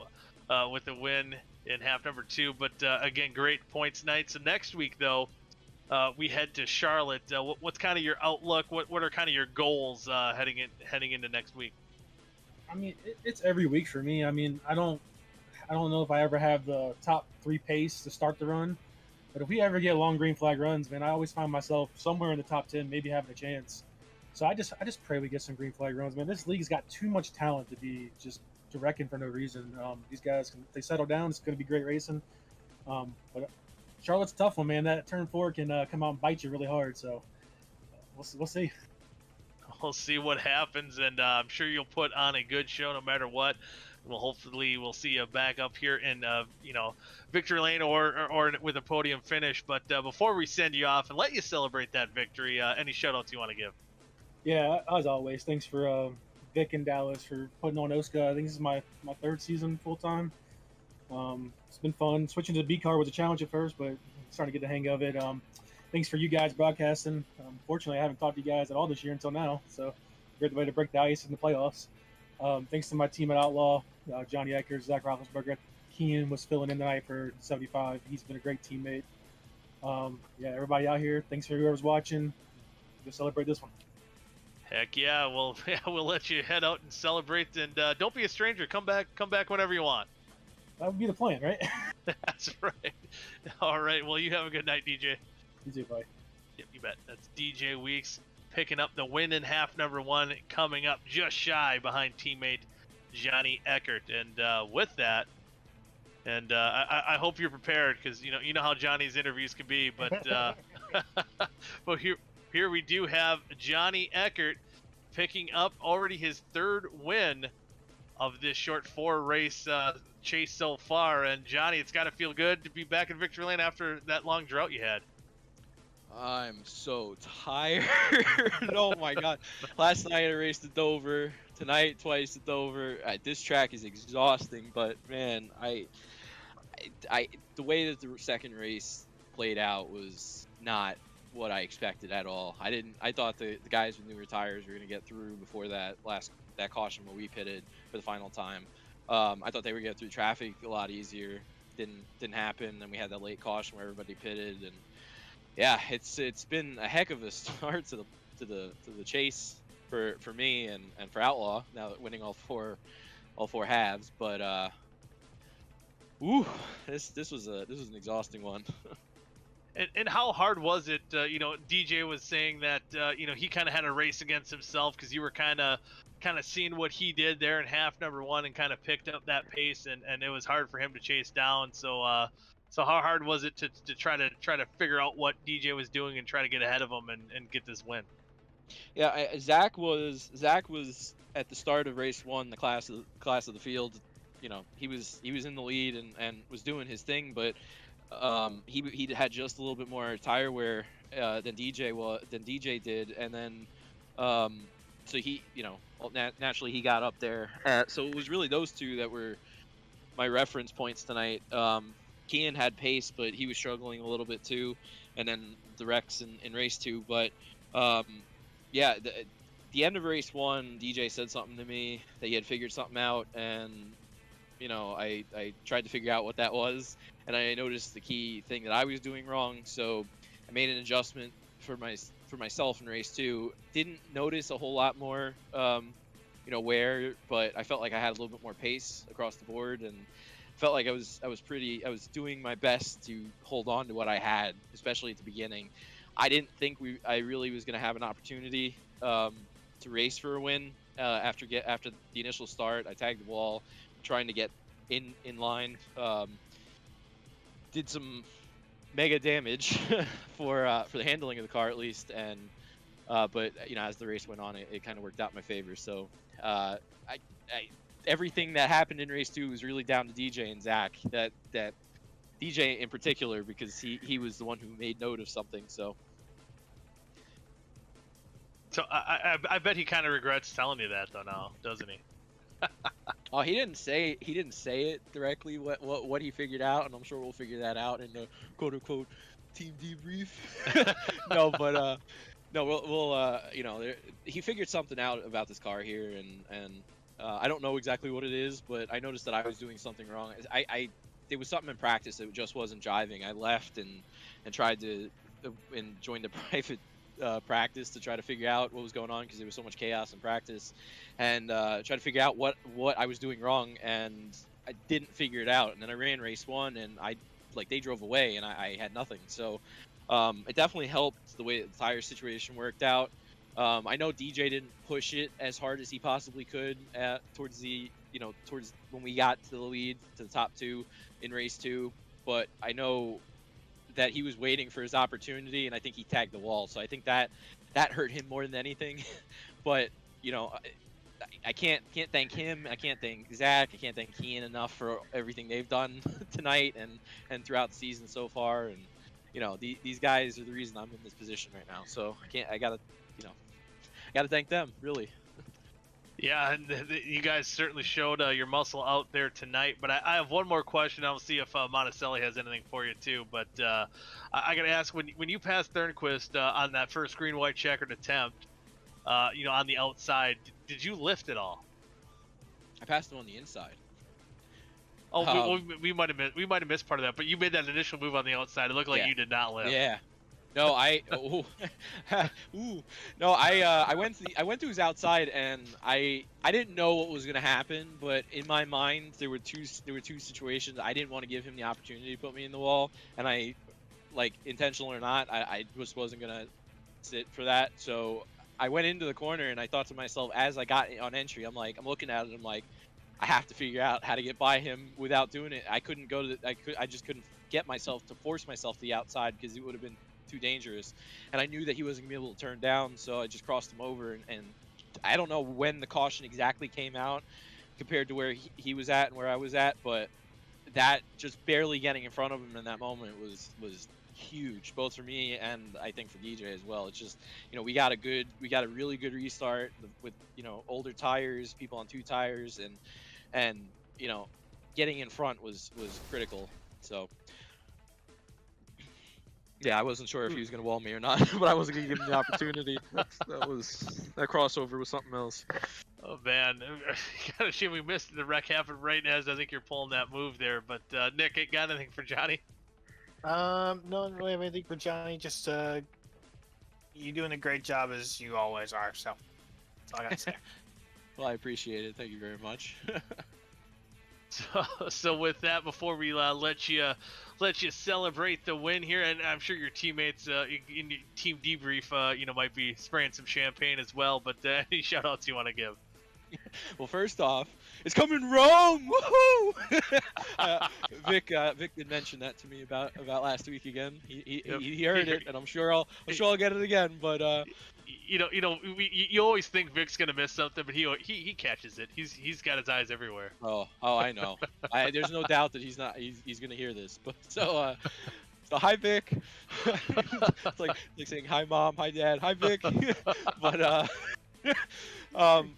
with a win in half number 2. But again, great points night. So next week, though, we head to Charlotte. What's kind of your outlook? What are kind of your goals heading into next week? I mean, it's every week for me. I mean, I don't know if I ever have the top 3 pace to start the run, but if we ever get long green flag runs, man, I always find myself somewhere in the top 10, maybe having a chance. So I just pray we get some green flag runs, man. This league's got too much talent to be just to reckon for no reason. These guys, if they settle down, it's going to be great racing. But Charlotte's a tough one, man. That turn 4 can come out and bite you really hard. So we'll see. We'll see what happens, and I'm sure you'll put on a good show no matter what. Hopefully we'll see you back up here in victory lane or with a podium finish. But before we send you off and let you celebrate that victory, any shout outs you want to give? Yeah, as always, thanks for Vic and Dallas for putting on OSCA. I think this is my 3rd season full time. It's been fun. Switching to the B car was a challenge at first, but I'm starting to get the hang of it. Thanks for you guys broadcasting. Fortunately, I haven't talked to you guys at all this year until now, so great way to break the ice in the playoffs. Thanks to my team at Outlaw, Johnny Eckert, Zach Roethlisberger. Kean was filling in tonight for 75. He's been a great teammate. Yeah, everybody out here, thanks for whoever's watching. We'll celebrate this one. Heck yeah, we'll let you head out and celebrate, and don't be a stranger. Come back whenever you want. That would be the plan, right? That's right. All right, well, you have a good night, DJ. You too, bye. Yep, you bet. That's DJ Weeks picking up the win in half number 1, coming up just shy behind teammate Johnny Eckert. And with that, and I hope you're prepared, because you know how Johnny's interviews can be. But well, here we do have Johnny Eckert picking up already his 3rd win of this short 4 race chase so far. And Johnny, it's got to feel good to be back in victory lane after that long drought you had. I'm so tired. Oh my god. Last night I raced at Dover. Tonight twice at Dover. This track is exhausting, but man, I the way that the second race played out was not what I expected at all. I thought the guys with newer tires were going to get through before that caution where we pitted for the final time. I thought they would get through traffic a lot easier. Didn't happen. Then we had that late caution where everybody pitted, and yeah, it's been a heck of a start to the chase for me and for Outlaw, now that winning all four halves. But this was an exhausting one. And how hard was it? DJ was saying that he kind of had a race against himself, because you were kind of seeing what he did there in half number 1 and kind of picked up that pace, and it was hard for him to chase down. So how hard was it to try to figure out what DJ was doing and try to get ahead of him and get this win? Yeah, Zach was at the start of race 1, the class of the field. He was in the lead and was doing his thing, but he had just a little bit more tire wear than DJ did, and then so he naturally he got up there. So it was really those two that were my reference points tonight. Kean had pace, but he was struggling a little bit too, and then the wrecks in race 2. But yeah, the end of race 1, DJ said something to me that he had figured something out, and I tried to figure out what that was, and I noticed the key thing that I was doing wrong, so I made an adjustment for myself in race 2. Didn't notice a whole lot more wear, but I felt like I had a little bit more pace across the board, and felt like I was doing my best to hold on to what I had, especially at the beginning. I didn't think I really was going to have an opportunity to race for a win after the initial start. I tagged the wall, trying to get in line. Did some mega damage for the handling of the car at least, and But as the race went on, it kind of worked out in my favor. So everything that happened in race 2 was really down to DJ and Zach. That DJ in particular, because he was the one who made note of something. So I bet he kind of regrets telling you that though now, doesn't he? Oh, he didn't say it directly what he figured out, and I'm sure we'll figure that out in the quote unquote team debrief. No, but no, we'll he figured something out about this car here, and I don't know exactly what it is, but I noticed that I was doing something wrong. There was something in practice that just wasn't jiving. I left and tried to and joined the private practice to try to figure out what was going on, because there was so much chaos in practice, and try to figure out what I was doing wrong, and I didn't figure it out. And then I ran race 1, and they drove away, and I had nothing. So it definitely helped the way the tire situation worked out. I know DJ didn't push it as hard as he possibly could towards when we got to the lead, to the top 2 in race 2, but I know that he was waiting for his opportunity, and I think he tagged the wall. So I think that hurt him more than anything. But I can't thank him. I can't thank Zach. I can't thank Kean enough for everything they've done tonight and throughout the season so far. And these guys are the reason I'm in this position right now. So I gotta thank them, really. Yeah, and you guys certainly showed your muscle out there tonight. But I have one more question. I'll see if Monticelli has anything for you too. But I got to ask, when you passed Thornquist on that first green-white checkered attempt, on the outside, did you lift at all? I passed him on the inside. Oh, we might have missed part of that. But you made that initial move on the outside. It looked like you did not lift. Yeah. No, I went to his outside, and I didn't know what was gonna happen, but in my mind there were two situations. I didn't want to give him the opportunity to put me in the wall, and I, intentional or not, I just wasn't gonna sit for that. So I went into the corner, and I thought to myself as I got on entry, I'm looking at it, I'm like, I have to figure out how to get by him without doing it. I couldn't go to I just couldn't get myself to force myself to the outside, because it would have been too dangerous, and I knew that he wasn't gonna be able to turn down, so I just crossed him over, and I don't know when the caution exactly came out compared to where he was at and where I was at, but that just barely getting in front of him in that moment was huge, both for me and I think for DJ as well. It's just, we got a really good restart with older tires, people on 2 tires, and getting in front was critical. So yeah, I wasn't sure if he was going to wall me or not, but I wasn't going to give him the opportunity. That crossover was something else. Oh man, kind of shame we missed it. The wreck happened right as I think you're pulling that move there. But Nick, got anything for Johnny? No, I don't really have anything for Johnny. Just you're doing a great job as you always are. So that's all I got to say. Well, I appreciate it. Thank you very much. So with that, before we let you celebrate the win here, and I'm sure your teammates in your team debrief, might be spraying some champagne as well. But any shout outs you want to give? Well, first off, it's coming Rome! Woohoo! Vic did mention that to me about last week again. He heard it, and I'm sure I'll get it again. But you always think Vic's gonna miss something, but he catches it. He's got his eyes everywhere. Oh, I know. There's no doubt that he's gonna hear this. But so hi Vic. It's like saying hi mom, hi dad, hi Vic. But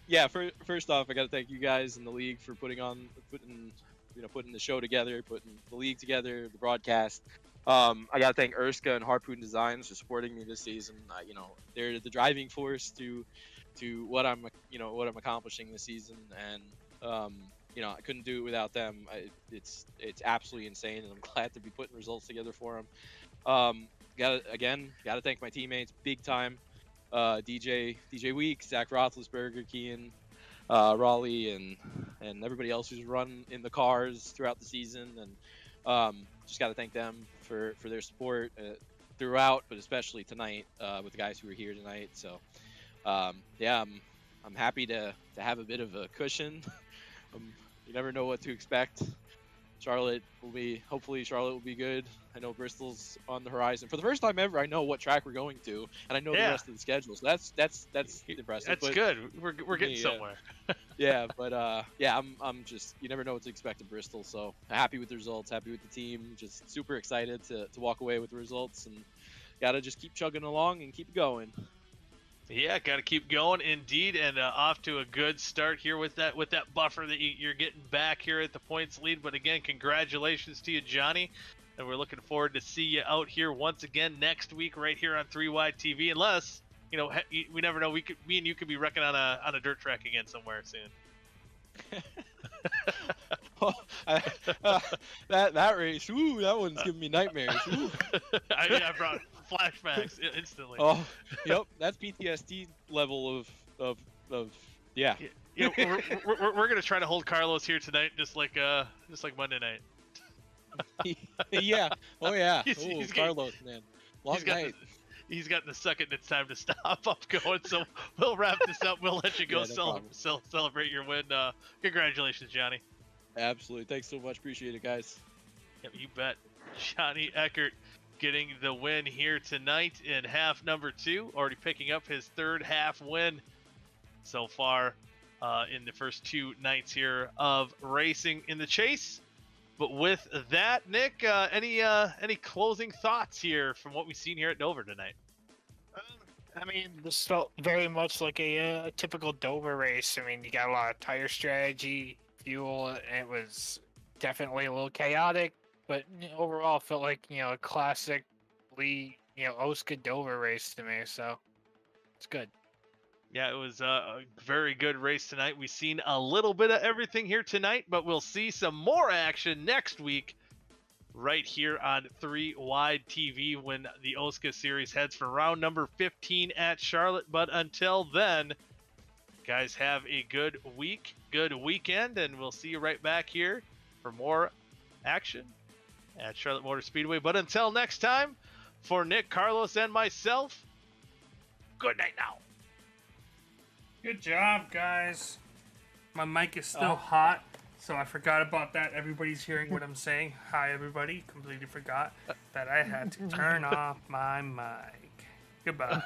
yeah. First off, I got to thank you guys in the league for putting the show together, putting the league together, the broadcast. I got to thank OSCA and Harpoon Designs for supporting me this season. They're the driving force to what I'm accomplishing this season, and I couldn't do it without them. It's absolutely insane, and I'm glad to be putting results together for them. Got to thank my teammates big time. DJ Week, Zach Roethlisberger, Kean, Raleigh, and everybody else who's run in the cars throughout the season, and just got to thank them for their support throughout, but especially tonight with the guys who were here tonight. So yeah, I'm happy to have a bit of a cushion. You never know what to expect hopefully Charlotte will be good. I know Bristol's on the horizon for the first time ever. I know what track we're going to, and I know the rest of the schedule. So that's impressive. That's but good. We're getting somewhere. Yeah, but I'm just, you never know what to expect at Bristol. So happy with the results, happy with the team, just super excited to walk away with the results, and gotta just keep chugging along and keep going. Yeah, got to keep going indeed, and off to a good start here with that buffer that you're getting back here at the points lead. But again, congratulations to you, Johnny, and we're looking forward to see you out here once again next week right here on 3 Wide TV. Unless, you know, we never know, me and you could be wrecking on a dirt track again somewhere soon. That race, ooh, that one's giving me nightmares. Ooh. I brought flashbacks instantly. Oh, yep, that's PTSD level of yeah. You know, we're gonna try to hold Carlos here tonight, just like Monday night. Yeah. Oh yeah. He's Carlos, man. Long night. He's got the second it's time to stop up going, so we'll wrap this up. We'll let you go celebrate your win. Congratulations, Johnny. Absolutely. Thanks so much. Appreciate it, guys. Yep, you bet. Johnny Eckert getting the win here tonight in half number 2, already picking up his third half win so far in the first 2 nights here of racing in the chase. But with that, Nick, any closing thoughts here from what we've seen here at Dover tonight? I mean, this felt very much like a typical Dover race. I mean, you got a lot of tire strategy, fuel, and it was definitely a little chaotic, but overall it felt like, a classically, OSCA Dover race to me, so it's good. Yeah, it was a very good race tonight. We've seen a little bit of everything here tonight, but we'll see some more action next week right here on 3 Wide TV when the OSCA series heads for round number 15 at Charlotte. But until then, guys, have a good week, good weekend, and we'll see you right back here for more action at Charlotte Motor Speedway. But until next time, for Nick, Carlos, and myself, good night now. Good job, guys. My mic is still hot, so I forgot about that. Everybody's hearing what I'm saying. Hi, everybody. Completely forgot that I had to turn off my mic. Goodbye.